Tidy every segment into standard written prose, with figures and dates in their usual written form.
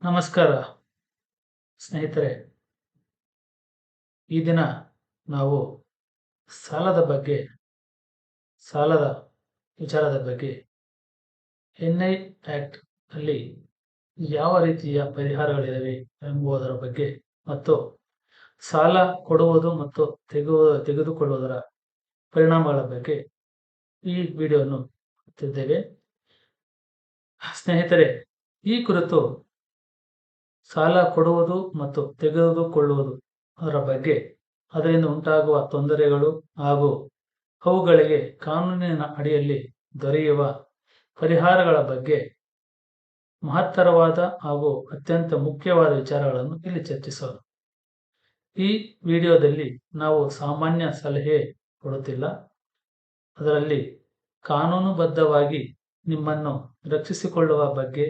ನಮಸ್ಕಾರ ಸ್ನೇಹಿತರೆ. ಈ ದಿನ ನಾವು ಸಾಲದ ಬಗ್ಗೆ ಸಾಲದ ವಿಚಾರದ ಬಗ್ಗೆ ಎನ್ಐ ಆಕ್ಟ್ ಅಲ್ಲಿ ಯಾವ ರೀತಿಯ ಪರಿಹಾರಗಳಿವೆ ಎಂಬುದರ ಬಗ್ಗೆ ಮತ್ತು ಸಾಲ ಕೊಡುವುದು ಮತ್ತು ತೆಗೆದುಕೊಳ್ಳುವುದರ ಪರಿಣಾಮಗಳ ಬಗ್ಗೆ ಈ ವಿಡಿಯೋವನ್ನು ಮಾಡುತ್ತಿದ್ದೇವೆ. ಸ್ನೇಹಿತರೆ, ಈ ಕುರಿತು ಸಾಲ ಕೊಡುವುದು ಮತ್ತು ತೆಗೆದುಕೊಳ್ಳುವುದು ಅದರ ಬಗ್ಗೆ, ಅದರಿಂದ ಉಂಟಾಗುವ ತೊಂದರೆಗಳು ಹಾಗೂ ಅವುಗಳಿಗೆ ಕಾನೂನಿನ ಅಡಿಯಲ್ಲಿ ದೊರೆಯುವ ಪರಿಹಾರಗಳ ಬಗ್ಗೆ ಮಹತ್ತರವಾದ ಹಾಗೂ ಅತ್ಯಂತ ಮುಖ್ಯವಾದ ವಿಚಾರಗಳನ್ನು ಇಲ್ಲಿ ಚರ್ಚಿಸೋಣ. ಈ ವಿಡಿಯೋದಲ್ಲಿ ನಾವು ಸಾಮಾನ್ಯ ಸಲಹೆ ಕೊಡುತ್ತಿಲ್ಲ, ಅದರಲ್ಲಿ ಕಾನೂನುಬದ್ಧವಾಗಿ ನಿಮ್ಮನ್ನು ರಕ್ಷಿಸಿಕೊಳ್ಳುವ ಬಗ್ಗೆ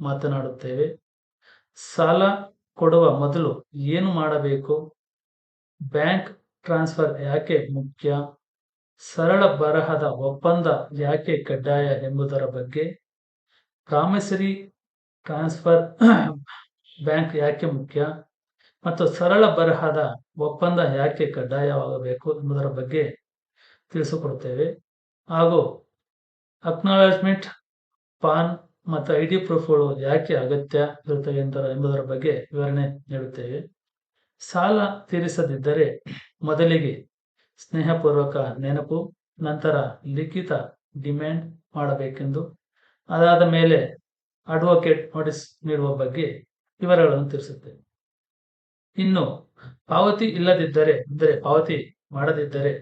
ಮಾತನಾಡುತ್ತೇವೆ. ಸಾಲ ಕೊಡುವ ಮೊದಲು ಏನು ಮಾಡಬೇಕು, ಬ್ಯಾಂಕ್ ಟ್ರಾನ್ಸ್ಫರ್ ಯಾಕೆ ಮುಖ್ಯ, ಸರಳ ಬರಹದ ಒಪ್ಪಂದ ಯಾಕೆ ಕಡ್ಡಾಯ ಎಂಬುದರ ಬಗ್ಗೆ, ಪ್ರಾಮಿಸರಿ ಟ್ರಾನ್ಸ್ಫರ್ ಬ್ಯಾಂಕ್ ಯಾಕೆ ಮುಖ್ಯ ಮತ್ತು ಸರಳ ಬರಹದ ಒಪ್ಪಂದ ಯಾಕೆ ಕಡ್ಡಾಯವಾಗಬೇಕು ಎಂಬುದರ ಬಗ್ಗೆ ತಿಳಿಸಿಕೊಡುತ್ತೇವೆ. ಹಾಗೂ ಅಕ್ನಾಲಜ್ಮೆಂಟ್, ಪಾನ್ ಮತ್ತು ID ಪ್ರೂಫ್ಗಳು ಯಾಕೆ ಅಗತ್ಯ ಇರುತ್ತವೆ ಎಂಬುದರ ಬಗ್ಗೆ ವಿವರಣೆ ನೀಡುತ್ತೇವೆ. ಸಾಲ ತೀರಿಸದಿದ್ದರೆ ಮೊದಲಿಗೆ ಸ್ನೇಹಪೂರ್ವಕ ನೆನಪು, ನಂತರ ಲಿಖಿತ ಡಿಮ್ಯಾಂಡ್ ಮಾಡಬೇಕೆಂದು, ಅದಾದ ಮೇಲೆ ಅಡ್ವೊಕೇಟ್ ನೋಟಿಸ್ ನೀಡುವ ಬಗ್ಗೆ ವಿವರಗಳನ್ನು ತಿಳಿಸುತ್ತೇವೆ. ಇನ್ನು ಪಾವತಿ ಇಲ್ಲದಿದ್ದರೆ, ಅಂದರೆ ಪಾವತಿ ಮಾಡದಿದ್ದರೆ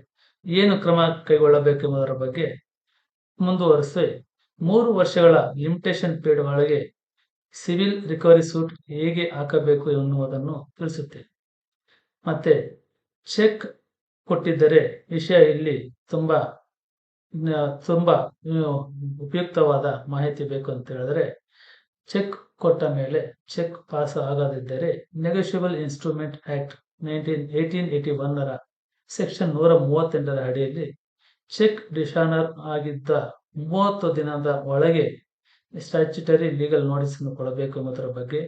ಏನು ಕ್ರಮ ಕೈಗೊಳ್ಳಬೇಕೆಂಬುದರ ಬಗ್ಗೆ ಮುಂದುವರಿಸಿ 3 ವರ್ಷಗಳ ಲಿಮಿಟೇಷನ್ ಪೀರಿಯಡ್ ಒಳಗೆ ಸಿವಿಲ್ ರಿಕವರಿ ಸೂಟ್ ಹೇಗೆ ಹಾಕಬೇಕು ಎನ್ನುವುದನ್ನು ತಿಳಿಸುತ್ತೇವೆ. ಮತ್ತೆ ಚೆಕ್ ಕೊಟ್ಟಿದ್ದರೆ ವಿಷಯ ಇಲ್ಲಿ ತುಂಬಾ ಉಪಯುಕ್ತವಾದ ಮಾಹಿತಿ ಬೇಕು ಅಂತ ಹೇಳಿದ್ರೆ, ಚೆಕ್ ಕೊಟ್ಟ ಮೇಲೆ ಚೆಕ್ ಪಾಸ್ ಆಗದಿದ್ದರೆ ನೆಗೋಷಿಯಬಲ್ ಇನ್ಸ್ಟ್ರೂಮೆಂಟ್ ಆಕ್ಟ್ 1881 ಸೆಕ್ಷನ್ 138 ಅಡಿಯಲ್ಲಿ ಚೆಕ್ ಡಿಶಾನರ್ ಆಗಿದ್ದ 30 ದಿನದ ಒಳಗೆ ಸ್ಟ್ಯಾಚ್ಯುಟರಿ ಲೀಗಲ್ ನೋಟಿಸ್ ಅನ್ನು ಕೊಡಬೇಕು ಎಂಬುದರ ಬಗ್ಗೆ,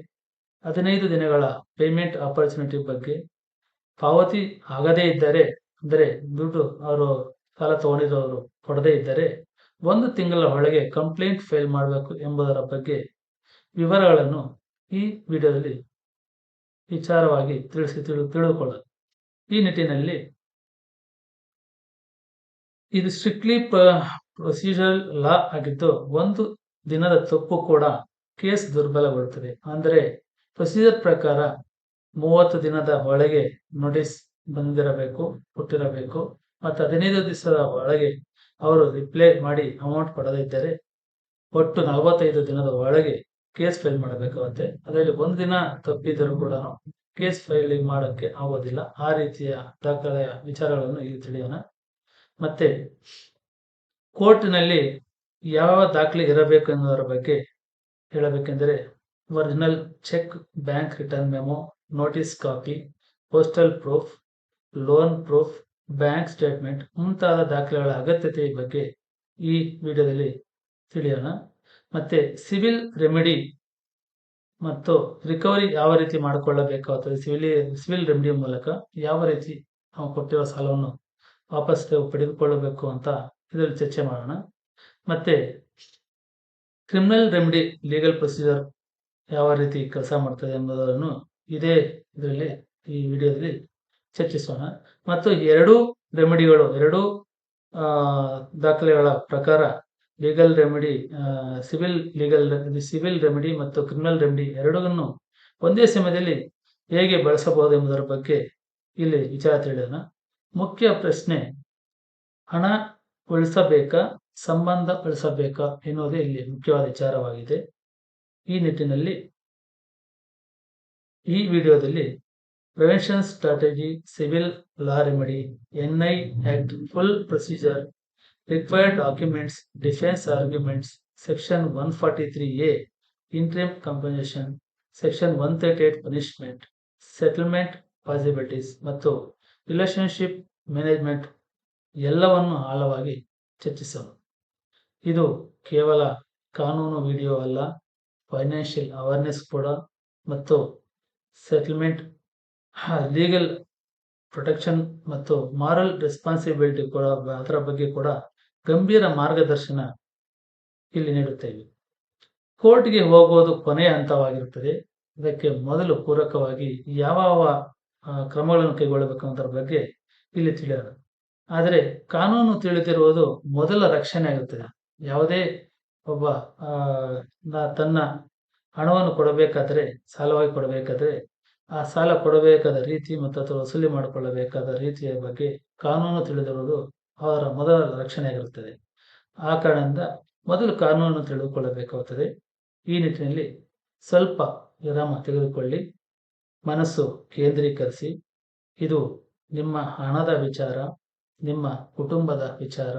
15 ದಿನಗಳ ಪೇಮೆಂಟ್ ಆಪರ್ಚುನಿಟಿ ಬಗ್ಗೆ, ಪಾವತಿ ಆಗದೇ ಇದ್ದರೆ, ಅಂದರೆ ದುಡ್ಡು ಅವರು ಸಾಲ ತಗೊಂಡಿರೋರು ಕೊಡದೇ ಇದ್ದರೆ 1 ತಿಂಗಳ ಒಳಗೆ ಕಂಪ್ಲೇಂಟ್ ಫೈಲ್ ಮಾಡಬೇಕು ಎಂಬುದರ ಬಗ್ಗೆ ವಿವರಗಳನ್ನು ಈ ವಿಡಿಯೋದಲ್ಲಿ ವಿಚಾರವಾಗಿ ತಿಳಿದುಕೊಳ್ಳೋಣ. ಈ ನಿಟ್ಟಿನಲ್ಲಿ ಇದು ಸ್ಟ್ರಿಕ್ಟ್ಲಿ ಪ್ರೊಸೀಜರಲ್ ಲಾ ಆಗಿದ್ದು, 1 ದಿನದ ತಪ್ಪು ಕೂಡ ಕೇಸ್ ದುರ್ಬಲಗೊಳ್ಳುತ್ತದೆ. ಅಂದರೆ ಪ್ರೊಸೀಜರ್ ಪ್ರಕಾರ 30 ದಿನದ ಒಳಗೆ ನೋಟಿಸ್ ಕೊಟ್ಟಿರಬೇಕು ಮತ್ತು 15 ದಿವಸದ ಒಳಗೆ ಅವರು ರಿಪ್ಲೈ ಮಾಡಿ ಅಮೌಂಟ್ ಕೊಡದೇ ಇದ್ದರೆ ಒಟ್ಟು 45 ದಿನದ ಒಳಗೆ ಕೇಸ್ ಫೈಲ್ ಮಾಡಬೇಕಾಗುತ್ತೆ. ಅದರಲ್ಲಿ 1 ದಿನ ತಪ್ಪಿದರೂ ಕೂಡ ಕೇಸ್ ಫೈಲಿಂಗ್ ಮಾಡೋಕ್ಕೆ ಆಗೋದಿಲ್ಲ. ಆ ರೀತಿಯ ದಾಖಲೆಯ ವಿಚಾರಗಳನ್ನು ಇಲ್ಲಿ ತಿಳಿಯೋಣ. ಮತ್ತೆ ಕೋರ್ಟಿನಲ್ಲಿ ಯಾವ ದಾಖಲೆ ಇರಬೇಕು ಎನ್ನುವುದರ ಬಗ್ಗೆ ಹೇಳಬೇಕೆಂದರೆ, original cheque, bank return memo, notice copy, postal proof, loan proof, bank statement ಮುಂತಾದ ದಾಖಲೆಗಳ ಅಗತ್ಯತೆಯ ಬಗ್ಗೆ ಈ ವಿಡಿಯೋದಲ್ಲಿ ತಿಳಿಯೋಣ. ಮತ್ತೆ ಸಿವಿಲ್ ರೆಮಿಡಿ ಮತ್ತು ರಿಕವರಿ ಯಾವ ರೀತಿ ಮಾಡಿಕೊಳ್ಳಬೇಕಾಗುತ್ತದೆ, ಸಿವಿಲ್ ರೆಮಿಡಿ ಮೂಲಕ ಯಾವ ರೀತಿ ನಾವು ಕೊಟ್ಟಿರುವ ಸಾಲವನ್ನು ವಾಪಸ್ ಪಡೆದುಕೊಳ್ಳಬೇಕು ಅಂತ ಇದರಲ್ಲಿ ಚರ್ಚೆ ಮಾಡೋಣ. ಮತ್ತೆ ಕ್ರಿಮಿನಲ್ ರೆಮಿಡಿ ಲೀಗಲ್ ಪ್ರೊಸೀಜರ್ ಯಾವ ರೀತಿ ಕೆಲಸ ಮಾಡ್ತದೆ ಎಂಬುದನ್ನು ಇದರಲ್ಲಿ ಈ ವಿಡಿಯೋದಲ್ಲಿ ಚರ್ಚಿಸೋಣ. ಮತ್ತು ಎರಡೂ ದಾಖಲೆಗಳ ಪ್ರಕಾರ ಲೀಗಲ್ ರೆಮಿಡಿ, ಸಿವಿಲ್ ರೆಮಿಡಿ ಮತ್ತು ಕ್ರಿಮಿನಲ್ ರೆಮಿಡಿ ಎರಡನ್ನೂ ಒಂದೇ ಸಮಯದಲ್ಲಿ ಹೇಗೆ ಬಳಸಬಹುದು ಎಂಬುದರ ಬಗ್ಗೆ ಇಲ್ಲಿ ವಿಚಾರ ತಿಳಿಯೋಣ. ಮುಖ್ಯ ಪ್ರಶ್ನೆ, ಹಣ ಉಳಿಸಬೇಕಾ, ಸಂಬಂಧ ಉಳಿಸಬೇಕಾ ಎನ್ನುವುದೇ ಇಲ್ಲಿ ಮುಖ್ಯವಾದ ವಿಚಾರವಾಗಿದೆ. ಈ ನಿಟ್ಟಿನಲ್ಲಿ ಈ ವಿಡಿಯೋದಲ್ಲಿ ಪ್ರಿವೆನ್ಷನ್ ಸ್ಟ್ರಾಟಜಿ, ಸಿವಿಲ್ ಲಾ remedy, NI act full procedure, required documents, defence arguments, section 143A interim compensation, section 138 punishment, settlement possibilities ಮತ್ತು ರಿಲೇಶನ್ಶಿಪ್ ಮ್ಯಾನೇಜ್ಮೆಂಟ್ ಎಲ್ಲವನ್ನು ಆಳವಾಗಿ ಚರ್ಚಿಸೋಣ. ಇದು ಕೇವಲ ಕಾನೂನು ವಿಡಿಯೋ ಅಲ್ಲ, ಫೈನಾನ್ಷಿಯಲ್ ಅವೇರ್ನೆಸ್ ಕೂಡ ಮತ್ತು ಸೆಟಲ್ಮೆಂಟ್, ಲೀಗಲ್ ಪ್ರೊಟೆಕ್ಷನ್ ಮತ್ತು ಮಾರಲ್ ರೆಸ್ಪಾನ್ಸಿಬಿಲಿಟಿ ಕೂಡ, ಅದರ ಬಗ್ಗೆ ಕೂಡ ಗಂಭೀರ ಮಾರ್ಗದರ್ಶನ ಇಲ್ಲಿ ನೀಡುತ್ತೇವೆ. ಕೋರ್ಟ್ಗೆ ಹೋಗುವುದು ಕೊನೆಯ ಹಂತವಾಗಿರುತ್ತದೆ. ಇದಕ್ಕೆ ಮೊದಲು ಪೂರಕವಾಗಿ ಯಾವ ಕ್ರಮಗಳನ್ನು ಕೈಗೊಳ್ಳಬೇಕು ಅನ್ನೋದ್ರ ಬಗ್ಗೆ ಇಲ್ಲಿ ತಿಳಿಯೋಣ. ಆದರೆ ಕಾನೂನು ತಿಳಿದಿರುವುದು ಮೊದಲ ರಕ್ಷಣೆ ಆಗುತ್ತದೆ. ಯಾವುದೇ ಒಬ್ಬ ತನ್ನ ಹಣವನ್ನು ಕೊಡಬೇಕಾದ್ರೆ, ಸಾಲವಾಗಿ ಕೊಡಬೇಕಾದ್ರೆ, ಆ ಸಾಲ ಕೊಡಬೇಕಾದ ರೀತಿ ಮತ್ತು ಅಥವಾ ವಸೂಲಿ ಮಾಡಿಕೊಳ್ಳಬೇಕಾದ ರೀತಿಯ ಬಗ್ಗೆ ಕಾನೂನು ತಿಳಿದಿರುವುದು ಅವರ ಮೊದಲ ರಕ್ಷಣೆ ಆಗಿರುತ್ತದೆ. ಆ ಕಾರಣದಿಂದ ಮೊದಲು ಕಾನೂನನ್ನು ತಿಳಿದುಕೊಳ್ಳಬೇಕಾಗುತ್ತದೆ. ಈ ನಿಟ್ಟಿನಲ್ಲಿ ಸ್ವಲ್ಪ ವಿರಾಮ ತೆಗೆದುಕೊಳ್ಳಿ, ಮನಸ್ಸು ಕೇಂದ್ರೀಕರಿಸಿ. ಇದು ನಿಮ್ಮ ಹಣದ ವಿಚಾರ, ನಿಮ್ಮ ಕುಟುಂಬದ ವಿಚಾರ,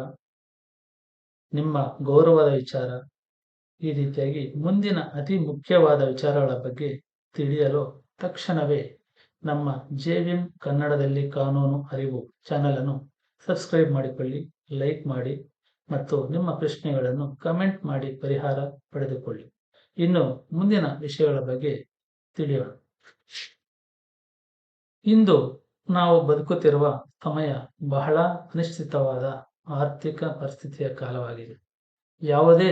ನಿಮ್ಮ ಗೌರವದ ವಿಚಾರ. ಈ ರೀತಿಯಾಗಿ ಮುಂದಿನ ಅತಿ ಮುಖ್ಯವಾದ ವಿಚಾರಗಳ ಬಗ್ಗೆ ತಿಳಿಯಲು ತಕ್ಷಣವೇ ನಮ್ಮ ಜೆವಿಎಂ ಕನ್ನಡದಲ್ಲಿ ಕಾನೂನು ಅರಿವು ಚಾನೆಲ್ ಅನ್ನು ಸಬ್ಸ್ಕ್ರೈಬ್ ಮಾಡಿಕೊಳ್ಳಿ, ಲೈಕ್ ಮಾಡಿ ಮತ್ತು ನಿಮ್ಮ ಪ್ರಶ್ನೆಗಳನ್ನು ಕಮೆಂಟ್ ಮಾಡಿ ಪರಿಹಾರ ಪಡೆದುಕೊಳ್ಳಿ. ಇನ್ನು ಮುಂದಿನ ವಿಷಯಗಳ ಬಗ್ಗೆ ತಿಳಿಯೋಣ. ಇಂದು ನಾವು ಬದುಕುತ್ತಿರುವ ಸಮಯ ಬಹಳ ಅನಿಶ್ಚಿತವಾದ ಆರ್ಥಿಕ ಪರಿಸ್ಥಿತಿಯ ಕಾಲವಾಗಿದೆ. ಯಾವುದೇ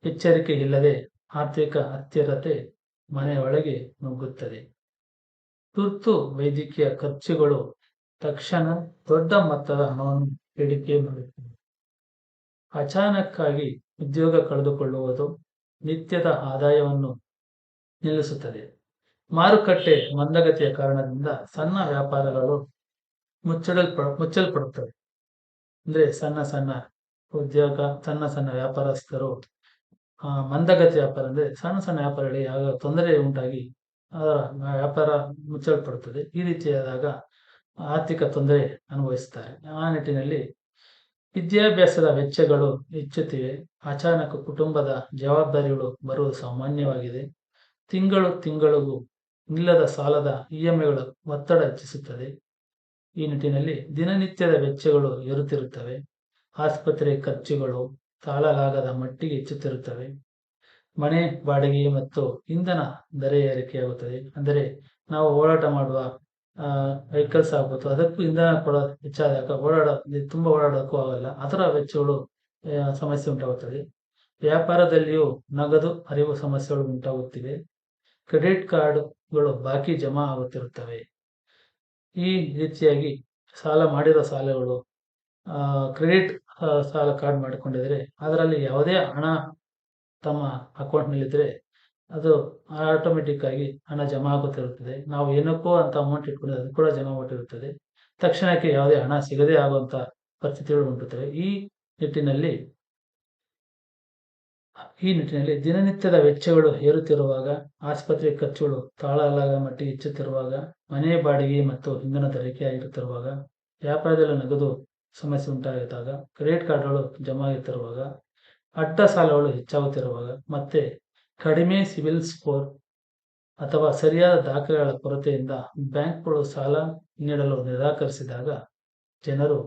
ಎಚ್ಚರಿಕೆ ಇಲ್ಲದೆ ಆರ್ಥಿಕ ಅಸ್ಥಿರತೆ ಮನೆಯೊಳಗೆ ನುಗ್ಗುತ್ತದೆ. ತುರ್ತು ವೈದ್ಯಕೀಯ ಖರ್ಚುಗಳು ತಕ್ಷಣ ದೊಡ್ಡ ಮೊತ್ತದ ಹಣವನ್ನು ಬೇಡಿಕೆ ಮಾಡುತ್ತವೆ. ಅಚಾನಕ್ಕಾಗಿ ಉದ್ಯೋಗ ಕಳೆದುಕೊಳ್ಳುವುದು ನಿತ್ಯದ ಆದಾಯವನ್ನು ನಿಲ್ಲಿಸುತ್ತದೆ. ಮಾರುಕಟ್ಟೆ ಮಂದಗತಿಯ ಕಾರಣದಿಂದ ಸಣ್ಣ ವ್ಯಾಪಾರಗಳು ಮುಚ್ಚಲ್ಪಡುತ್ತವೆ. ಅಂದ್ರೆ ಸಣ್ಣ ಉದ್ಯೋಗ, ಸಣ್ಣ ವ್ಯಾಪಾರಸ್ಥರು ಮಂದಗತಿ ವ್ಯಾಪಾರ ಅಂದ್ರೆ ಸಣ್ಣ ವ್ಯಾಪಾರಗಳಿಗೆ ಯಾವ ತೊಂದರೆ ಉಂಟಾಗಿ ಅದರ ವ್ಯಾಪಾರ ಮುಚ್ಚಲ್ಪಡುತ್ತದೆ. ಈ ರೀತಿಯಾದಾಗ ಆರ್ಥಿಕ ತೊಂದರೆ ಅನುಭವಿಸುತ್ತಾರೆ. ಆ ನಿಟ್ಟಿನಲ್ಲಿ ವಿದ್ಯಾಭ್ಯಾಸದ ವೆಚ್ಚಗಳು ಹೆಚ್ಚುತ್ತಿವೆ. ಅಚಾನಕ್ ಕುಟುಂಬದ ಜವಾಬ್ದಾರಿಗಳು ಬರುವುದು ಸಾಮಾನ್ಯವಾಗಿದೆ. ತಿಂಗಳಿಗೂ ನಿಲ್ಲದ ಸಾಲದ ಇಎಂಐಗಳ ಒತ್ತಡ ಹೆಚ್ಚಿಸುತ್ತದೆ. ಈ ನಿಟ್ಟಿನಲ್ಲಿ ದಿನನಿತ್ಯದ ವೆಚ್ಚಗಳು ಏರುತ್ತಿರುತ್ತವೆ. ಆಸ್ಪತ್ರೆ ಖರ್ಚುಗಳು ತಾಳಲಾಗದ ಮಟ್ಟಿಗೆ ಹೆಚ್ಚುತ್ತಿರುತ್ತವೆ. ಮನೆ ಬಾಡಿಗೆ ಮತ್ತು ಇಂಧನ ದರ ಏರಿಕೆಯಾಗುತ್ತದೆ. ಅಂದರೆ ನಾವು ಓಡಾಟ ಮಾಡುವ ವೆಹಿಕಲ್ಸ್ ಆಗ್ಬೋದು, ಅದಕ್ಕೂ ಇಂಧನ ಕೂಡ ಹೆಚ್ಚಾದಾಗ ತುಂಬಾ ಓಡಾಡೋಕ್ಕೂ ಆಗಲ್ಲ. ಅದರ ವೆಚ್ಚಗಳು ಸಮಸ್ಯೆ ಉಂಟಾಗುತ್ತದೆ. ವ್ಯಾಪಾರದಲ್ಲಿಯೂ ನಗದು ಹರಿವು ಸಮಸ್ಯೆಗಳು ಉಂಟಾಗುತ್ತಿವೆ. ಕ್ರೆಡಿಟ್ ಕಾರ್ಡ್ಗಳು ಬಾಕಿ ಜಮಾ ಆಗುತ್ತಿರುತ್ತವೆ. ಈ ರೀತಿಯಾಗಿ ಮಾಡಿರೋ ಸಾಲಗಳು, ಕ್ರೆಡಿಟ್ ಸಾಲ ಕಾರ್ಡ್ ಮಾಡಿಕೊಂಡಿದ್ರೆ ಅದರಲ್ಲಿ ಯಾವುದೇ ಹಣ ತಮ್ಮ ಅಕೌಂಟ್ನಲ್ಲಿದ್ದರೆ ಅದು ಆಟೋಮೆಟಿಕ್ ಆಗಿ ಹಣ ಜಮಾ ಆಗುತ್ತಿರುತ್ತದೆ. ನಾವು ಏನಕ್ಕೋ ಅಂತ ಅಮೌಂಟ್ ಇಟ್ಕೊಂಡ್ರೆ ಅದು ಕೂಡ ಜಮಾ ಆಗಿರುತ್ತದೆ. ತಕ್ಷಣಕ್ಕೆ ಯಾವುದೇ ಹಣ ಸಿಗದೇ ಆಗುವಂತ ಪರಿಸ್ಥಿತಿಗಳು ಉಂಟುತ್ತವೆ. ಈ ನಿಟ್ಟಿನಲ್ಲಿ ದಿನನಿತ್ಯದ ವೆಚ್ಚಗಳು ಏರುತ್ತಿರುವಾಗ, ಆಸ್ಪತ್ರೆ ಖರ್ಚುಗಳು ತಾಳಲಾಗದ ಮಟ್ಟಿಗೆ ಹೆಚ್ಚುತ್ತಿರುವಾಗ, ಮನೆ ಬಾಡಿಗೆ ಮತ್ತು ಇಂಧನ ದರಕ್ಕೆ ಆಗಿರುತ್ತಿರುವಾಗ, ವ್ಯಾಪಾರದಲ್ಲಿ ನಗದು ಸಮಸ್ಯೆ ಉಂಟಾಗಿದ್ದಾಗ, ಕ್ರೆಡಿಟ್ ಕಾರ್ಡ್ಗಳು ಜಮಾ ಆಗುತ್ತಿರುವಾಗ, ಅಡ್ಡ ಸಾಲಗಳು ಹೆಚ್ಚಾಗುತ್ತಿರುವಾಗ, ಮತ್ತೆ ಕಡಿಮೆ ಸಿಬಿಲ್ ಸ್ಕೋರ್ ಅಥವಾ ಸರಿಯಾದ ದಾಖಲೆಗಳ ಕೊರತೆಯಿಂದ ಬ್ಯಾಂಕ್ಗಳು ಸಾಲ ನೀಡಲು ನಿರಾಕರಿಸಿದಾಗ ಜನರು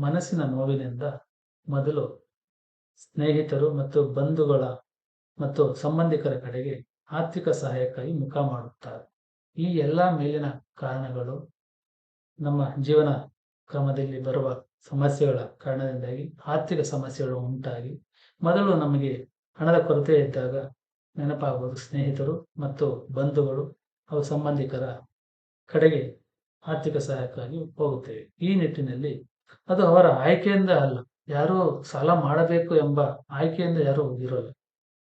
ಮನಸ್ಸಿನ ನೋವಿನಿಂದ ಮೊದಲು ಸ್ನೇಹಿತರು ಮತ್ತು ಬಂಧುಗಳ ಮತ್ತು ಸಂಬಂಧಿಕರ ಕಡೆಗೆ ಆರ್ಥಿಕ ಸಹಾಯಕ್ಕಾಗಿ ಮುಖ ಮಾಡುತ್ತಾರೆ. ಈ ಎಲ್ಲ ಮೇಲಿನ ಕಾರಣಗಳು ನಮ್ಮ ಜೀವನ ಕ್ರಮದಲ್ಲಿ ಬರುವ ಸಮಸ್ಯೆಗಳ ಕಾರಣದಿಂದಾಗಿ ಆರ್ಥಿಕ ಸಮಸ್ಯೆಗಳು ಉಂಟಾಗಿ ಮೊದಲು ನಮಗೆ ಹಣದ ಕೊರತೆ ಇದ್ದಾಗ ನೆನಪಾಗುವುದು ಸ್ನೇಹಿತರು ಮತ್ತು ಬಂಧುಗಳು ಹಾಗೂ ಸಂಬಂಧಿಕರ ಕಡೆಗೆ ಆರ್ಥಿಕ ಸಹಾಯಕ್ಕಾಗಿ ಹೋಗುತ್ತೇವೆ. ಈ ನಿಟ್ಟಿನಲ್ಲಿ ಅದು ಅವರ ಆಯ್ಕೆಯಿಂದ ಅಲ್ಲ, ಯಾರು ಸಾಲ ಮಾಡಬೇಕು ಎಂಬ ಆಯ್ಕೆಯಿಂದ ಯಾರು ಇರೋಲ್ಲ.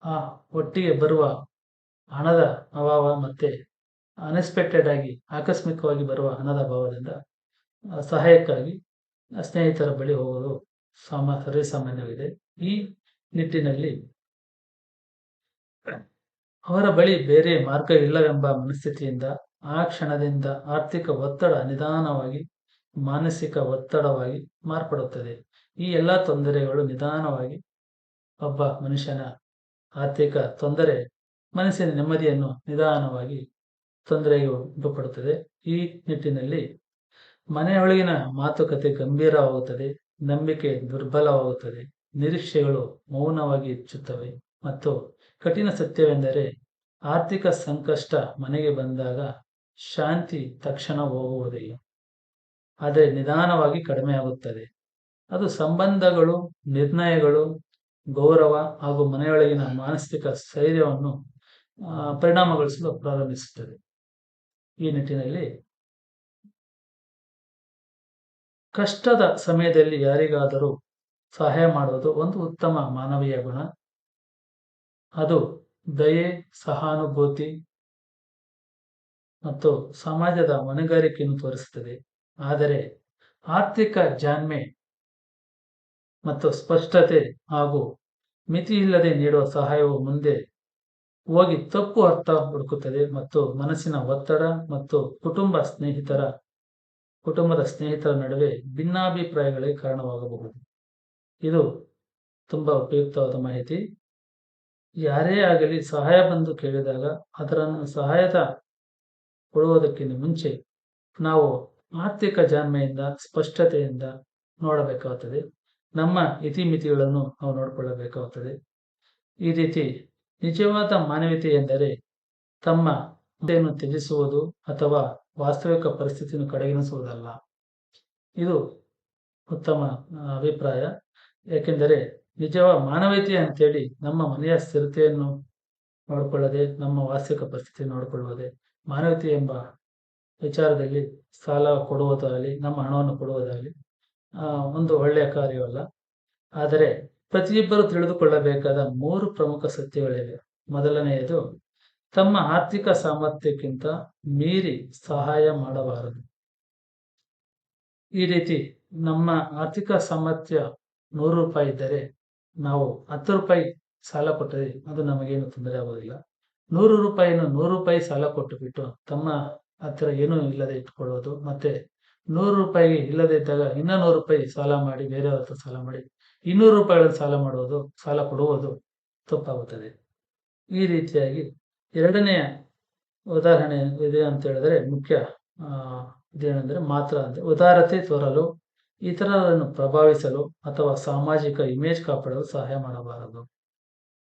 ಆ ಒಟ್ಟಿಗೆ ಬರುವ ಹಣದ ಅಭಾವ ಮತ್ತೆ ಅನ್ಎಕ್ಸ್ಪೆಕ್ಟೆಡ್ ಆಗಿ ಆಕಸ್ಮಿಕವಾಗಿ ಬರುವ ಹಣದ ಅಭಾವದಿಂದ ಸಹಾಯಕ್ಕಾಗಿ ಸ್ನೇಹಿತರ ಬಳಿ ಹೋಗೋದು ಸರ್ವೇಸಾಮಾನ್ಯವಿದೆ. ಈ ನಿಟ್ಟಿನಲ್ಲಿ ಅವರ ಬಳಿ ಬೇರೆ ಮಾರ್ಗ ಇಲ್ಲವೆಂಬ ಮನಸ್ಥಿತಿಯಿಂದ ಆ ಕ್ಷಣದಿಂದ ಆರ್ಥಿಕ ಒತ್ತಡ ನಿಧಾನವಾಗಿ ಮಾನಸಿಕ ಒತ್ತಡವಾಗಿ ಮಾರ್ಪಡುತ್ತದೆ. ಈ ಎಲ್ಲ ತೊಂದರೆಗಳು ನಿಧಾನವಾಗಿ ಒಬ್ಬ ಮನುಷ್ಯನ ಆರ್ಥಿಕ ತೊಂದರೆ ಮನಸ್ಸಿನ ನೆಮ್ಮದಿಯನ್ನು ನಿಧಾನವಾಗಿ ತೊಂದರೆಗೆ ಉಂಟುಪಡುತ್ತದೆ. ಈ ನಿಟ್ಟಿನಲ್ಲಿ ಮನೆಯೊಳಗಿನ ಮಾತುಕತೆ ಗಂಭೀರವಾಗುತ್ತದೆ, ನಂಬಿಕೆ ದುರ್ಬಲವಾಗುತ್ತದೆ, ನಿರೀಕ್ಷೆಗಳು ಮೌನವಾಗಿ ಹೆಚ್ಚುತ್ತವೆ ಮತ್ತು ಕಠಿಣ ಸತ್ಯವೆಂದರೆ ಆರ್ಥಿಕ ಸಂಕಷ್ಟ ಮನೆಗೆ ಬಂದಾಗ ಶಾಂತಿ ತಕ್ಷಣ ಹೋಗುವುದಿಲ್ಲ, ಆದರೆ ನಿಧಾನವಾಗಿ ಕಡಿಮೆಯಾಗುತ್ತದೆ. ಅದು ಸಂಬಂಧಗಳು, ನಿರ್ಣಯಗಳು, ಗೌರವ ಹಾಗೂ ಮನೆಯೊಳಗಿನ ಮಾನಸಿಕ ಸ್ಥೈರ್ಯವನ್ನು ಪರಿಣಾಮಗೊಳಿಸಲು ಪ್ರಾರಂಭಿಸುತ್ತದೆ. ಈ ನಿಟ್ಟಿನಲ್ಲಿ ಕಷ್ಟದ ಸಮಯದಲ್ಲಿ ಯಾರಿಗಾದರೂ ಸಹಾಯ ಮಾಡುವುದು ಒಂದು ಉತ್ತಮ ಮಾನವೀಯ ಗುಣ. ಅದು ದಯೆ, ಸಹಾನುಭೂತಿ ಮತ್ತು ಸಮಾಜದ ಹೊಣೆಗಾರಿಕೆಯನ್ನು ತೋರಿಸುತ್ತದೆ. ಆದರೆ ಆರ್ಥಿಕ ಜಾಣ್ಮೆ ಮತ್ತು ಸ್ಪಷ್ಟತೆ ಹಾಗೂ ಮಿತಿಯಿಲ್ಲದೆ ನೀಡುವ ಸಹಾಯವು ಮುಂದೆ ಹೋಗಿ ತಪ್ಪು ಅರ್ಥ ಹುಡುಕುತ್ತದೆ ಮತ್ತು ಮನಸ್ಸಿನ ಒತ್ತಡ ಮತ್ತು ಕುಟುಂಬದ ಸ್ನೇಹಿತರ ನಡುವೆ ಭಿನ್ನಾಭಿಪ್ರಾಯಗಳಿಗೆ ಕಾರಣವಾಗಬಹುದು. ಇದು ತುಂಬಾ ಉಪಯುಕ್ತವಾದ ಮಾಹಿತಿ. ಯಾರೇ ಆಗಲಿ ಸಹಾಯ ಬಂದು ಕೇಳಿದಾಗ ಸಹಾಯದ ಕೊಡುವುದಕ್ಕಿಂತ ಮುಂಚೆ ನಾವು ಆರ್ಥಿಕ ಜಾಣ್ಮೆಯಿಂದ, ಸ್ಪಷ್ಟತೆಯಿಂದ ನೋಡಬೇಕಾಗುತ್ತದೆ. ನಮ್ಮ ಇತಿಮಿತಿಗಳನ್ನು ನಾವು ನೋಡಿಕೊಳ್ಳಬೇಕಾಗುತ್ತದೆ. ಈ ರೀತಿ ನಿಜವಾದ ಮಾನವೀಯತೆ ಎಂದರೆ ತಮ್ಮ ಹುದ್ದೆಯನ್ನು ತ್ಯಜಿಸುವುದು ಅಥವಾ ವಾಸ್ತವಿಕ ಪರಿಸ್ಥಿತಿಯನ್ನು ಕಡೆಗಣಿಸುವುದಲ್ಲ. ಇದು ಉತ್ತಮ ಅಭಿಪ್ರಾಯ. ಯಾಕೆಂದರೆ ನಿಜವಾದ ಮಾನವೀಯತೆ ಅಂತೇಳಿ ನಮ್ಮ ಮನೆಯ ಸ್ಥಿರತೆಯನ್ನು ನೋಡಿಕೊಳ್ಳದೆ, ನಮ್ಮ ವಾಸ್ತವಿಕ ಪರಿಸ್ಥಿತಿಯನ್ನು ನೋಡಿಕೊಳ್ಳುವುದೇ ಮಾನವೀಯತೆ ಎಂಬ ವಿಚಾರದಲ್ಲಿ ಸಾಲ ಕೊಡುವುದಾಗಲಿ, ನಮ್ಮ ಹಣವನ್ನು ಕೊಡುವುದಾಗಲಿ ಒಂದು ಒಳ್ಳೆಯ ಕಾರ್ಯವಲ್ಲ. ಆದರೆ ಪ್ರತಿಯೊಬ್ಬರು ತಿಳಿದುಕೊಳ್ಳಬೇಕಾದ 3 ಪ್ರಮುಖ ಸತ್ಯಗಳಿವೆ. ಮೊದಲನೆಯದು, ತಮ್ಮ ಆರ್ಥಿಕ ಸಾಮರ್ಥ್ಯಕ್ಕಿಂತ ಮೀರಿ ಸಹಾಯ ಮಾಡಬಾರದು. ಈ ರೀತಿ ನಮ್ಮ ಆರ್ಥಿಕ ಸಾಮರ್ಥ್ಯ 100 ರೂಪಾಯಿ ಇದ್ದರೆ ನಾವು 10 ರೂಪಾಯಿ ಸಾಲ ಕೊಟ್ಟರೆ ಅದು ನಮಗೇನು ತೊಂದರೆ ಆಗುವುದಿಲ್ಲ. 100 ರೂಪಾಯಿಯನ್ನು 100 ರೂಪಾಯಿ ಸಾಲ ಕೊಟ್ಟು ಬಿಟ್ಟು ತಮ್ಮ ಹತ್ತಿರ ಏನೂ ಇಲ್ಲದೆ ಇಟ್ಕೊಳ್ಳೋದು, ಮತ್ತೆ 100 ರೂಪಾಯಿಗೆ ಇಲ್ಲದೆ ಇದ್ದಾಗ ಇನ್ನ 100 ರೂಪಾಯಿ ಸಾಲ ಮಾಡಿ ಬೇರೆಯವ್ರ ಹತ್ರ ಸಾಲ ಮಾಡಿ 200 ರೂಪಾಯಿಗಳನ್ನು ಸಾಲ ಕೊಡುವುದು ತಪ್ಪಾಗುತ್ತದೆ. ಈ ರೀತಿಯಾಗಿ ಎರಡನೆಯ ಉದಾಹರಣೆ ಇದೆ ಅಂತ ಹೇಳಿದ್ರೆ ಮುಖ್ಯ ಇದೇನೆಂದ್ರೆ ಉದಾರತೆ ತೋರಲು, ಇತರರನ್ನು ಪ್ರಭಾವಿಸಲು ಅಥವಾ ಸಾಮಾಜಿಕ ಇಮೇಜ್ ಕಾಪಾಡಲು ಸಹಾಯ ಮಾಡಬಾರದು.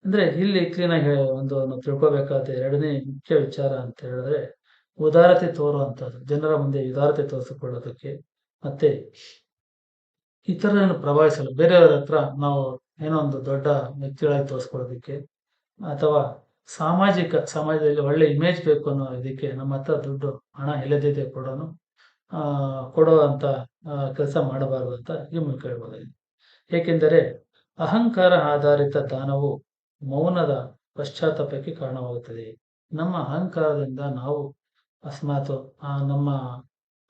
ಅಂದ್ರೆ ಇಲ್ಲಿ ಕ್ಲೀನಾಗಿ ಒಂದು ತಿಳ್ಕೊಬೇಕಾದ ಎರಡನೇ ಮುಖ್ಯ ವಿಚಾರ ಅಂತ ಹೇಳಿದ್ರೆ ಉದಾರತೆ ತೋರುವಂತದ್ದು, ಜನರ ಮುಂದೆ ಉದಾರತೆ ತೋರಿಸಿಕೊಳ್ಳೋದಕ್ಕೆ, ಮತ್ತೆ ಇತರರನ್ನು ಪ್ರಭಾವಿಸಲು, ಬೇರೆಯವರ ಹತ್ರ ನಾವು ಏನೋ ಒಂದು ದೊಡ್ಡ ವ್ಯಕ್ತಿಗಳಾಗಿ ತೋರಿಸ್ಕೊಳ್ಳೋದಕ್ಕೆ, ಅಥವಾ ಸಮಾಜದಲ್ಲಿ ಒಳ್ಳೆ ಇಮೇಜ್ ಬೇಕು ಅನ್ನೋ ಇದಕ್ಕೆ ನಮ್ಮ ಹತ್ರ ದುಡ್ಡು ಹಣ ಇಲ್ಲದಿದೆ ಕೊಡುವಂತ ಕೆಲಸ ಮಾಡಬಾರದು ಅಂತ ಈ ಮೂಲಕ ಹೇಳ್ಬೋದಾಗಿದೆ. ಏಕೆಂದರೆ ಅಹಂಕಾರ ಆಧಾರಿತ ದಾನವು ಮೌನದ ಪಶ್ಚಾತ್ತಾಪಕ್ಕೆ ಕಾರಣವಾಗುತ್ತದೆ. ನಮ್ಮ ಅಹಂಕಾರದಿಂದ ನಾವು ಅಕಸ್ಮಾತ್ ನಮ್ಮ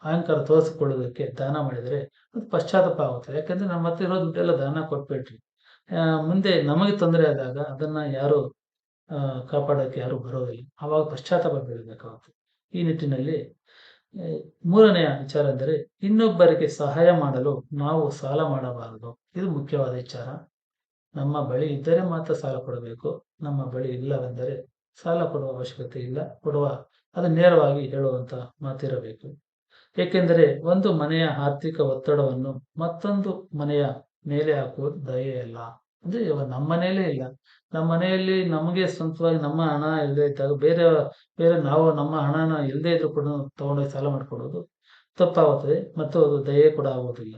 ಅಹಂಕಾರ ತೋರಿಸಿಕೊಳ್ಳುವುದಕ್ಕೆ ದಾನ ಮಾಡಿದರೆ ಅದು ಪಶ್ಚಾತ್ತಾಪ ಆಗುತ್ತದೆ. ಯಾಕಂದ್ರೆ ನಮ್ಮ ಹತ್ರ ಇರೋ ದುಡ್ಡೆಲ್ಲ ದಾನ ಕೊಟ್ಬಿಟ್ರಿ, ಮುಂದೆ ನಮಗೆ ತೊಂದರೆ ಆದಾಗ ಅದನ್ನ ಯಾರು ಕಾಪಾಡೋಕೆ ಯಾರು ಬರೋದಿಲ್ಲ. ಆವಾಗ ಪಶ್ಚಾತ್ತಾಪ ಬೀಳಬೇಕಾಗುತ್ತೆ. ಈ ನಿಟ್ಟಿನಲ್ಲಿ ಮೂರನೆಯ ವಿಚಾರ ಎಂದರೆ ಇನ್ನೊಬ್ಬರಿಗೆ ಸಹಾಯ ಮಾಡಲು ನಾವು ಸಾಲ ಮಾಡಬಾರದು. ಇದು ಮುಖ್ಯವಾದ ವಿಚಾರ. ನಮ್ಮ ಬಳಿ ಇದ್ದರೆ ಮಾತ್ರ ಸಾಲ ಕೊಡಬೇಕು. ನಮ್ಮ ಬಳಿ ಇಲ್ಲವೆಂದರೆ ಸಾಲ ಕೊಡುವ ಅವಶ್ಯಕತೆ ಇಲ್ಲ. ಅದು ನೇರವಾಗಿ ಹೇಳುವಂತ ಮಾತಿರಬೇಕು. ಏಕೆಂದರೆ ಒಂದು ಮನೆಯ ಆರ್ಥಿಕ ಒತ್ತಡವನ್ನು ಮತ್ತೊಂದು ಮನೆಯ ಮೇಲೆ ಹಾಕುವುದು ದಯೆಯಲ್ಲ. ಅಂದ್ರೆ ಇವಾಗ ನಮ್ಮ ಮನೆಯಲ್ಲೇ ಇಲ್ಲ, ನಮ್ಮ ಮನೆಯಲ್ಲಿ ನಮಗೆ ಸ್ವಂತವಾಗಿ ನಮ್ಮ ಹಣ ಇಲ್ಲದೆ ಇದ್ದಾಗ ಬೇರೆ ನಾವು ನಮ್ಮ ಹಣನ ಇಲ್ಲದೆ ಇದ್ರು ಕೂಡ ತಗೊಂಡೋಗಿ ಸಾಲ ಮಾಡಿಕೊಡೋದು ತಪ್ಪಾಗುತ್ತದೆ ಮತ್ತು ಅದು ದಯೆ ಕೂಡ ಆಗುವುದಿಲ್ಲ.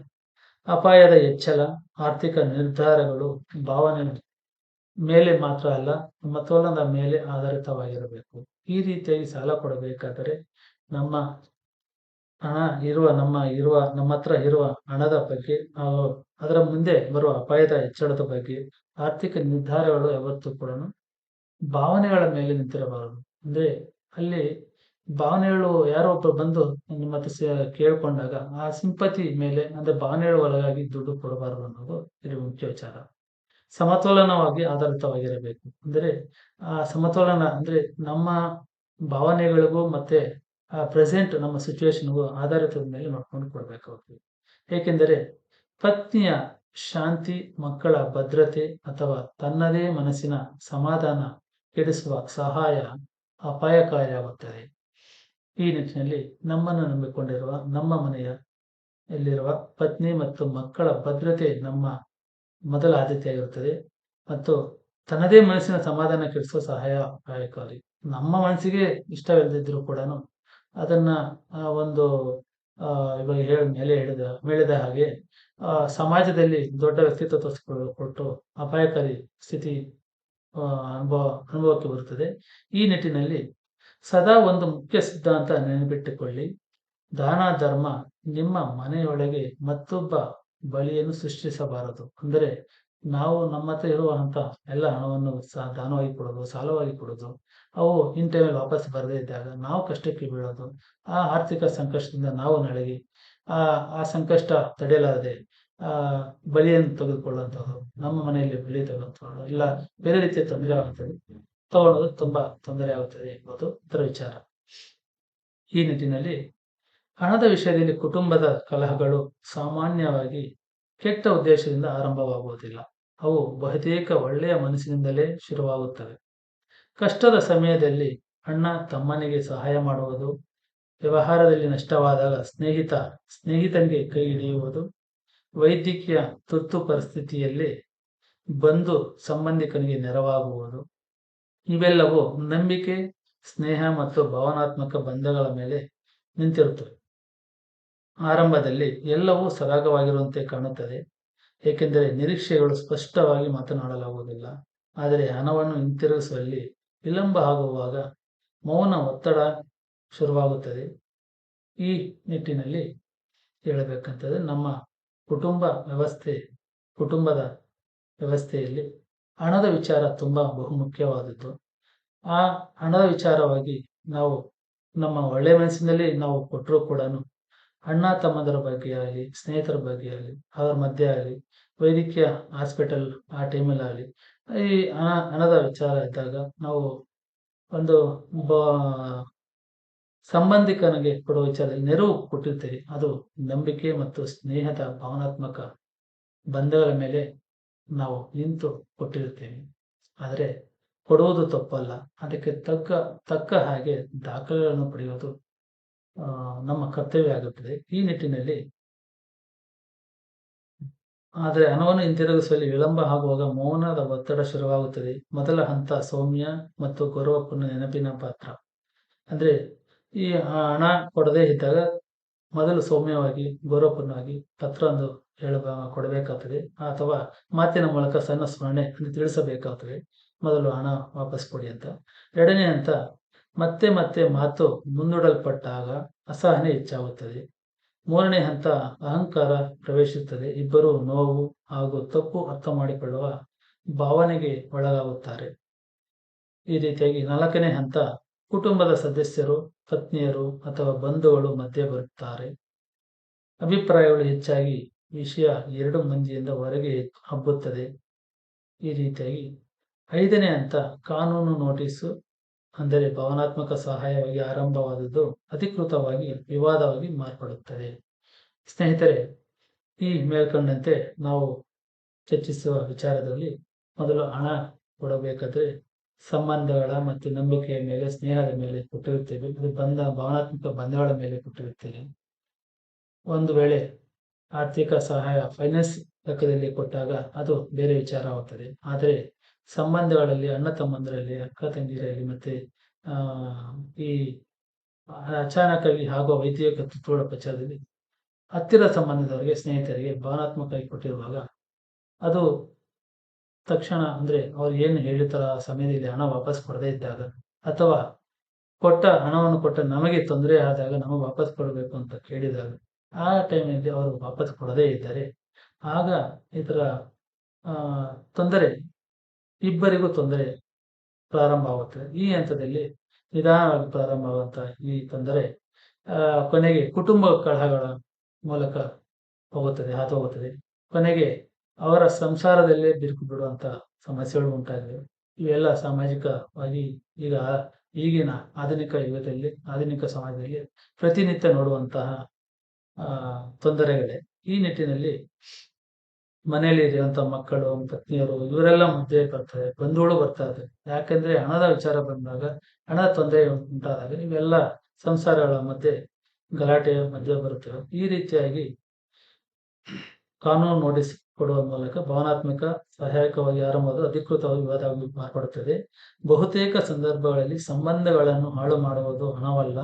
ಅಪಾಯದ ಹೆಚ್ಚಳ, ಆರ್ಥಿಕ ನಿರ್ಧಾರಗಳು ಭಾವನೆ ಮೇಲೆ ಮಾತ್ರ ಅಲ್ಲ, ಸಮತೋಲನದ ಮೇಲೆ ಆಧಾರಿತವಾಗಿರಬೇಕು. ಈ ರೀತಿಯಾಗಿ ಸಾಲ ಕೊಡಬೇಕಾದರೆ ನಮ್ಮ ಹತ್ರ ಇರುವ ಹಣದ ಬಗ್ಗೆ, ಅದರ ಮುಂದೆ ಬರುವ ಅಪಾಯದ ಹೆಚ್ಚಳದ ಬಗ್ಗೆ, ಆರ್ಥಿಕ ನಿರ್ಧಾರಗಳು ಯಾವತ್ತೂ ಕೂಡ ಭಾವನೆಗಳ ಮೇಲೆ ನಿಂತಿರಬಾರದು. ಅಂದ್ರೆ ಅಲ್ಲಿ ಭಾವನೆಗಳು ಯಾರೋ ಒಬ್ಬರು ಬಂದು ನಿಮ್ಮ ಹತ್ರ ಕೇಳ್ಕೊಂಡಾಗ ಆ ಸಿಂಪತಿ ಮೇಲೆ, ಅಂದ್ರೆ ಭಾವನೆಗಳ ಒಳಗಾಗಿ ದುಡ್ಡು ಕೊಡಬಾರದು ಅನ್ನೋದು ಇದು ಮುಖ್ಯ ವಿಚಾರ. ಸಮತೋಲನವಾಗಿ ಆಧಾರಿತವಾಗಿರಬೇಕು. ಅಂದ್ರೆ ಆ ಸಮತೋಲನ ಅಂದ್ರೆ ನಮ್ಮ ಭಾವನೆಗಳಿಗೂ ಮತ್ತೆ ಪ್ರೆಸೆಂಟ್ ನಮ್ಮ ಸಿಚುವೇಶನ್ಗೂ ಆಧಾರಿತದ ಮೇಲೆ ನೋಡ್ಕೊಂಡು ಕೊಡ್ಬೇಕಾಗ್ತದೆ. ಏಕೆಂದರೆ ಪತ್ನಿಯ ಶಾಂತಿ, ಮಕ್ಕಳ ಭದ್ರತೆ ಅಥವಾ ತನ್ನದೇ ಮನಸ್ಸಿನ ಸಮಾಧಾನ ಕೆಡಿಸುವ ಸಹಾಯ ಅಪಾಯಕಾರಿಯಾಗುತ್ತದೆ. ಈ ನಿಟ್ಟಿನಲ್ಲಿ ನಮ್ಮನ್ನು ನಂಬಿಕೊಂಡಿರುವ ನಮ್ಮ ಮನೆಯಲ್ಲಿರುವ ಪತ್ನಿ ಮತ್ತು ಮಕ್ಕಳ ಭದ್ರತೆ ನಮ್ಮ ಮೊದಲ ಆದ್ಯತೆಯಾಗಿರುತ್ತದೆ ಮತ್ತು ತನ್ನದೇ ಮನಸ್ಸಿನ ಸಮಾಧಾನ ಕೆಡಿಸುವ ಸಹಾಯ ಅಪಾಯಕಾರಿ. ನಮ್ಮ ಮನಸ್ಸಿಗೆ ಇಷ್ಟವಿಲ್ಲದಿದ್ರು ಕೂಡ ಅದನ್ನ ಒಂದು ಇವಾಗ ಹೇಳಿದ ಹಾಗೆ ಸಮಾಜದಲ್ಲಿ ದೊಡ್ಡ ವ್ಯಕ್ತಿತ್ವ ತೋರಿಸಿಕೊಟ್ಟು ಅಪಾಯಕಾರಿ ಸ್ಥಿತಿ ಆ, ಅನುಭವ ಅನುಭವಕ್ಕೆ ಬರುತ್ತದೆ. ಈ ನಿಟ್ಟಿನಲ್ಲಿ ಸದಾ ಒಂದು ಮುಖ್ಯ ಸಿದ್ಧಾಂತ ನೆನಪಿಟ್ಟುಕೊಳ್ಳಿ: ದಾನ ಧರ್ಮ ನಿಮ್ಮ ಮನೆಯೊಳಗೆ ಮತ್ತೊಬ್ಬ ಬಳಿಯನ್ನು ಸೃಷ್ಟಿಸಬಾರದು. ಅಂದರೆ ನಾವು ನಮ್ಮ ಹತ್ರ ಇರುವಂತ ಎಲ್ಲ ಹಣವನ್ನು ದಾನವಾಗಿ ಕೊಡೋದು, ಸಾಲವಾಗಿ ಕೊಡೋದು, ಅವು ಇನ್ ಟೈಮಲ್ಲಿ ವಾಪಸ್ ಬರದೇ ಇದ್ದಾಗ ನಾವು ಕಷ್ಟಕ್ಕೆ ಬೀಳೋದು, ಆ ಆರ್ಥಿಕ ಸಂಕಷ್ಟದಿಂದ ನಾವು ನಲಗಿ ಆ ಆ ಸಂಕಷ್ಟ ತಡೆಯಲಾರದೆ ಆ ಬಲಿಯನ್ನು ತೆಗೆದುಕೊಳ್ಳುವಂಥದ್ದು, ನಮ್ಮ ಮನೆಯಲ್ಲಿ ಬಲಿ ತೆಗೆದುಕೊಳ್ಳೋದು, ಇಲ್ಲ ಬೇರೆ ರೀತಿಯ ತೊಂದರೆ ಆಗುತ್ತದೆ, ತಗೊಳ್ಳೋದು ತುಂಬಾ ತೊಂದರೆ ಆಗುತ್ತದೆ ಎಂಬುದು ಇದರ ವಿಚಾರ. ಈ ನಿಟ್ಟಿನಲ್ಲಿ ಹಣದ ವಿಷಯದಲ್ಲಿ ಕುಟುಂಬದ ಕಲಹಗಳು ಸಾಮಾನ್ಯವಾಗಿ ಕೆಟ್ಟ ಉದ್ದೇಶದಿಂದ ಆರಂಭವಾಗುವುದಿಲ್ಲ. ಅವು ಬಹುತೇಕ ಒಳ್ಳೆಯ ಮನಸ್ಸಿನಿಂದಲೇ ಶುರುವಾಗುತ್ತವೆ. ಕಷ್ಟದ ಸಮಯದಲ್ಲಿ ಅಣ್ಣ ತಮ್ಮನಿಗೆ ಸಹಾಯ ಮಾಡುವುದು, ವ್ಯವಹಾರದಲ್ಲಿ ನಷ್ಟವಾದಾಗ ಸ್ನೇಹಿತನಿಗೆ ಕೈ ಹಿಡಿಯುವುದು, ವೈದ್ಯಕೀಯ ತುರ್ತು ಪರಿಸ್ಥಿತಿಯಲ್ಲಿ ಬಂಧು ಸಂಬಂಧಿಕನಿಗೆ ನೆರವಾಗುವುದು, ಇವೆಲ್ಲವೂ ನಂಬಿಕೆ, ಸ್ನೇಹ ಮತ್ತು ಭಾವನಾತ್ಮಕ ಬಂಧಗಳ ಮೇಲೆ ನಿಂತಿರುತ್ತವೆ. ಆರಂಭದಲ್ಲಿ ಎಲ್ಲವೂ ಸರಾಗವಾಗಿರುವಂತೆ ಕಾಣುತ್ತದೆ, ಏಕೆಂದರೆ ನಿರೀಕ್ಷೆಗಳು ಸ್ಪಷ್ಟವಾಗಿ ಮಾತನಾಡಲಾಗುವುದಿಲ್ಲ. ಆದರೆ ಹಣವನ್ನು ಹಿಂತಿರುಗಿಸುವಲ್ಲಿ ವಿಳಂಬ ಆಗುವಾಗ ಮೌನ ಒತ್ತಡ ಶುರುವಾಗುತ್ತದೆ. ಈ ನಿಟ್ಟಿನಲ್ಲಿ ಹೇಳಬೇಕಂತಂದ್ರೆ ನಮ್ಮ ಕುಟುಂಬದ ವ್ಯವಸ್ಥೆಯಲ್ಲಿ ಹಣದ ವಿಚಾರ ತುಂಬಾ ಬಹುಮುಖ್ಯವಾದದ್ದು. ಆ ಹಣದ ವಿಚಾರವಾಗಿ ನಾವು ನಮ್ಮ ಒಳ್ಳೆ ಮನಸ್ಸಿನಲ್ಲಿ ನಾವು ಕೊಟ್ಟರೂ ಕೂಡ ಅಣ್ಣ ತಮ್ಮಂದರ ಬಗ್ಗೆ ಆಗಲಿ, ಸ್ನೇಹಿತರ ಬಗ್ಗೆ ಆಗಲಿ, ಅವರ ಮಧ್ಯೆ ಆಗಲಿ, ವೈದ್ಯಕೀಯ ಹಾಸ್ಪಿಟಲ್ ಆ ಟೈಮಲ್ಲಿ ಆಗಲಿ, ಈ ಹಣದ ವಿಚಾರ ಇದ್ದಾಗ ನಾವು ಒಂದು ಸಂಬಂಧಿಕನಿಗೆ ಕೊಡುವ ವಿಚಾರದಲ್ಲಿ ನೆರವು ಕೊಟ್ಟಿರ್ತೀವಿ. ಅದು ನಂಬಿಕೆ ಮತ್ತು ಸ್ನೇಹದ ಭಾವನಾತ್ಮಕ ಬಂಧಗಳ ಮೇಲೆ ನಾವು ನಿಂತು ಕೊಟ್ಟಿರುತ್ತೇವೆ. ಆದರೆ ಕೊಡುವುದು ತಪ್ಪಲ್ಲ, ಅದಕ್ಕೆ ತಕ್ಕ ಹಾಗೆ ದಾಖಲೆಗಳನ್ನು ಪಡೆಯುವುದು ನಮ್ಮ ಕರ್ತವ್ಯ ಆಗುತ್ತದೆ. ಈ ನಿಟ್ಟಿನಲ್ಲಿ ಆದರೆ ಹಣವನ್ನು ಹಿಂತಿರುಗಿಸುವಲ್ಲಿ ವಿಳಂಬ ಆಗುವಾಗ ಮೌನದ ಒತ್ತಡ ಶುರುವಾಗುತ್ತದೆ. ಮೊದಲ ಹಂತ ಸೌಮ್ಯ ಮತ್ತು ಗೌರವಪೂರ್ಣ ನೆನಪಿನ ಪಾತ್ರ. ಅಂದ್ರೆ ಈ ಹಣ ಕೊಡದೇ ಇದ್ದಾಗ ಮೊದಲು ಸೌಮ್ಯವಾಗಿ, ಗೌರವಪೂರ್ಣವಾಗಿ ಪತ್ರ ಒಂದು ಕೊಡಬೇಕಾಗ್ತದೆ, ಅಥವಾ ಮಾತಿನ ಮೂಲಕ ಸಣ್ಣ ಸ್ಮರಣೆ ತಿಳಿಸಬೇಕಾಗ್ತದೆ, ಮೊದಲು ಹಣ ವಾಪಸ್ ಕೊಡಿ ಅಂತ. ಎರಡನೇ ಹಂತ ಮತ್ತೆ ಮತ್ತೆ ಮಾತು ಮುಂದೂಡಲ್ಪಟ್ಟಾಗ ಅಸಹನೆ ಹೆಚ್ಚಾಗುತ್ತದೆ. ಮೂರನೇ ಹಂತ ಅಹಂಕಾರ ಪ್ರವೇಶಿಸುತ್ತದೆ, ಇಬ್ಬರು ನೋವು ಹಾಗೂ ತಪ್ಪು ಅರ್ಥ ಮಾಡಿಕೊಳ್ಳುವ ಭಾವನೆಗೆ ಒಳಗಾಗುತ್ತಾರೆ. ಈ ರೀತಿಯಾಗಿ ನಾಲ್ಕನೇ ಹಂತ ಕುಟುಂಬದ ಸದಸ್ಯರು, ಪತ್ನಿಯರು ಅಥವಾ ಬಂಧುಗಳು ಮಧ್ಯೆ ಬರುತ್ತಾರೆ. ಅಭಿಪ್ರಾಯಗಳು ಹೆಚ್ಚಾಗಿ ವಿಷಯ ಎರಡು ಮಂದಿಯಿಂದ ಹೊರಗೆ ಹಬ್ಬುತ್ತದೆ. ಈ ರೀತಿಯಾಗಿ ಐದನೇ ಹಂತ ಕಾನೂನು ನೋಟಿಸು, ಅಂದರೆ ಭಾವನಾತ್ಮಕ ಸಹಾಯವಾಗಿ ಆರಂಭವಾದದ್ದು ಅಧಿಕೃತವಾಗಿ ವಿವಾದವಾಗಿ ಮಾರ್ಪಡುತ್ತದೆ. ಸ್ನೇಹಿತರೆ, ಈ ಮೇಲ್ಕಂಡಂತೆ ನಾವು ಚರ್ಚಿಸುವ ವಿಚಾರದಲ್ಲಿ ಮೊದಲು ಹಣ ಕೊಡಬೇಕಾದ್ರೆ ಸಂಬಂಧಗಳ ಮತ್ತು ನಂಬಿಕೆಯ ಮೇಲೆ, ಸ್ನೇಹದ ಮೇಲೆ ಕೊಟ್ಟಿರುತ್ತೇವೆ. ಅದು ಭಾವನಾತ್ಮಕ ಬಂಧಗಳ ಮೇಲೆ ಕೊಟ್ಟಿರುತ್ತೇವೆ. ಒಂದು ವೇಳೆ ಆರ್ಥಿಕ ಸಹಾಯ ಫೈನಾನ್ಸ್ ಲೆಕ್ಕದಲ್ಲಿ ಕೊಟ್ಟಾಗ ಅದು ಬೇರೆ ವಿಚಾರವಾಗುತ್ತದೆ. ಆದರೆ ಸಂಬಂಧಗಳಲ್ಲಿ, ಅಣ್ಣ ತಮ್ಮಂದರಲ್ಲಿ, ಅಕ್ಕ ತಂಗಿರಲ್ಲಿ, ಮತ್ತೆ ಈ ಅಚಾನಕ್ಕಾಗಿ ಆಗುವ ವೈದ್ಯಕೀಯ ತುತ್ತೂಳ ಪ್ರಚಾರದಲ್ಲಿ ಹತ್ತಿರ ಸಂಬಂಧದವರಿಗೆ, ಸ್ನೇಹಿತರಿಗೆ ಭಾವನಾತ್ಮಕವಾಗಿ ಕೊಟ್ಟಿರುವಾಗ ಅದು ತಕ್ಷಣ, ಅಂದ್ರೆ ಅವ್ರು ಏನು ಹೇಳಿರ್ತಾರ ಆ ಸಮಯದಲ್ಲಿ ಹಣ ವಾಪಸ್ ಕೊಡದೇ ಇದ್ದಾಗ, ಅಥವಾ ಹಣವನ್ನು ಕೊಟ್ಟ ನಮಗೆ ತೊಂದರೆ ಆದಾಗ ನಮಗೆ ವಾಪಸ್ ಕೊಡಬೇಕು ಅಂತ ಕೇಳಿದಾಗ, ಆ ಟೈಮಲ್ಲಿ ಅವರು ವಾಪಸ್ ಕೊಡದೇ ಇದ್ದರೆ ಆಗ ಇದರ ತೊಂದರೆ, ಇಬ್ಬರಿಗೂ ತೊಂದರೆ ಪ್ರಾರಂಭ ಆಗುತ್ತದೆ. ಈ ಹಂತದಲ್ಲಿ ನಿಧಾನವಾಗಿ ಪ್ರಾರಂಭ ಆಗುವಂತ ಈ ತೊಂದರೆ ಕೊನೆಗೆ ಕುಟುಂಬ ಕಲಹಗಳ ಮೂಲಕ ಹೋಗುತ್ತದೆ. ಕೊನೆಗೆ ಅವರ ಸಂಸಾರದಲ್ಲೇ ಬಿರುಕು ಬಿಡುವಂತ ಸಮಸ್ಯೆಗಳು ಉಂಟಾಗಿವೆ. ಇವೆಲ್ಲ ಸಾಮಾಜಿಕವಾಗಿ ಈಗಿನ ಆಧುನಿಕ ಸಮಾಜದಲ್ಲಿ ಪ್ರತಿನಿತ್ಯ ನೋಡುವಂತಹ ತೊಂದರೆಗಳೇ. ಈ ನಿಟ್ಟಿನಲ್ಲಿ ಮನೆಯಲ್ಲಿ ಇರುವಂತಹ ಮಕ್ಕಳು, ಪತ್ನಿಯರು, ಇವರೆಲ್ಲ ಮಧ್ಯೆ ಬರ್ತಾರೆ, ಬಂಧುಗಳು ಬರ್ತಾರೆ. ಯಾಕಂದ್ರೆ ಹಣದ ವಿಚಾರ ಬಂದಾಗ, ಹಣದ ತೊಂದರೆ ಉಂಟಾದಾಗ ಇವೆಲ್ಲ ಸಂಸಾರಗಳ ಮಧ್ಯೆ ಗಲಾಟೆಯ ಮಧ್ಯೆ ಬರುತ್ತವೆ. ಈ ರೀತಿಯಾಗಿ ಕಾನೂನು ನೋಟಿಸ್ ಕೊಡುವ ಮೂಲಕ ಭಾವನಾತ್ಮಕ ಸಹಾಯಕವಾಗಿ ಆರಂಭದ ಅಧಿಕೃತವಾಗಿ ವಿವಾದವಾಗಿ ಮಾರ್ಪಡುತ್ತದೆ. ಬಹುತೇಕ ಸಂದರ್ಭಗಳಲ್ಲಿ ಸಂಬಂಧಗಳನ್ನು ಹಾಳು ಮಾಡುವುದು ಹಣವಲ್ಲ,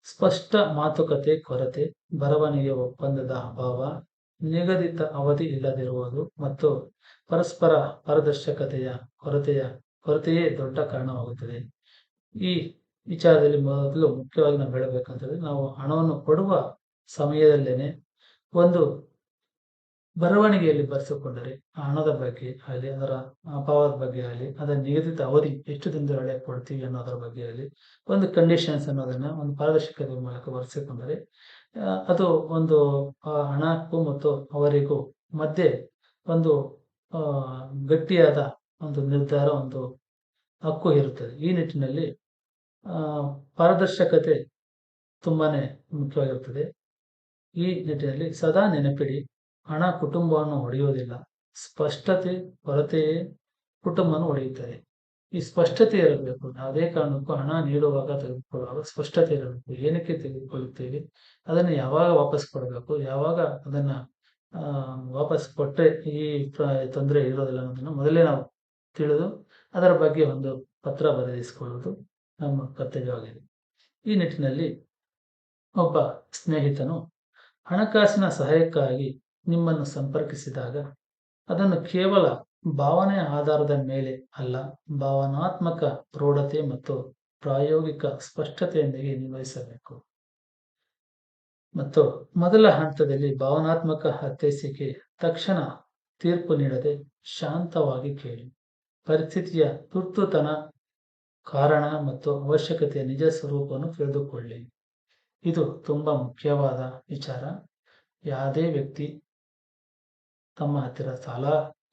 ಸ್ಪಷ್ಟ ಮಾತುಕತೆ ಕೊರತೆ, ಬರವಣಿಗೆ ಒಪ್ಪಂದದ ಅಭಾವ, ನಿಗದಿತ ಅವಧಿ ಇಲ್ಲದಿರುವುದು ಮತ್ತು ಪರಸ್ಪರ ಪಾರದರ್ಶಕತೆಯ ಕೊರತೆಯೇ ದೊಡ್ಡ ಕಾರಣವಾಗುತ್ತದೆ. ಈ ವಿಚಾರದಲ್ಲಿ ಮೊದಲು ಮುಖ್ಯವಾಗಿ ನಾವು ಹೇಳಬೇಕಂತಂದ್ರೆ, ನಾವು ಹಣವನ್ನು ಕೊಡುವ ಸಮಯದಲ್ಲೇನೆ ಒಂದು ಬರವಣಿಗೆಯಲ್ಲಿ ಬರೆಸಿಕೊಂಡರೆ ಆ ಹಣದ ಬಗ್ಗೆ ಆಗಲಿ, ಅದರ ಅಭಾವದ ಬಗ್ಗೆ ಆಗಲಿ, ಅದರ ನಿಗದಿತ ಅವಧಿ ಎಷ್ಟು ದಿನದೊಳಗೆ ಕೊಡ್ತೀವಿ ಅನ್ನೋದರ ಬಗ್ಗೆ ಆಗಲಿ, ಒಂದು ಕಂಡೀಷನ್ಸ್ ಅನ್ನೋದನ್ನ ಒಂದು ಪಾರದರ್ಶಕತೆ ಮೂಲಕ ಬರೆಸಿಕೊಂಡರೆ ಅದು ಒಂದು ಹಣಕ್ಕೂ ಮತ್ತು ಅವರಿಗೂ ಮಧ್ಯೆ ಒಂದು ಗಟ್ಟಿಯಾದ ಒಂದು ನಿರ್ಧಾರ, ಒಂದು ಹಕ್ಕು ಇರುತ್ತದೆ. ಈ ನಿಟ್ಟಿನಲ್ಲಿ ಪಾರದರ್ಶಕತೆ ತುಂಬಾನೇ ಮುಖ್ಯವಾಗಿರುತ್ತದೆ. ಈ ನಿಟ್ಟಿನಲ್ಲಿ ಸದಾ ನೆನಪಿಡಿ, ಹಣ ಕುಟುಂಬವನ್ನು ಒಡೆಯುವುದಿಲ್ಲ, ಸ್ಪಷ್ಟತೆ ಕೊರತೆಯೇ ಕುಟುಂಬವನ್ನು ಒಡೆಯುತ್ತದೆ. ಈ ಸ್ಪಷ್ಟತೆ ಇರಬೇಕು. ಯಾವುದೇ ಕಾರಣಕ್ಕೂ ಹಣ ನೀಡುವಾಗ ತೆಗೆದುಕೊಳ್ಳುವಾಗ ಸ್ಪಷ್ಟತೆ ಇರಬೇಕು. ಏನಕ್ಕೆ ತೆಗೆದುಕೊಳ್ಳುತ್ತೇವೆ, ಅದನ್ನು ಯಾವಾಗ ವಾಪಸ್ ಕೊಡಬೇಕು, ಯಾವಾಗ ಅದನ್ನ ವಾಪಸ್ ಕೊಟ್ಟರೆ ಈ ತೊಂದರೆ ಇರೋದಿಲ್ಲ ಅನ್ನೋದನ್ನು ಮೊದಲೇ ನಾವು ತಿಳಿದು ಅದರ ಬಗ್ಗೆ ಒಂದು ಪತ್ರ ಬರೆದಿಸಿಕೊಳ್ಳುವುದು ನಮ್ಮ ಕರ್ತವ್ಯವಾಗಿದೆ. ಈ ನಿಟ್ಟಿನಲ್ಲಿ ಒಬ್ಬ ಸ್ನೇಹಿತನು ಹಣಕಾಸಿನ ಸಹಾಯಕ್ಕಾಗಿ ನಿಮ್ಮನ್ನು ಸಂಪರ್ಕಿಸಿದಾಗ ಅದನ್ನು ಕೇವಲ ಭಾವನೆಯ ಆಧಾರದ ಮೇಲೆ ಅಲ್ಲ, ಭಾವನಾತ್ಮಕ ಪ್ರೌಢತೆ ಮತ್ತು ಪ್ರಾಯೋಗಿಕ ಸ್ಪಷ್ಟತೆಯೊಂದಿಗೆ ನಿರ್ವಹಿಸಬೇಕು. ಮತ್ತು ಮೊದಲ ಹಂತದಲ್ಲಿ ಭಾವನಾತ್ಮಕ ಅರ್ಥೈಸಿಕೆ ತಕ್ಷಣ ತೀರ್ಪು ನೀಡದೆ ಶಾಂತವಾಗಿ ಕೇಳಿ, ಪರಿಸ್ಥಿತಿಯ ತುರ್ತುತನ, ಕಾರಣ ಮತ್ತು ಅವಶ್ಯಕತೆಯ ನಿಜ ಸ್ವರೂಪವನ್ನು ತಿಳಿದುಕೊಳ್ಳಿ. ಇದು ತುಂಬಾ ಮುಖ್ಯವಾದ ವಿಚಾರ. ಯಾವುದೇ ವ್ಯಕ್ತಿ ತಮ್ಮ ಹತ್ತಿರ ಸಾಲ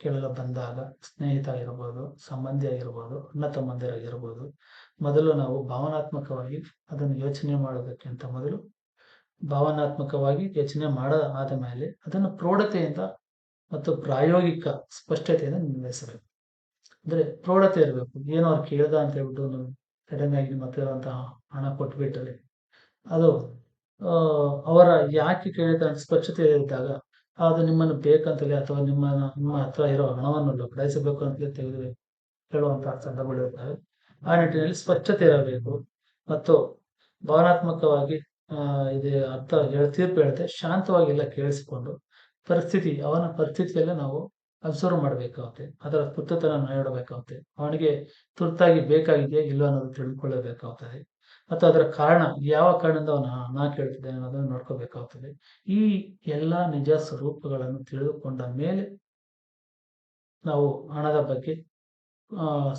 ಕೇಳಲು ಬಂದಾಗ, ಸ್ನೇಹಿತ ಆಗಿರ್ಬೋದು, ಸಂಬಂಧಿ ಆಗಿರ್ಬೋದು, ಅಣ್ಣ ತಮ್ಮಂದಿರಾಗಿರ್ಬೋದು, ಮೊದಲು ನಾವು ಭಾವನಾತ್ಮಕವಾಗಿ ಅದನ್ನು ಯೋಚನೆ ಮಾಡೋದಕ್ಕಿಂತ ಮೊದಲು ಭಾವನಾತ್ಮಕವಾಗಿ ಯೋಚನೆ ಆದ ಮೇಲೆ ಅದನ್ನು ಪ್ರೌಢತೆಯಿಂದ ಮತ್ತು ಪ್ರಾಯೋಗಿಕ ಸ್ಪಷ್ಟತೆಯಿಂದ ನಿರ್ವಹಿಸಬೇಕು. ಅಂದ್ರೆ ಪ್ರೌಢತೆ ಇರಬೇಕು. ಏನೋ ಅವ್ರು ಕೇಳ್ದ ಅಂತ ಹೇಳ್ಬಿಟ್ಟು ನಾವು ಸಡನ್ ಆಗಿ ಮತ್ತೆ ಹಣ ಕೊಟ್ಬಿಟ್ರೆ ಅದು ಅವರ ಯಾಕೆ ಕೇಳಿದ ಅಂತ ಸ್ಪಷ್ಟತೆ ಇದ್ದಾಗ ಅದು ನಿಮ್ಮನ್ನು ಬೇಕಂತಲೇ ಅಥವಾ ನಿಮ್ಮ ಹತ್ರ ಇರೋ ಹಣವನ್ನು ಲಪಡಾಯಿಸಬೇಕು ಅಂತಲೇ ತೆಗೆದು ಹೇಳುವಂತಹ ಸಂದರ್ಭಗಳಿರ್ತವೆ. ಆ ನಿಟ್ಟಿನಲ್ಲಿ ಸ್ಪಷ್ಟತೆ ಇರಬೇಕು ಮತ್ತು ಭಾವನಾತ್ಮಕವಾಗಿ ಇದು ಅರ್ಥ ತೀರ್ಪು ಹೇಳುತ್ತೆ ಶಾಂತವಾಗಿ ಎಲ್ಲ ಕೇಳಿಸಿಕೊಂಡು ಅವನ ಪರಿಸ್ಥಿತಿಯಲ್ಲೇ ನಾವು ಅಬ್ಸರ್ವ್ ಮಾಡಬೇಕಾಗುತ್ತೆ. ಅದರ ತುರ್ತುತನ ನೋಡಬೇಕಾಗುತ್ತೆ. ಅವನಿಗೆ ತುರ್ತಾಗಿ ಬೇಕಾಗಿದೆಯಾ ಇಲ್ಲೋ ಅನ್ನೋದು ತಿಳ್ಕೊಳ್ಳಬೇಕಾಗುತ್ತದೆ. ಮತ್ತು ಅದರ ಕಾರಣ, ಯಾವ ಕಾರಣದಿಂದ ಅವನು ಹಣ ಕೇಳ್ತಿದ್ದಾನೆ ಅನ್ನೋದನ್ನು ನೋಡ್ಕೋಬೇಕಾಗುತ್ತದೆ. ಈ ಎಲ್ಲಾ ನಿಜ ಸ್ವರೂಪಗಳನ್ನು ತಿಳಿದುಕೊಂಡ ಮೇಲೆ ನಾವು ಹಣದ ಬಗ್ಗೆ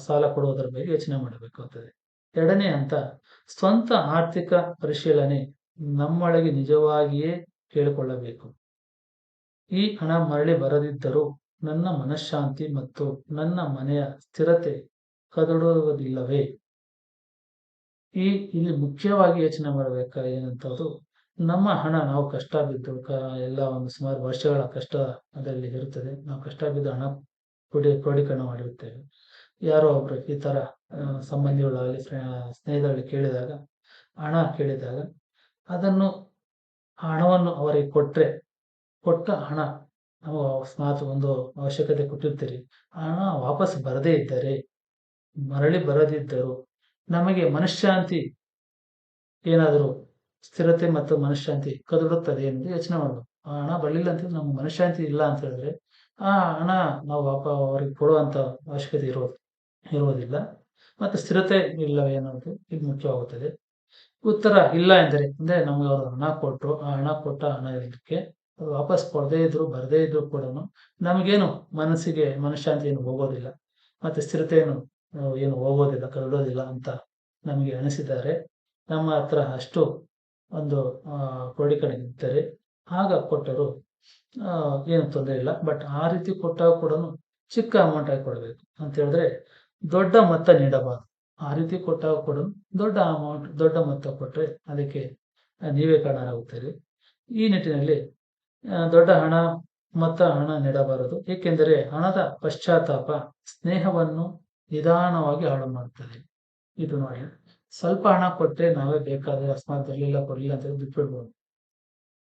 ಸಾಲ ಕೊಡುವುದರ ಬಗ್ಗೆ ಯೋಚನೆ ಮಾಡಬೇಕಾಗುತ್ತದೆ. ಎರಡನೇ ಹಂತ, ಸ್ವಂತ ಆರ್ಥಿಕ ಪರಿಶೀಲನೆ. ನಮ್ಮೊಳಗೆ ನಿಜವಾಗಿಯೇ ಕೇಳಿಕೊಳ್ಳಬೇಕು, ಈ ಹಣ ಮರಳಿ ಬರದಿದ್ದರೂ ನನ್ನ ಮನಃಶಾಂತಿ ಮತ್ತು ನನ್ನ ಮನೆಯ ಸ್ಥಿರತೆ ಕದಡುವುದಿಲ್ಲವೇ? ಇಲ್ಲಿ ಮುಖ್ಯವಾಗಿ ಯೋಚನೆ ಏನಂತದ್ದು, ನಮ್ಮ ಹಣ ನಾವು ಕಷ್ಟ ಬಿದ್ದು ಎಲ್ಲ ಒಂದು ಸುಮಾರು ವರ್ಷಗಳ ಕಷ್ಟ ಅದರಲ್ಲಿ ಇರುತ್ತದೆ. ನಾವು ಕಷ್ಟ ಬಿದ್ದು ಹಣ ಕ್ರೋಢೀಕರಣ ಮಾಡಿರುತ್ತೇವೆ. ಯಾರೋ ಒಬ್ರು ಈ ತರ ಸಂಬಂಧಿಗಳಾಗಲಿ ಸ್ನೇಹಿತರಲ್ಲಿ ಹಣ ಕೇಳಿದಾಗ ಅದನ್ನು ಹಣವನ್ನು ಅವರಿಗೆ ಕೊಟ್ಟ ಹಣ ನಾವು ಅಕಸ್ಮಾತ್ ಒಂದು ಅವಶ್ಯಕತೆ ಕೊಟ್ಟಿರ್ತೀರಿ, ಹಣ ವಾಪಸ್ ಬರದೇ ಇದ್ದರೆ, ಮರಳಿ ಬರದಿದ್ದರು ನಮಗೆ ಮನಃಶಾಂತಿ ಏನಾದರೂ ಸ್ಥಿರತೆ ಮತ್ತು ಮನಃಶಾಂತಿ ಕದಡುತ್ತದೆ ಎಂದು ಯೋಚನೆ ಮಾಡಬೇಕು. ಆ ಹಣ ಬರಲಿಲ್ಲ ಅಂತ ನಮ್ಗೆ ಮನಃಶಾಂತಿ ಇಲ್ಲ ಅಂತ ಹೇಳಿದ್ರೆ ಆ ಹಣ ನಾವು ಅವರಿಗೆ ಕೊಡುವಂತ ಅವಶ್ಯಕತೆ ಇರುವುದಿಲ್ಲ ಮತ್ತು ಸ್ಥಿರತೆ ಇಲ್ಲವೇ ಅನ್ನೋದು ಇದು ಮುಖ್ಯವಾಗುತ್ತದೆ. ಉತ್ತರ ಇಲ್ಲ ಎಂದರೆ, ಅಂದ್ರೆ ನಮ್ಗೆ ಅವರು ಹಣ ಕೊಟ್ಟರು, ಆ ಹಣ ಕೊಟ್ಟ ಹಣ ಇದಕ್ಕೆ ವಾಪಸ್ ಬರದೇ ಇದ್ರು ಕೂಡ ನಮಗೇನು ಮನಃಶಾಂತಿ ಏನು ಹೋಗೋದಿಲ್ಲ ಮತ್ತೆ ಸ್ಥಿರತೆ ಏನು ಹೋಗೋದಿಲ್ಲ, ಕದಡೋದಿಲ್ಲ ಅಂತ ನಮಗೆ ಅನಿಸಿದ್ದಾರೆ, ನಮ್ಮ ಹತ್ರ ಅಷ್ಟು ಒಂದು ಕ್ರೋಢೀಕರಣ ಇದ್ದರೆ ಆಗ ಕೊಟ್ಟರು ಏನು ತೊಂದರೆ ಇಲ್ಲ. ಬಟ್ ಆ ರೀತಿ ಕೊಟ್ಟಾಗ ಕೂಡ ಚಿಕ್ಕ ಅಮೌಂಟ್ ಆಗಿ ಕೊಡಬೇಕು ಅಂತ ಹೇಳಿದ್ರೆ ದೊಡ್ಡ ಮೊತ್ತ ನೀಡಬಾರದು. ಆ ರೀತಿ ಕೊಟ್ಟಾಗ ಕೂಡ ದೊಡ್ಡ ಮೊತ್ತ ಕೊಟ್ಟರೆ ಅದಕ್ಕೆ ನೀವೇ ಕಾರಣರಾಗುತ್ತೀರಿ. ಈ ನಿಟ್ಟಿನಲ್ಲಿ ದೊಡ್ಡ ಹಣ ನೀಡಬಾರದು, ಏಕೆಂದರೆ ಹಣದ ಪಶ್ಚಾತ್ತಾಪ ಸ್ನೇಹವನ್ನು ನಿಧಾನವಾಗಿ ಹಾಳು ಮಾಡುತ್ತದೆ. ಇದು ನೋಡಿ, ಸ್ವಲ್ಪ ಹಣ ಕೊಟ್ಟರೆ ನಾವೇ ಬೇಕಾದ್ರೆ ಅಕಸ್ಮಾತ್ ಕೊಡ್ಲಿಲ್ಲ ಅಂತ ಬಿಟ್ಬಿಡ್ಬೋದು.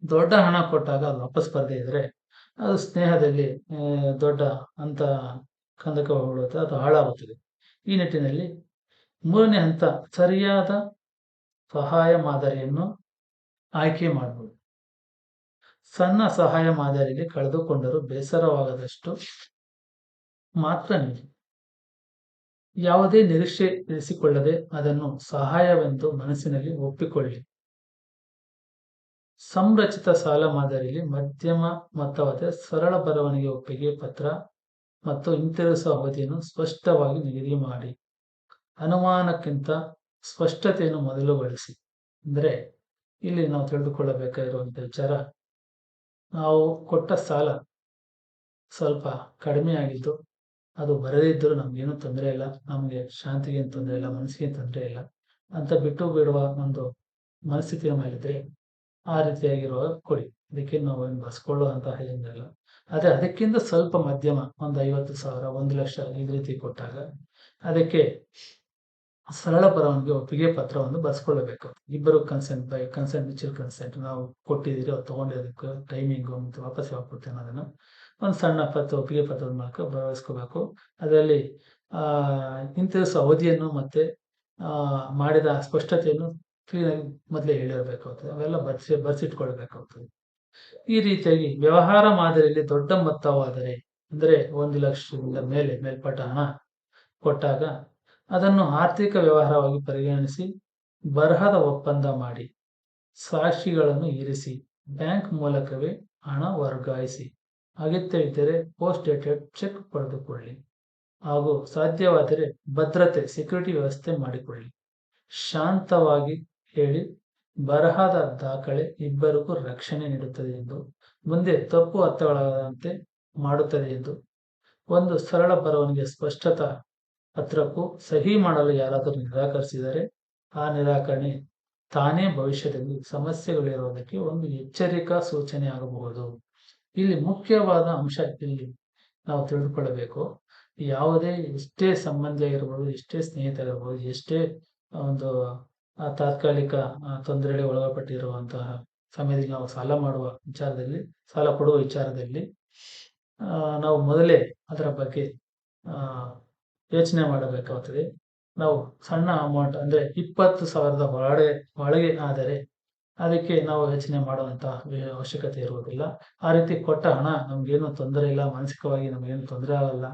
ದೊಡ್ಡ ಹಣ ಕೊಟ್ಟಾಗ ಅದು ವಾಪಸ್ ಬರದೇ ಇದ್ರೆ ಅದು ಸ್ನೇಹದಲ್ಲಿ ದೊಡ್ಡ ಅಂತ ಕಂದಕ ಹೊರಡುತ್ತೆ, ಅದು ಹಾಳಾಗುತ್ತದೆ. ಈ ನಿಟ್ಟಿನಲ್ಲಿ ಮೂರನೇ ಹಂತ ಸರಿಯಾದ ಸಹಾಯ ಮಾದರಿಯನ್ನು ಆಯ್ಕೆ ಮಾಡಬಹುದು. ಸಣ್ಣ ಸಹಾಯ ಮಾದರಿಯಲ್ಲಿ ಕಳೆದುಕೊಂಡರೂ ಬೇಸರವಾಗದಷ್ಟು ಮಾತ್ರ ನೀಡಿ. ಯಾವುದೇ ನಿರೀಕ್ಷೆ ಇರಿಸಿಕೊಳ್ಳದೆ ಅದನ್ನು ಸಹಾಯವೆಂದು ಮನಸ್ಸಿನಲ್ಲಿ ಒಪ್ಪಿಕೊಳ್ಳಿ. ಸಂರಚಿತ ಸಾಲ ಮಾದರಿಯಲ್ಲಿ ಮಧ್ಯಮ ಮೊತ್ತವಾದ ಸರಳ ಬರವಣಿಗೆ ಒಪ್ಪಿಗೆ ಪತ್ರ ಮತ್ತು ಹಿಂತಿರುಗಿಸುವ ಅವಧಿಯನ್ನು ಸ್ಪಷ್ಟವಾಗಿ ನಿಗದಿ ಮಾಡಿ. ಅನುಮಾನಕ್ಕಿಂತ ಸ್ಪಷ್ಟತೆಯನ್ನು ಮೊದಲು ಬಳಸಿ. ಅಂದರೆ ಇಲ್ಲಿ ನಾವು ತಿಳಿದುಕೊಳ್ಳಬೇಕಾಗಿರುವಂಥ ವಿಚಾರ, ನಾವು ಕೊಟ್ಟ ಸಾಲ ಸ್ವಲ್ಪ ಕಡಿಮೆ ಆಗಿದ್ದು, ಅದು ಬರದೇ ಇದ್ದರೂ ನಮ್ಗೇನು ತೊಂದರೆ ಇಲ್ಲ, ನಮಗೆ ಶಾಂತಿಗೇನು ತೊಂದರೆ ಇಲ್ಲ, ಮನಸ್ಸಿಗೆ ತೊಂದರೆ ಇಲ್ಲ ಅಂತ ಬಿಟ್ಟು ಬಿಡುವ ಒಂದು ಮನಸ್ಥಿತಿಯ ಮೇಲಿದ್ರೆ ಆ ರೀತಿಯಾಗಿರುವಾಗ ಕೊಡಿ. ಅದಕ್ಕೆ ನಾವು ಏನು ಬಸ್ಕೊಳ್ಳುವಂತಹ ಏನಿಲ್ಲ. ಆದರೆ ಅದಕ್ಕಿಂತ ಸ್ವಲ್ಪ ಮಧ್ಯಮ, ಒಂದು 50,000, 1,00,000 ಈ ರೀತಿ ಕೊಟ್ಟಾಗ ಅದಕ್ಕೆ ಸರಳ ಬರವಣಿಗೆ ಒಪ್ಪಿಗೆ ಪತ್ರವನ್ನು ಬರ್ಸ್ಕೊಳ್ಳಬೇಕು. ಇಬ್ಬರು ಕನ್ಸೆಂಟ್ ಮ್ಯೂಚುವಲ್ ಕನ್ಸೆಂಟ್, ನಾವು ಕೊಟ್ಟಿದ್ದೀರಿ, ಅವ್ರು ತಗೊಂಡಿದ್ದಕ್ಕೆ ಟೈಮಿಂಗು ಮತ್ತು ವಾಪಸ್ ಯಾವಾಗ ಕೊಡ್ತೇನೆ ಅನ್ನೋದನ್ನು ಒಂದು ಸಣ್ಣ ಒಪ್ಪಿಗೆ ಪತ್ರದ ಮೂಲಕ ಬರೆಸ್ಕೋಬೇಕು. ಅದರಲ್ಲಿ ಹಿಂತಿರುಗಿಸುವ ಅವಧಿಯನ್ನು ಮತ್ತೆ ಮಾಡಿದ ಸ್ಪಷ್ಟತೆಯನ್ನು ಕ್ಲೀನಾಗಿ ಮೊದಲೇ ಹೇಳಿರಬೇಕಾಗ್ತದೆ. ಅವೆಲ್ಲ ಬರ್ಸಿಟ್ಕೊಳ್ಬೇಕಾಗ್ತದೆ. ಈ ರೀತಿಯಾಗಿ ವ್ಯವಹಾರ ಮಾದರಿಯಲ್ಲಿ ದೊಡ್ಡ ಮೊತ್ತವಾದರೆ, ಅಂದರೆ 1,00,000ದಿಂದ ಮೇಲ್ಪಟ್ಟ ಹಣ ಕೊಟ್ಟಾಗ ಅದನ್ನು ಆರ್ಥಿಕ ವ್ಯವಹಾರವಾಗಿ ಪರಿಗಣಿಸಿ ಬರಹದ ಒಪ್ಪಂದ ಮಾಡಿ, ಸಾಕ್ಷಿಗಳನ್ನು ಇರಿಸಿ, ಬ್ಯಾಂಕ್ ಮೂಲಕವೇ ಹಣ ವರ್ಗಾಯಿಸಿ. ಅಗತ್ಯವಿದ್ದರೆ ಪೋಸ್ಟ್ ಡೇಟೆಡ್ ಚೆಕ್ ಪಡೆದುಕೊಳ್ಳಿ ಹಾಗೂ ಸಾಧ್ಯವಾದರೆ ಭದ್ರತೆ ಸೆಕ್ಯೂರಿಟಿ ವ್ಯವಸ್ಥೆ ಮಾಡಿಕೊಳ್ಳಿ. ಶಾಂತವಾಗಿ ಹೇಳಿ, ಬರಹದ ದಾಖಲೆ ಇಬ್ಬರಿಗೂ ರಕ್ಷಣೆ ನೀಡುತ್ತದೆ ಎಂದು, ಮುಂದೆ ತಪ್ಪು ಅರ್ಥಗಳಾಗದಂತೆ ಮಾಡುತ್ತದೆ ಎಂದು. ಒಂದು ಸರಳ ಬರವಣಿಗೆ ಸ್ಪಷ್ಟತಾ ಪತ್ರಕ್ಕೂ ಸಹಿ ಮಾಡಲು ಯಾರಾದರೂ ನಿರಾಕರಿಸಿದರೆ ಆ ನಿರಾಕರಣೆ ತಾನೇ ಭವಿಷ್ಯದಲ್ಲಿ ಸಮಸ್ಯೆಗಳಿರುವುದಕ್ಕೆ ಒಂದು ಎಚ್ಚರಿಕಾ ಸೂಚನೆ ಆಗಬಹುದು. ಇಲ್ಲಿ ಮುಖ್ಯವಾದ ಅಂಶ ಇಲ್ಲಿ ನಾವು ತಿಳಿದುಕೊಳ್ಳಬೇಕು, ಯಾವುದೇ ಎಷ್ಟೇ ಸಂಬಂಧಿಯಾಗಿರ್ಬೋದು, ಎಷ್ಟೇ ಸ್ನೇಹಿತರಿರ್ಬೋದು, ಎಷ್ಟೇ ಒಂದು ತಾತ್ಕಾಲಿಕ ತೊಂದರೆಗೆ ಒಳಪಟ್ಟಿರುವಂತಹ ಸಮಯದಲ್ಲಿ ನಾವು ಸಾಲ ಕೊಡುವ ವಿಚಾರದಲ್ಲಿ ನಾವು ಮೊದಲೇ ಅದರ ಬಗ್ಗೆ ಯೋಚನೆ ಮಾಡಬೇಕಾಗುತ್ತದೆ. ನಾವು ಸಣ್ಣ ಅಮೌಂಟ್ ಅಂದರೆ 20,000 ಒಳಗೆ ಆದರೆ ಅದಕ್ಕೆ ನಾವು ಯೋಚನೆ ಮಾಡುವಂತ ಅವಶ್ಯಕತೆ ಇರುವುದಿಲ್ಲ. ಆ ರೀತಿ ಕೊಟ್ಟ ಹಣ ನಮ್ಗೇನು ತೊಂದರೆ ಇಲ್ಲ, ಮಾನಸಿಕವಾಗಿ ನಮಗೇನು ತೊಂದರೆ ಆಗಲ್ಲ,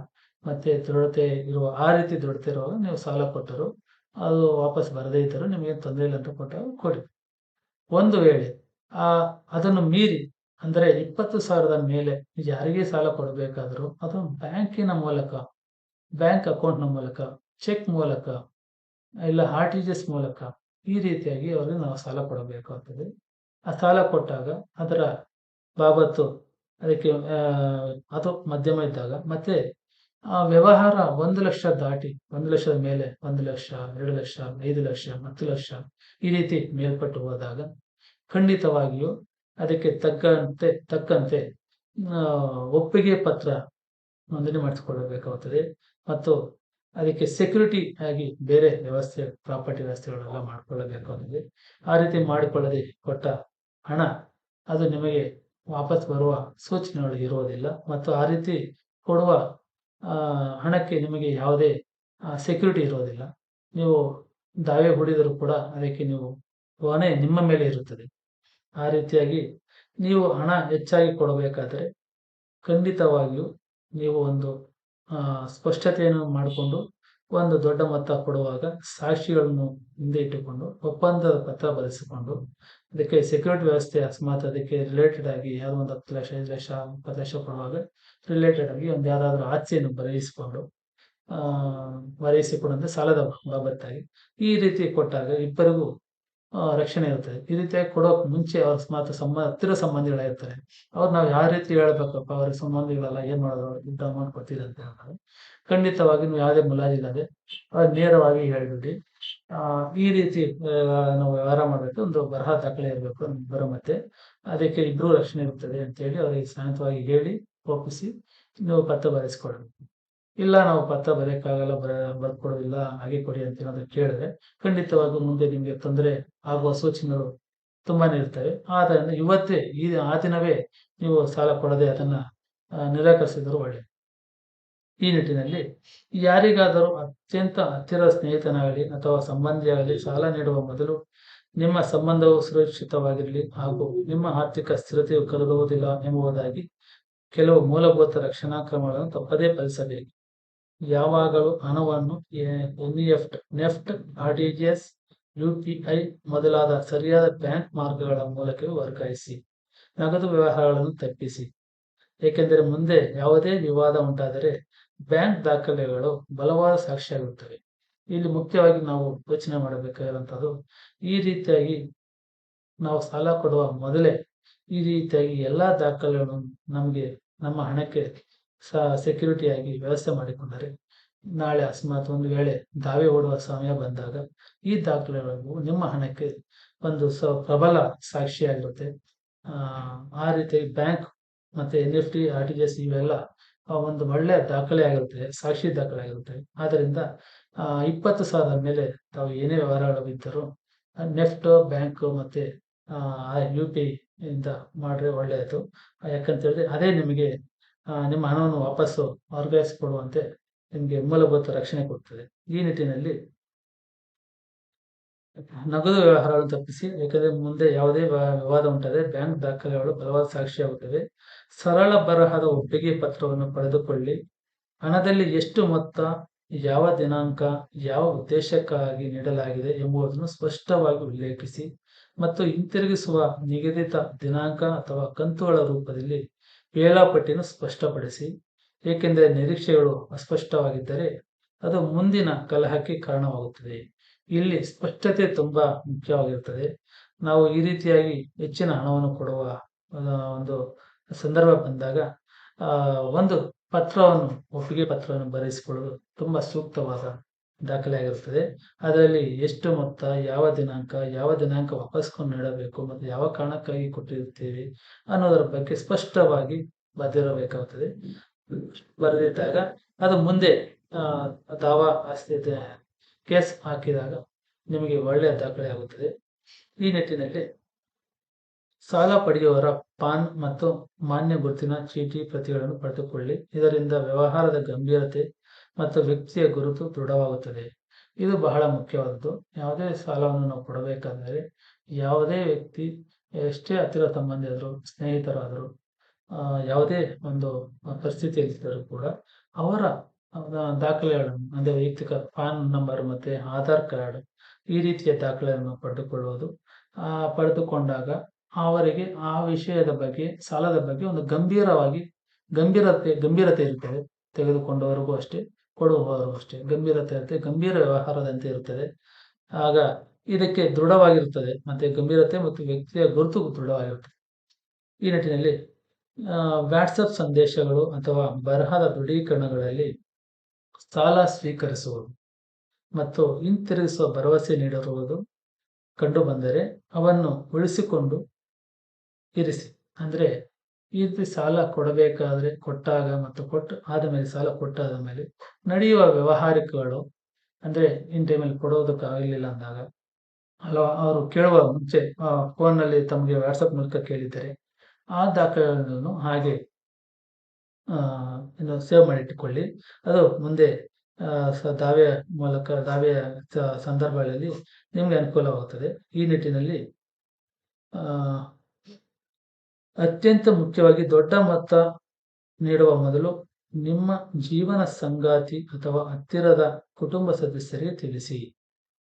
ಮತ್ತೆ ಆ ರೀತಿ ದೃಢತೆ ಇರುವಾಗ ನೀವು ಸಾಲ ಕೊಟ್ಟರು ಅದು ವಾಪಸ್ ಬರದೇ ಇದ್ದರೂ ನಿಮಗೇನು ತೊಂದರೆ ಇಲ್ಲ ಅಂತ ಕೊಟ್ಟಾಗ ಕೊಡಿ. ಒಂದು ವೇಳೆ ಅದನ್ನು ಮೀರಿ ಅಂದರೆ 20,000 ಮೇಲೆ ಯಾರಿಗೆ ಸಾಲ ಕೊಡಬೇಕಾದರೂ ಅದು ಬ್ಯಾಂಕಿನ ಮೂಲಕ, ಬ್ಯಾಂಕ್ ಅಕೌಂಟ್ನ ಮೂಲಕ, ಚೆಕ್ ಮೂಲಕ, ಇಲ್ಲ RTGS ಮೂಲಕ ಈ ರೀತಿಯಾಗಿ ಅವರಿಗೆ ನಾವು ಸಾಲ ಕೊಡಬೇಕಾಗ್ತದೆ. ಆ ಸಾಲ ಕೊಟ್ಟಾಗ ಅದರ ಬಾಬತ್ತು ಅದಕ್ಕೆ ಅದು ಮಧ್ಯಮ ಇದ್ದಾಗ, ಮತ್ತೆ ಆ ವ್ಯವಹಾರ 1,00,000 ದಾಟಿ 1,00,000 ಮೇಲೆ 1,00,000, 2,00,000, 5,00,000, 10,00,000 ಈ ರೀತಿ ಮೇಲ್ಪಟ್ಟು ಹೋದಾಗ ಖಂಡಿತವಾಗಿಯೂ ಅದಕ್ಕೆ ತಕ್ಕಂತೆ ಒಪ್ಪಿಗೆ ಪತ್ರ ನೋಂದಣಿ ಮಾಡಿಸಿಕೊಳ್ಳಬೇಕಾಗುತ್ತದೆ. ಮತ್ತು ಅದಕ್ಕೆ ಸೆಕ್ಯೂರಿಟಿ ಆಗಿ ಬೇರೆ ವ್ಯವಸ್ಥೆ, ಪ್ರಾಪರ್ಟಿ ವ್ಯವಸ್ಥೆಗಳೆಲ್ಲ ಮಾಡಿಕೊಳ್ಳಬೇಕಾಗುತ್ತದೆ. ಆ ರೀತಿ ಮಾಡಿಕೊಳ್ಳದೆ ಕೊಟ್ಟ ಹಣ ಅದು ನಿಮಗೆ ವಾಪಸ್ ಬರುವ ಸೂಚನೆಗಳು ಇರುವುದಿಲ್ಲ. ಮತ್ತು ಆ ರೀತಿ ಕೊಡುವ ಹಣಕ್ಕೆ ನಿಮಗೆ ಯಾವುದೇ ಸೆಕ್ಯೂರಿಟಿ ಇರೋದಿಲ್ಲ. ನೀವು ದಾವೆ ಹೂಡಿದರೂ ಕೂಡ ಅದಕ್ಕೆ ಹೊಣೆ ನಿಮ್ಮ ಮೇಲೆ ಇರುತ್ತದೆ. ಆ ರೀತಿಯಾಗಿ ನೀವು ಹಣ ಹೆಚ್ಚಾಗಿ ಕೊಡಬೇಕಾದರೆ ಖಂಡಿತವಾಗಿಯೂ ನೀವು ಒಂದು ಸ್ಪಷ್ಟತೆಯನ್ನು ಮಾಡಿಕೊಂಡು ಒಂದು ದೊಡ್ಡ ಮೊತ್ತ ಕೊಡುವಾಗ ಸಾಕ್ಷಿಗಳನ್ನು ಹಿಂದೆ ಇಟ್ಟುಕೊಂಡು ಒಪ್ಪಂದದ ಪತ್ರ ಬರೆಸಿಕೊಂಡು, ಅದಕ್ಕೆ ಸೆಕ್ಯೂರಿಟಿ ವ್ಯವಸ್ಥೆ ಅಕಸ್ಮಾತ್ ಅದಕ್ಕೆ ರಿಲೇಟೆಡ್ ಆಗಿ ಯಾರೋ ಒಂದು 10,00,000, 5,00,000, 20,00,000 ಕೊಡುವಾಗ ರಿಲೇಟೆಡ್ ಆಗಿ ಒಂದು ಯಾರಾದರೂ ಆಸ್ತಿಯನ್ನು ಬರೆಯಿಸಿಕೊಂಡಂತೆ ಸಾಲದ ಬಾಬತ್ತಾಗಿ ಈ ರೀತಿ ಕೊಟ್ಟಾಗ ಇಬ್ಬರಿಗೂ ರಕ್ಷಣೆ ಇರುತ್ತದೆ. ಈ ರೀತಿಯಾಗಿ ಕೊಡೋಕೆ ಮುಂಚೆ ಅಕಸ್ಮಾತ್ ಹತ್ತಿರ ಸಂಬಂಧಿಗಳಿರ್ತಾರೆ, ಅವ್ರು ನಾವು ಯಾವ ರೀತಿ ಹೇಳ್ಬೇಕಪ್ಪ, ಅವ್ರಿಗೆ ಸಂಬಂಧಿಗಳೆಲ್ಲ ಏನ್ ಮಾಡೋದು, ದುಡ್ಡು ಅಮೌಂಟ್ ಕೊಡ್ತೀರಿ ಅಂತ ಹೇಳ್ತಾರೆ. ಖಂಡಿತವಾಗಿ ನೀವು ಯಾವುದೇ ಮುಲಾಜಿಲ್ಲದೆ ನೇರವಾಗಿ ಹೇಳಿಬಿಡಿ. ಈ ರೀತಿ ನಾವು ವ್ಯವಹಾರ ಮಾಡಬೇಕು, ಒಂದು ಬರಹ ದಾಖಲೆ ಇರಬೇಕು ಇಬ್ಬರ ಮತ್ತೆ, ಅದಕ್ಕೆ ಇಬ್ಬರು ರಕ್ಷಣೆ ಇರುತ್ತದೆ ಅಂತ ಹೇಳಿ ಅವರಿಗೆ ಶಾಂತವಾಗಿ ಹೇಳಿ ಒಪ್ಪಿಸಿ ನೀವು ಪತ್ರ ಬರೆಸ್ಕೊಳ್ಬೇಕು. ಇಲ್ಲ ನಾವು ಪತ್ರ ಬರೆಯಕ್ಕಾಗಲ್ಲ, ಬರ್ಕೊಡೋದಿಲ್ಲ, ಹಾಗೆ ಕೊಡಿ ಅಂತ ಏನಾದ್ರು ಕೇಳಿದ್ರೆ ಖಂಡಿತವಾಗೂ ಮುಂದೆ ನಿಮ್ಗೆ ತೊಂದರೆ ಆಗುವ ಸೂಚನೆಗಳು ತುಂಬಾನೇ ಇರ್ತವೆ. ಆದ್ದರಿಂದ ಇವತ್ತೇ ಆ ದಿನವೇ ನೀವು ಸಾಲ ಕೊಡದೆ ಅದನ್ನ ನಿರಾಕರಿಸಿದರೂ ಒಳ್ಳೆಯದು. ಈ ನಿಟ್ಟಿನಲ್ಲಿ ಯಾರಿಗಾದರೂ ಅತ್ಯಂತ ಹತ್ತಿರ ಸ್ನೇಹಿತನಾಗಲಿ ಅಥವಾ ಸಂಬಂಧಿಯಾಗಲಿ ಸಾಲ ನೀಡುವ ಮೊದಲು ನಿಮ್ಮ ಸಂಬಂಧವು ಸುರಕ್ಷಿತವಾಗಿರಲಿ ಹಾಗೂ ನಿಮ್ಮ ಆರ್ಥಿಕ ಸ್ಥಿರತೆಯು ಕರಗುವುದಿಲ್ಲ ಎಂಬುದಾಗಿ ಕೆಲವು ಮೂಲಭೂತ ರಕ್ಷಣಾ ಕ್ರಮಗಳನ್ನು ತಪ್ಪದೇ ಪಾಲಿಸಬೇಕು. ಯಾವಾಗಲೂ ಹಣವನ್ನು ಎನ್ಇಎಫ್ಟಿ, ನೆಫ್ಟ್, ಆರ್ಟಿಜಿಎಸ್, ಯುಪಿಐ ಮೊದಲಾದ ಸರಿಯಾದ ಬ್ಯಾಂಕ್ ಮಾರ್ಗಗಳ ಮೂಲಕವೇ ವರ್ಗಾಯಿಸಿ. ನಗದು ವ್ಯವಹಾರಗಳನ್ನು ತಪ್ಪಿಸಿ, ಏಕೆಂದರೆ ಮುಂದೆ ಯಾವುದೇ ವಿವಾದ ಉಂಟಾದರೆ ಬ್ಯಾಂಕ್ ದಾಖಲೆಗಳು ಬಲವಾದ ಸಾಕ್ಷಿಯಾಗುತ್ತವೆ. ಇಲ್ಲಿ ಮುಖ್ಯವಾಗಿ ನಾವು ಯೋಚನೆ ಮಾಡಬೇಕಾಗಿರುವಂತದ್ದು, ಈ ರೀತಿಯಾಗಿ ನಾವು ಸಾಲ ಕೊಡುವ ಮೊದಲೇ ಈ ರೀತಿಯಾಗಿ ಎಲ್ಲಾ ದಾಖಲೆಗಳನ್ನು ನಮಗೆ ನಮ್ಮ ಹಣಕ್ಕೆ ಸೆಕ್ಯೂರಿಟಿಯಾಗಿ ವ್ಯವಸ್ಥೆ ಮಾಡಿಕೊಂಡರೆ ನಾಳೆ ಅಕಸ್ಮಾತ್ ಒಂದು ವೇಳೆ ದಾವೆ ಹೂಡುವ ಸಮಯ ಬಂದಾಗ ಈ ದಾಖಲೆಗಳು ನಿಮ್ಮ ಹಣಕ್ಕೆ ಒಂದು ಪ್ರಬಲ ಸಾಕ್ಷಿಯಾಗಿರುತ್ತೆ. ಆ ರೀತಿ ಬ್ಯಾಂಕ್ ಮತ್ತೆ ಎನ್ಇಎಫ್ಟಿ, ಆರ್ಟಿಜಿಎಸ್ ಇವೆಲ್ಲ ಒಂದು ಒಳ್ಳೆಯ ದಾಖಲೆ ಆಗಿರುತ್ತದೆ, ಸಾಕ್ಷಿ ದಾಖಲೆ ಆಗಿರುತ್ತದೆ. ಆದ್ದರಿಂದ 20,000 ಮೇಲೆ ತಾವು ಏನೇ ವ್ಯವಹಾರಗಳಿದ್ದರೂ ನೆಫ್ಟ್ ಬ್ಯಾಂಕ್ ಮತ್ತೆ UPI ಇಂದ ಮಾಡ್ರೆ ಒಳ್ಳೆಯದು. ಯಾಕಂತ ಹೇಳಿದ್ರೆ ಅದೇ ನಿಮಗೆ ನಿಮ್ಮ ಹಣವನ್ನು ವಾಪಸ್ಸು ವರ್ಗಾಯಿಸಿಕೊಡುವಂತೆ ನಿಮಗೆ ಮೂಲಭೂತ ರಕ್ಷಣೆ ಕೊಡ್ತದೆ. ಈ ನಿಟ್ಟಿನಲ್ಲಿ ನಗದು ವ್ಯವಹಾರಗಳನ್ನು ತಪ್ಪಿಸಿ, ಏಕೆಂದರೆ ಮುಂದೆ ಯಾವುದೇ ವಿವಾದ ಉಂಟಾದರೆ ಬ್ಯಾಂಕ್ ದಾಖಲೆಗಳು ಬಲವಾದ ಸಾಕ್ಷಿಯಾಗುತ್ತವೆ. ಸರಳ ಬರಹದ ಒಪ್ಪಿಗೆ ಪತ್ರವನ್ನು ಪಡೆದುಕೊಳ್ಳಿ. ಹಣದಲ್ಲಿ ಎಷ್ಟು ಮೊತ್ತ, ಯಾವ ದಿನಾಂಕ, ಯಾವ ಉದ್ದೇಶಕ್ಕಾಗಿ ನೀಡಲಾಗಿದೆ ಎಂಬುದನ್ನು ಸ್ಪಷ್ಟವಾಗಿ ಉಲ್ಲೇಖಿಸಿ ಮತ್ತು ಹಿಂತಿರುಗಿಸುವ ನಿಗದಿತ ದಿನಾಂಕ ಅಥವಾ ಕಂತುಗಳ ರೂಪದಲ್ಲಿ ವೇಳಾಪಟ್ಟಿಯನ್ನು ಸ್ಪಷ್ಟಪಡಿಸಿ. ಏಕೆಂದರೆ ನಿರೀಕ್ಷೆಗಳು ಅಸ್ಪಷ್ಟವಾಗಿದ್ದರೆ ಅದು ಮುಂದಿನ ಕಲಹಕ್ಕೆ ಕಾರಣವಾಗುತ್ತದೆ. ಇಲ್ಲಿ ಸ್ಪಷ್ಟತೆ ತುಂಬಾ ಮುಖ್ಯವಾಗಿರುತ್ತದೆ. ನಾವು ಈ ರೀತಿಯಾಗಿ ಹೆಚ್ಚಿನ ಹಣವನ್ನು ಕೊಡುವ ಒಂದು ಸಂದರ್ಭ ಬಂದಾಗ ಒಂದು ಒಪ್ಪಿಗೆ ಪತ್ರವನ್ನು ಬರೆಸಿಕೊಳ್ಳುವುದು ತುಂಬಾ ಸೂಕ್ತವಾದ ದಾಖಲೆ ಆಗಿರುತ್ತದೆ. ಅದರಲ್ಲಿ ಎಷ್ಟು ಮೊತ್ತ, ಯಾವ ದಿನಾಂಕ ವಾಪಸ್ಕೊಂಡು ನೀಡಬೇಕು ಮತ್ತು ಯಾವ ಕಾರಣಕ್ಕಾಗಿ ಕೊಟ್ಟಿರುತ್ತೇವೆ ಅನ್ನೋದರ ಬಗ್ಗೆ ಸ್ಪಷ್ಟವಾಗಿ ಬರೆದಿರಬೇಕಾಗುತ್ತದೆ. ಬರೆದಿದ್ದಾಗ ಅದು ಮುಂದೆ ದಾವಾ ಕೇಸ್ ಹಾಕಿದಾಗ ನಿಮಗೆ ಒಳ್ಳೆಯ ದಾಖಲೆ ಆಗುತ್ತದೆ. ಈ ನಿಟ್ಟಿನಲ್ಲಿ ಸಾಲ ಪಡೆಯುವವರ ಪಾನ್ ಮತ್ತು ಮಾನ್ಯ ಗುರುತಿನ ಚೀಟಿ ಪ್ರತಿಗಳನ್ನು ಪಡೆದುಕೊಳ್ಳಿ. ಇದರಿಂದ ವ್ಯವಹಾರದ ಗಂಭೀರತೆ ಮತ್ತು ವ್ಯಕ್ತಿಯ ಗುರುತು ದೃಢವಾಗುತ್ತದೆ. ಇದು ಬಹಳ ಮುಖ್ಯವಾದದ್ದು. ಯಾವುದೇ ಸಾಲವನ್ನು ನಾವು ಕೊಡಬೇಕಾದರೆ ಯಾವುದೇ ವ್ಯಕ್ತಿ, ಎಷ್ಟೇ ಹತ್ತಿರ ಸಂಬಂಧಿಯಾದರೂ, ಸ್ನೇಹಿತರಾದರೂ, ಯಾವುದೇ ಒಂದು ಪರಿಸ್ಥಿತಿಯಲ್ಲಿದ್ದರೂ ಕೂಡ ಅವರ ದಾಖಲೆಗಳನ್ನು ಅಂದರೆ ವೈಯಕ್ತಿಕ ಪಾನ್ ನಂಬರ್ ಮತ್ತೆ ಆಧಾರ್ ಕಾರ್ಡ್ ಈ ರೀತಿಯ ದಾಖಲೆಯನ್ನು ಪಡೆದುಕೊಂಡಾಗ ಅವರಿಗೆ ಆ ವಿಷಯದ ಬಗ್ಗೆ, ಸಾಲದ ಬಗ್ಗೆ ಒಂದು ಗಂಭೀರತೆ ಇರುತ್ತದೆ. ತೆಗೆದುಕೊಂಡವರಿಗೂ ಅಷ್ಟೇ, ಕೊಡುವವರಿಗೂ ಅಷ್ಟೇ ಗಂಭೀರತೆ ಇರುತ್ತೆ. ಗಂಭೀರ ವ್ಯವಹಾರದಂತೆ ಇರುತ್ತದೆ. ಆಗ ಇದಕ್ಕೆ ದೃಢವಾಗಿರುತ್ತದೆ. ಮತ್ತೆ ಗಂಭೀರತೆ ಮತ್ತು ವ್ಯಕ್ತಿಯ ಗುರುತು ದೃಢವಾಗಿರುತ್ತದೆ. ಈ ನಿಟ್ಟಿನಲ್ಲಿ ವಾಟ್ಸಪ್ ಸಂದೇಶಗಳು ಅಥವಾ ಬರಹದ ದೃಢೀಕರಣಗಳಲ್ಲಿ ಸಾಲ ಸ್ವೀಕರಿಸುವುದು ಮತ್ತು ಹಿಂತಿರುಗಿಸುವ ಭರವಸೆ ನೀಡಿರುವುದು ಕಂಡು ಬಂದರೆ ಅವನ್ನು ಉಳಿಸಿಕೊಂಡು ಇರಿಸಿ. ಅಂದ್ರೆ ಈ ರೀತಿ ಸಾಲ ಕೊಡಬೇಕಾದ್ರೆ ಕೊಟ್ಟಾಗ ಮತ್ತು ಸಾಲ ಕೊಟ್ಟಾದ ಮೇಲೆ ನಡೆಯುವ ವ್ಯವಹಾರಿಕಗಳು, ಅಂದ್ರೆ ಇನ್ ಟೈಮಲ್ಲಿ ಕೊಡೋದಕ್ಕಾಗಲಿಲ್ಲ ಅಂದಾಗ ಅವರು ಕೇಳುವ ಮುಂಚೆ ಫೋನ್ನಲ್ಲಿ ತಮಗೆ ವಾಟ್ಸಪ್ ಮೂಲಕ ಕೇಳಿದ್ದಾರೆ, ಆ ದಾಖಲೆಗಳನ್ನು ಹಾಗೆ ಸೇವ್ ಮಾಡಿಟ್ಟುಕೊಳ್ಳಿ. ಅದು ಮುಂದೆ ದಾವೆಯ ಸಂದರ್ಭಗಳಲ್ಲಿ ನಿಮ್ಗೆ ಅನುಕೂಲವಾಗುತ್ತದೆ. ಈ ನಿಟ್ಟಿನಲ್ಲಿ ಅತ್ಯಂತ ಮುಖ್ಯವಾಗಿ ದೊಡ್ಡ ಮೊತ್ತ ನೀಡುವ ಮೊದಲು ನಿಮ್ಮ ಜೀವನ ಸಂಗಾತಿ ಅಥವಾ ಹತ್ತಿರದ ಕುಟುಂಬ ಸದಸ್ಯರಿಗೆ ತಿಳಿಸಿ.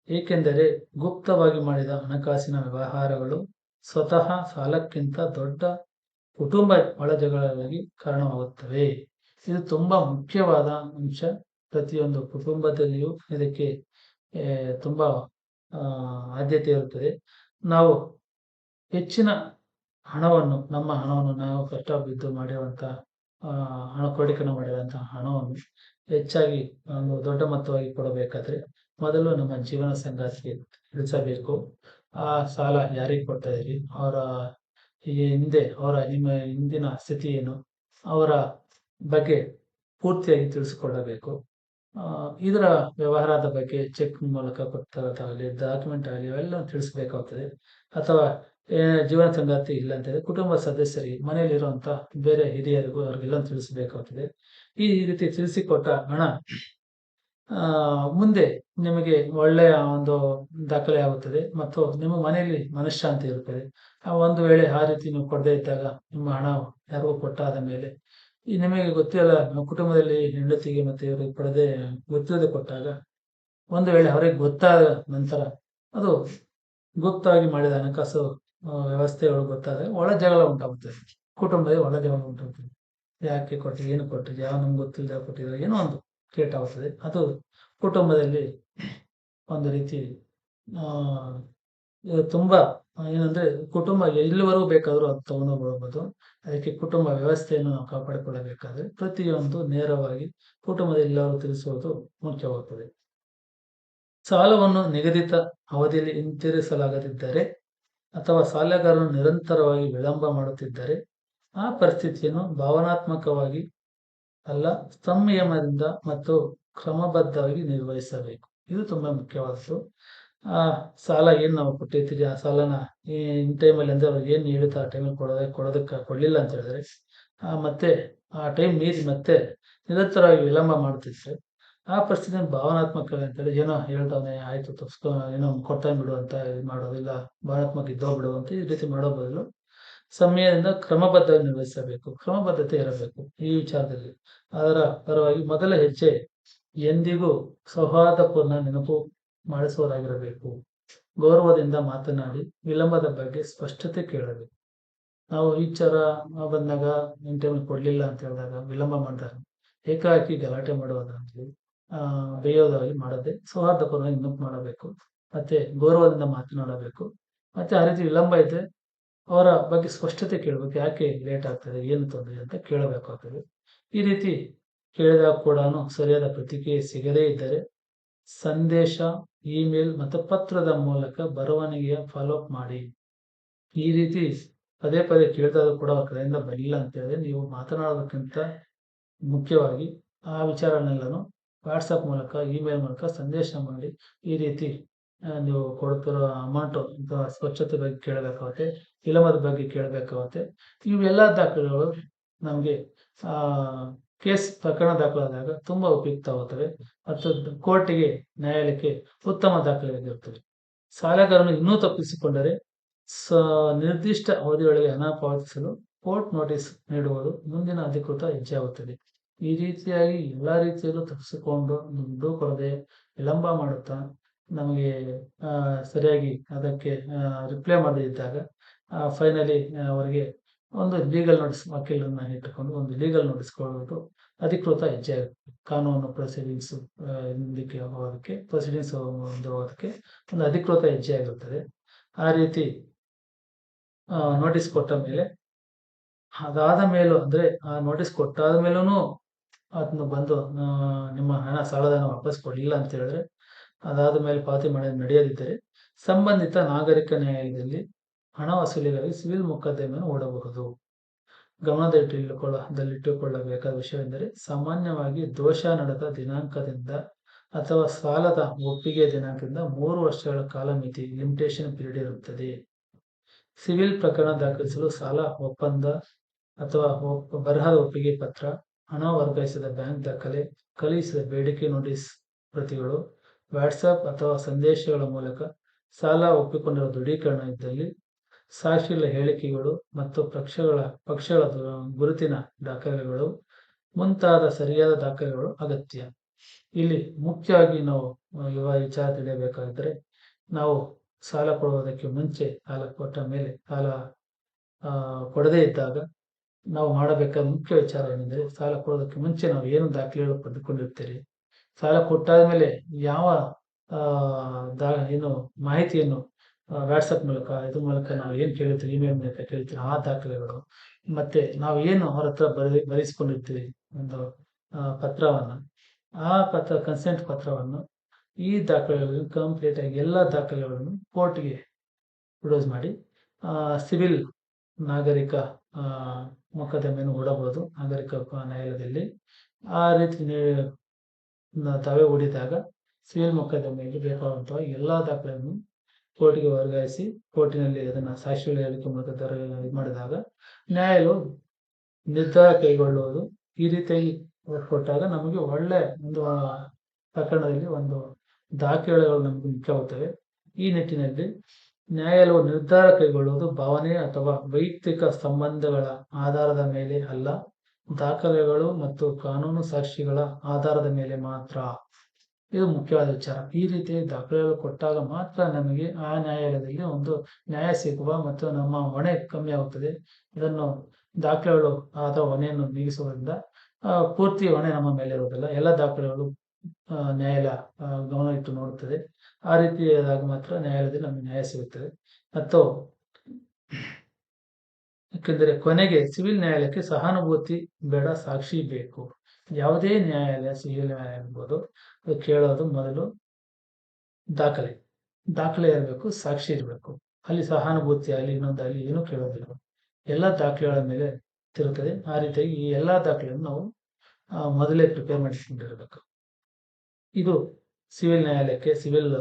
ಏಕೆಂದರೆ ಗುಪ್ತವಾಗಿ ಮಾಡಿದ ಹಣಕಾಸಿನ ವ್ಯವಹಾರಗಳು ಸ್ವತಃ ಸಾಲಕ್ಕಿಂತ ದೊಡ್ಡ ಕುಟುಂಬ ಒಳಜಗಳಗಳಿಗೆ ಕಾರಣವಾಗುತ್ತವೆ. ಇದು ತುಂಬಾ ಮುಖ್ಯವಾದ ಅಂಶ. ಪ್ರತಿಯೊಂದು ಕುಟುಂಬದಲ್ಲಿಯೂ ಇದಕ್ಕೆ ತುಂಬಾ ಆದ್ಯತೆ ಇರುತ್ತದೆ. ನಾವು ಹೆಚ್ಚಿನ ನಮ್ಮ ಹಣವನ್ನು ನಾವು ಕಷ್ಟ ಬಿದ್ದು ಮಾಡಿರುವಂತಹ ಕ್ರೋಢೀಕರಣ ಮಾಡಿರುವಂತಹ ಹಣವನ್ನು ಹೆಚ್ಚಾಗಿ ದೊಡ್ಡ ಮೊತ್ತವಾಗಿ ಕೊಡಬೇಕಾದ್ರೆ ಮೊದಲು ನಮ್ಮ ಜೀವನ ಸಂಗಾತಿಗೆ ತಿಳಿಸಬೇಕು. ಆ ಸಾಲ ಯಾರಿಗೆ ಕೊಡ್ತಾ ಇದ್ದೀರಿ, ನಿಮ್ಮ ಹಿಂದಿನ ಸ್ಥಿತಿ ಏನು, ಅವರ ಬಗ್ಗೆ ಪೂರ್ತಿಯಾಗಿ ತಿಳಿಸಿಕೊಳ್ಳಬೇಕು. ಇದರ ವ್ಯವಹಾರದ ಬಗ್ಗೆ ಚೆಕ್ ಮೂಲಕ ಕೊಡ್ತಾಗಲಿ ಡಾಕ್ಯುಮೆಂಟ್ ಆಗಲಿ ಇವೆಲ್ಲ ತಿಳಿಸ್ಬೇಕಾಗ್ತದೆ. ಅಥವಾ ಏ ಜೀವನ ಸಂಗಾತಿ ಇಲ್ಲ ಅಂತಂದ್ರೆ ಕುಟುಂಬ ಸದಸ್ಯರಿಗೆ ಮನೆಯಲ್ಲಿರುವಂತ ಬೇರೆ ಹಿರಿಯರಿಗೂ ಅವ್ರಿಗೆಲ್ಲ ತಿಳಿಸ್ಬೇಕಾಗ್ತದೆ. ಈ ರೀತಿ ತಿಳಿಸಿಕೊಟ್ಟ ಹಣ ಮುಂದೆ ನಿಮಗೆ ಒಳ್ಳೆಯ ಒಂದು ದಾಖಲೆ ಆಗುತ್ತದೆ ಮತ್ತು ನಿಮ್ಮ ಮನೆಯಲ್ಲಿ ಮನಃಶಾಂತಿ ಇರುತ್ತದೆ. ಒಂದು ವೇಳೆ ಆ ರೀತಿ ನೀವು ಕೊಡದೇ ಇದ್ದಾಗ ನಿಮ್ಮ ಹಣ ಯಾರಿಗೂ ಕೊಟ್ಟಾದ ಮೇಲೆ ಈ ನಿಮಗೆ ಗೊತ್ತಿಲ್ಲ ನಮ್ಮ ಕುಟುಂಬದಲ್ಲಿ ಹೆಂಡತಿಗೆ ಮತ್ತೆ ಇವರಿಗೆ ಪಡೆದೇ ಗೊತ್ತಿಲ್ಲದೆ ಕೊಟ್ಟಾಗ ಒಂದು ವೇಳೆ ಅವರಿಗೆ ಗೊತ್ತಾದ ನಂತರ ಅದು ಗುಪ್ತವಾಗಿ ಮಾಡಿದ ಹಣಕಾಸು ವ್ಯವಸ್ಥೆಗಳು ಗೊತ್ತಾದಾಗ ಒಳ ಜಗಳ ಉಂಟಾಗುತ್ತದೆ. ಕುಟುಂಬದಲ್ಲಿ ಒಳ ಜಗಳ ಉಂಟಾಗುತ್ತದೆ. ಯಾಕೆ ಕೊಟ್ಟಿ ಏನು ಕೊಟ್ಟಿ ಯಾವ ನಮ್ಗೆ ಗೊತ್ತಿಲ್ಲದೆ ಕೊಟ್ಟಿದ್ರೆ ಏನೋ ಒಂದು ಕ್ರಿಯೇಟ್ ಆಗುತ್ತದೆ. ಅದು ಕುಟುಂಬದಲ್ಲಿ ಒಂದು ರೀತಿ ಆ ಇದು ತುಂಬಾ ಏನಂದ್ರೆ ಕುಟುಂಬ ಎಲ್ಲಿವರೆಗೂ ಬೇಕಾದರೂ ಅದು ತಗೊಂಡೋಗ್ಬೋದು. ಅದಕ್ಕೆ ಕುಟುಂಬ ವ್ಯವಸ್ಥೆಯನ್ನು ನಾವು ಕಾಪಾಡಿಕೊಳ್ಳಬೇಕಾದ್ರೆ ಪ್ರತಿಯೊಂದು ನೇರವಾಗಿ ಕುಟುಂಬದಲ್ಲಿ ಎಲ್ಲರೂ ತಿಳಿಸುವುದು ಮುಖ್ಯವಾಗುತ್ತದೆ. ಸಾಲವನ್ನು ನಿಗದಿತ ಅವಧಿಯಲ್ಲಿ ಹಿಂತಿರಿಸಲಾಗದಿದ್ದರೆ ಅಥವಾ ಸಾಲಗಾರನು ನಿರಂತರವಾಗಿ ವಿಳಂಬ ಮಾಡುತ್ತಿದ್ದರೆ ಆ ಪರಿಸ್ಥಿತಿಯನ್ನು ಭಾವನಾತ್ಮಕವಾಗಿ ಅಲ್ಲ ಸಂಯಮದಿಂದ ಮತ್ತು ಕ್ರಮಬದ್ಧವಾಗಿ ನಿರ್ವಹಿಸಬೇಕು. ಇದು ತುಂಬಾ ಮುಖ್ಯವಾದದ್ದು. ಆ ಸಾಲ ಏನ್ ನಾವು ಕೊಟ್ಟಿರ್ತೀವಿ ಆ ಸಾಲನ ಇನ್ ಟೈಮಲ್ಲಿ ಅಂದ್ರೆ ಅವ್ರಿಗೆ ಏನ್ ಹೇಳುತ್ತೆ ಆ ಟೈಮಲ್ಲಿ ಕೊಡಲಿಲ್ಲ ಅಂತ ಹೇಳಿದ್ರೆ ಮತ್ತೆ ಆ ಟೈಮ್ ಮೀರಿ ಮತ್ತೆ ನಿರಂತರವಾಗಿ ವಿಳಂಬ ಮಾಡ್ತಿದ್ರೆ ಆ ಪರಿಸ್ಥಿತಿ ಭಾವನಾತ್ಮಕ ಅಂತೇಳಿ ಏನೋ ಹೇಳ್ತಾವನೆ ಆಯ್ತು ತಪ್ಸ್ಕೊ ಏನೋ ಕೊಡ್ತಾನೆ ಬಿಡು ಅಂತ ಇದು ಮಾಡೋದಿಲ್ಲ. ಭಾವನಾತ್ಮಕ ಇದ್ದೋಗ್ಬಿಡು ಅಂತ ಈ ರೀತಿ ಮಾಡೋ ಬದಲು ಸಮಯದಿಂದ ಕ್ರಮಬದ್ಧವಾಗಿ ನಿರ್ವಹಿಸಬೇಕು. ಕ್ರಮಬದ್ಧತೆ ಇರಬೇಕು ಈ ವಿಚಾರದಲ್ಲಿ. ಅದರ ಪರವಾಗಿ ಮೊದಲ ಹೆಜ್ಜೆ ಎಂದಿಗೂ ಸೌಹಾರ್ದಪೂರ್ಣ ನೆನಪು ಮಾಡಿಸುವುದಾಗಿರಬೇಕು. ಗೌರವದಿಂದ ಮಾತನಾಡಿ ವಿಳಂಬದ ಬಗ್ಗೆ ಸ್ಪಷ್ಟತೆ ಕೇಳಬೇಕು. ನಾವು ಈ ವಿಚಾರ ಬಂದಾಗ ಇನ್ ಟೈಮಲ್ಲಿ ಕೊಡ್ಲಿಲ್ಲ ಅಂತ ಹೇಳಿದಾಗ ವಿಳಂಬ ಮಾಡಿದಾಗ ಏಕಾಏಕಿ ಗಲಾಟೆ ಮಾಡುವುದಾಗಲಿ ಬೇಯೋದಾಗಲಿ ಮಾಡದೆ ಸೌಹಾರ್ದಪೂರ್ಣ ನೆನಪು ಮಾಡಬೇಕು. ಮತ್ತೆ ಗೌರವದಿಂದ ಮಾತನಾಡಬೇಕು. ಮತ್ತೆ ಆ ರೀತಿ ವಿಳಂಬ ಇದ್ರೆ ಅವರ ಬಗ್ಗೆ ಸ್ಪಷ್ಟತೆ ಕೇಳಬೇಕು. ಯಾಕೆ ಲೇಟ್ ಆಗ್ತದೆ ಏನು ತೊಂದರೆ ಅಂತ ಕೇಳಬೇಕಾಗ್ತದೆ. ಈ ರೀತಿ ಕೇಳಿದಾಗ ಕೂಡ ಸರಿಯಾದ ಪ್ರತಿಕ್ರಿಯೆ ಸಿಗದೇ ಇದ್ದರೆ ಸಂದೇಶ, ಇಮೇಲ್ ಮತ್ತು ಪತ್ರದ ಮೂಲಕ ಬರವಣಿಗೆಯ ಫಾಲೋ ಅಪ್ ಮಾಡಿ. ಈ ರೀತಿ ಪದೇ ಪದೇ ಕೇಳಿದಾಗ ಕೂಡ ಅವ್ರ ಕಡೆಯಿಂದ ಬರಲಿಲ್ಲ ಅಂತ ಹೇಳಿದ್ರೆ ನೀವು ಮಾತನಾಡೋದಕ್ಕಿಂತ ಮುಖ್ಯವಾಗಿ ಆ ವಿಚಾರನೆಲ್ಲನೂ ವಾಟ್ಸಪ್ ಮೂಲಕ ಇಮೇಲ್ ಮೂಲಕ ಸಂದೇಶ ಮಾಡಿ ಈ ರೀತಿ ನೀವು ಕೊಡ್ತಿರೋ ಅಮೌಂಟು ಸ್ವಚ್ಛತೆ ಬಗ್ಗೆ ಕೇಳಬೇಕಾಗುತ್ತೆ. ವಿಳಂಬದ ಬಗ್ಗೆ ಕೇಳಬೇಕಾಗುತ್ತೆ. ಇವೆಲ್ಲ ದಾಖಲೆಗಳು ನಮಗೆ ಕೇಸ್ ಪ್ರಕರಣ ದಾಖಲಾದಾಗ ತುಂಬಾ ಉಪಯುಕ್ತವಾಗುತ್ತವೆ ಮತ್ತು ಕೋರ್ಟಿಗೆ ನ್ಯಾಯಾಲಯಕ್ಕೆ ಉತ್ತಮ ದಾಖಲೆಯಾಗಿರುತ್ತದೆ. ಸಾಲಗಾರನು ಇನ್ನೂ ತಪ್ಪಿಸಿಕೊಂಡರೆ ನಿರ್ದಿಷ್ಟ ಅವಧಿಯೊಳಗೆ ಹಣ ಪಾವತಿಸಲು ಕೋರ್ಟ್ ನೋಟಿಸ್ ನೀಡುವುದು ಮುಂದಿನ ಅಧಿಕೃತ ಹೆಜ್ಜೆ ಆಗುತ್ತದೆ. ಈ ರೀತಿಯಾಗಿ ಎಲ್ಲಾ ರೀತಿಯಲ್ಲೂ ತಪ್ಪಿಸಿಕೊಂಡು ದುಡ್ಡು ಕೊಡದೆ ವಿಳಂಬ ಮಾಡುತ್ತಾ ನಮಗೆ ಸರಿಯಾಗಿ ಅದಕ್ಕೆ ರಿಪ್ಲೈ ಮಾಡದೇ ಇದ್ದಾಗ ಫೈನಲಿ ಅವರಿಗೆ ಒಂದು ಲೀಗಲ್ ನೋಟಿಸ್ ವಕೀಲರನ್ನ ಇಟ್ಟುಕೊಂಡು ಒಂದು ಲೀಗಲ್ ನೋಟಿಸ್ ಕೊಡೋದು ಅಧಿಕೃತ ಹೆಜ್ಜೆ ಆಗುತ್ತೆ. ಕಾನೂನು ಪ್ರೊಸೀಡಿಂಗ್ಸ್ ಮುಂದಕ್ಕೆ ಹೋಗೋದಕ್ಕೆ ಪ್ರೊಸೀಡಿಂಗ್ಸ್ ಹೋಗೋದಕ್ಕೆ ಒಂದು ಅಧಿಕೃತ ಹೆಜ್ಜೆ ಆಗಿರುತ್ತದೆ. ಆ ರೀತಿ ನೋಟಿಸ್ ಕೊಟ್ಟ ಮೇಲೆ ಅದಾದ ಮೇಲೂ ಅಂದ್ರೆ ಆ ನೋಟಿಸ್ ಕೊಟ್ಟಾದ ಮೇಲೂ ಅದನ್ನು ಬಂದು ನಿಮ್ಮ ಹಣ ಸಾಲದ ಹಣ ವಾಪಸ್ ಕೊಡಲಿಲ್ಲ ಅಂತ ಹೇಳಿದ್ರೆ ಅದಾದ ಮೇಲೆ ಪಾವತಿ ಮಾಡೋದು ನಡೆಯದಿದ್ದರೆ ಸಂಬಂಧಿತ ನಾಗರಿಕ ನ್ಯಾಯಾಲಯದಲ್ಲಿ ಹಣ ವಸೂಲಿಗಾಗಿ ಸಿವಿಲ್ ಮೊಕದ್ದಮೆಯನ್ನು ಹೂಡಬಹುದು. ಗಮನದಲ್ಲಿಟ್ಟುಕೊಳ್ಳಬೇಕಾದ ವಿಷಯವೆಂದರೆ ಸಾಮಾನ್ಯವಾಗಿ ದೋಷ ನಡೆದ ದಿನಾಂಕದಿಂದ ಅಥವಾ ಸಾಲದ ಒಪ್ಪಿಗೆ ದಿನಾಂಕದಿಂದ 3 ವರ್ಷಗಳ ಕಾಲಮಿತಿ ಲಿಮಿಟೇಷನ್ ಪೀರಿಯಡ್ ಇರುತ್ತದೆ. ಸಿವಿಲ್ ಪ್ರಕರಣ ದಾಖಲಿಸಲು ಸಾಲ ಒಪ್ಪಂದ ಅಥವಾ ಬರಹದ ಒಪ್ಪಿಗೆ ಪತ್ರ, ಹಣ ವರ್ಗಾಯಿಸಿದ ಬ್ಯಾಂಕ್ ದಾಖಲೆ, ಕಳುಹಿಸಿದ ಬೇಡಿಕೆ ನೋಟಿಸ್ ಪ್ರತಿಗಳು, ವಾಟ್ಸಪ್ ಅಥವಾ ಸಂದೇಶಗಳ ಮೂಲಕ ಸಾಲ ಒಪ್ಪಿಕೊಂಡಿರುವ ದೃಢೀಕರಣ ಇದ್ದಲ್ಲಿ, ಸಾಕ್ಷಿಗಳ ಹೇಳಿಕೆಗಳು ಮತ್ತು ಪಕ್ಷಗಳ ಗುರುತಿನ ದಾಖಲೆಗಳು ಮುಂತಾದ ಸರಿಯಾದ ದಾಖಲೆಗಳು ಅಗತ್ಯ. ಇಲ್ಲಿ ಮುಖ್ಯವಾಗಿ ನಾವು ವಿಚಾರ ತಿಳಿಯಬೇಕಾದರೆ ನಾವು ಸಾಲ ಕೊಡುವುದಕ್ಕೆ ಮುಂಚೆ ಸಾಲ ಕೊಟ್ಟ ಮೇಲೆ ಸಾಲ ಕೊಡದೇ ಇದ್ದಾಗ ನಾವು ಮಾಡಬೇಕಾದ ಮುಖ್ಯ ವಿಚಾರ ಏನೆಂದರೆ ಸಾಲ ಕೊಡೋದಕ್ಕೆ ಮುಂಚೆ ನಾವು ಏನು ದಾಖಲೆಗಳು ಪಡೆದುಕೊಂಡಿರ್ತೀರಿ, ಸಾಲ ಕೊಟ್ಟಾದ್ಮೇಲೆ ಯಾವ ಏನು ಮಾಹಿತಿಯನ್ನು ವಾಟ್ಸಪ್ ಮೂಲಕ ಇದ್ರ ಮೂಲಕ ನಾವು ಏನು ಕೇಳಿರ್ತೀವಿ ಇಮೇಲ್ ಮೂಲಕ ಕೇಳ್ತೀವಿ ಆ ದಾಖಲೆಗಳು, ಮತ್ತೆ ನಾವು ಏನು ಅವ್ರ ಹತ್ರ ಬರೆಸ್ಕೊಂಡಿರ್ತೀವಿ ಒಂದು ಪತ್ರವನ್ನ ಆ ಕನ್ಸೆಂಟ್ ಪತ್ರವನ್ನು ಈ ದಾಖಲೆಗಳನ್ನು ಕಂಪ್ಲೀಟ್ ಆಗಿ ಎಲ್ಲ ದಾಖಲೆಗಳನ್ನು ಕೋರ್ಟ್ಗೆ ಪ್ರೊಡ್ಯೂಸ್ ಮಾಡಿ ಸಿವಿಲ್ ನಾಗರಿಕ ಮೊಕದ್ದಮೆಯನ್ನು ಹೂಡಬಹುದು ನಾಗರಿಕ ನ್ಯಾಯಾಲಯದಲ್ಲಿ. ಆ ರೀತಿ ದಾವೆ ಹೂಡಿದಾಗ ಸಿವಿಲ್ ಮೊಕದ್ದಮೆಯಲ್ಲಿ ಬೇಕಾದಂತಹ ಎಲ್ಲಾ ದಾಖಲೆಗಳನ್ನು ಕೋರ್ಟಿಗೆ ವರ್ಗಾಯಿಸಿ ಕೋರ್ಟಿನಲ್ಲಿ ಅದನ್ನ ಸಾಕ್ಷಿಗಳ ಹೇಳಿಕೆ ಮೂಲಕ ಇದು ಮಾಡಿದಾಗ ನ್ಯಾಯಾಲಯವು ನಿರ್ಧಾರ ಕೈಗೊಳ್ಳುವುದು. ಈ ರೀತಿಯಾಗಿ ಕೊಟ್ಟಾಗ ನಮಗೆ ಒಳ್ಳೆ ಒಂದು ಪ್ರಕರಣದಲ್ಲಿ ಒಂದು ದಾಖಲೆಗಳು ನಮಗೆ ಮುಖ್ಯವಾಗುತ್ತವೆ. ಈ ನಿಟ್ಟಿನಲ್ಲಿ ನ್ಯಾಯಾಲಯವು ನಿರ್ಧಾರ ಕೈಗೊಳ್ಳುವುದು ಭಾವನೆ ಅಥವಾ ವೈಯಕ್ತಿಕ ಸಂಬಂಧಗಳ ಆಧಾರದ ಮೇಲೆ ಅಲ್ಲ, ದಾಖಲೆಗಳು ಮತ್ತು ಕಾನೂನು ಸಾಕ್ಷಿಗಳ ಆಧಾರದ ಮೇಲೆ ಮಾತ್ರ. ಇದು ಮುಖ್ಯವಾದ ವಿಚಾರ. ಈ ರೀತಿ ದಾಖಲೆಗಳು ಕೊಟ್ಟಾಗ ಮಾತ್ರ ನಮಗೆ ಆ ನ್ಯಾಯಾಲಯದಲ್ಲಿ ಒಂದು ನ್ಯಾಯ ಸಿಗುವ ಮತ್ತು ನಮ್ಮ ಹೊಣೆ ಕಮ್ಮಿ ಆಗುತ್ತದೆ. ಇದನ್ನು ದಾಖಲೆಗಳು ಅಥವಾ ಹೊಣೆಯನ್ನು ನೀಗಿಸುವುದರಿಂದ ಪೂರ್ತಿ ಹೊಣೆ ನಮ್ಮ ಮೇಲೆ ಇರುವುದಿಲ್ಲ. ಎಲ್ಲ ದಾಖಲೆಗಳು ನ್ಯಾಯಾಲಯ ಗಮನ ಇಟ್ಟು ನೋಡುತ್ತದೆ. ಆ ರೀತಿಯಾದಾಗ ಮಾತ್ರ ನ್ಯಾಯಾಲಯದಲ್ಲಿ ನಮಗೆ ನ್ಯಾಯ ಸಿಗುತ್ತದೆ. ಮತ್ತು ಯಾಕೆಂದರೆ ಕೊನೆಗೆ ಸಿವಿಲ್ ನ್ಯಾಯಾಲಯಕ್ಕೆ ಸಹಾನುಭೂತಿ ಬೇಡ, ಸಾಕ್ಷಿ ಬೇಕು. ಯಾವುದೇ ನ್ಯಾಯಾಲಯ, ಸಿವಿಲ್ ನ್ಯಾಯಾಲಯ ಇರ್ಬೋದು, ಅದು ಕೇಳೋದು ಮೊದಲು ದಾಖಲೆ ಇರಬೇಕು, ಸಾಕ್ಷಿ ಇರಬೇಕು. ಅಲ್ಲಿ ಸಹಾನುಭೂತಿ ಅಲ್ಲಿ ಇನ್ನೊಂದಲ್ಲಿ ಏನೂ ಕೇಳೋದಿಲ್ಲ. ಎಲ್ಲ ದಾಖಲೆಗಳ ಮೇಲೆ ತಿರುತ್ತದೆ. ಆ ರೀತಿಯಾಗಿ ಈ ಎಲ್ಲಾ ದಾಖಲೆಯನ್ನು ನಾವು ಮೊದಲೇ ಪ್ರಿಪೇರ್ ಮಾಡಿಕೊಂಡಿರಬೇಕು. ಇದು ಸಿವಿಲ್ ನ್ಯಾಯಾಲಯಕ್ಕೆ, ಸಿವಿಲ್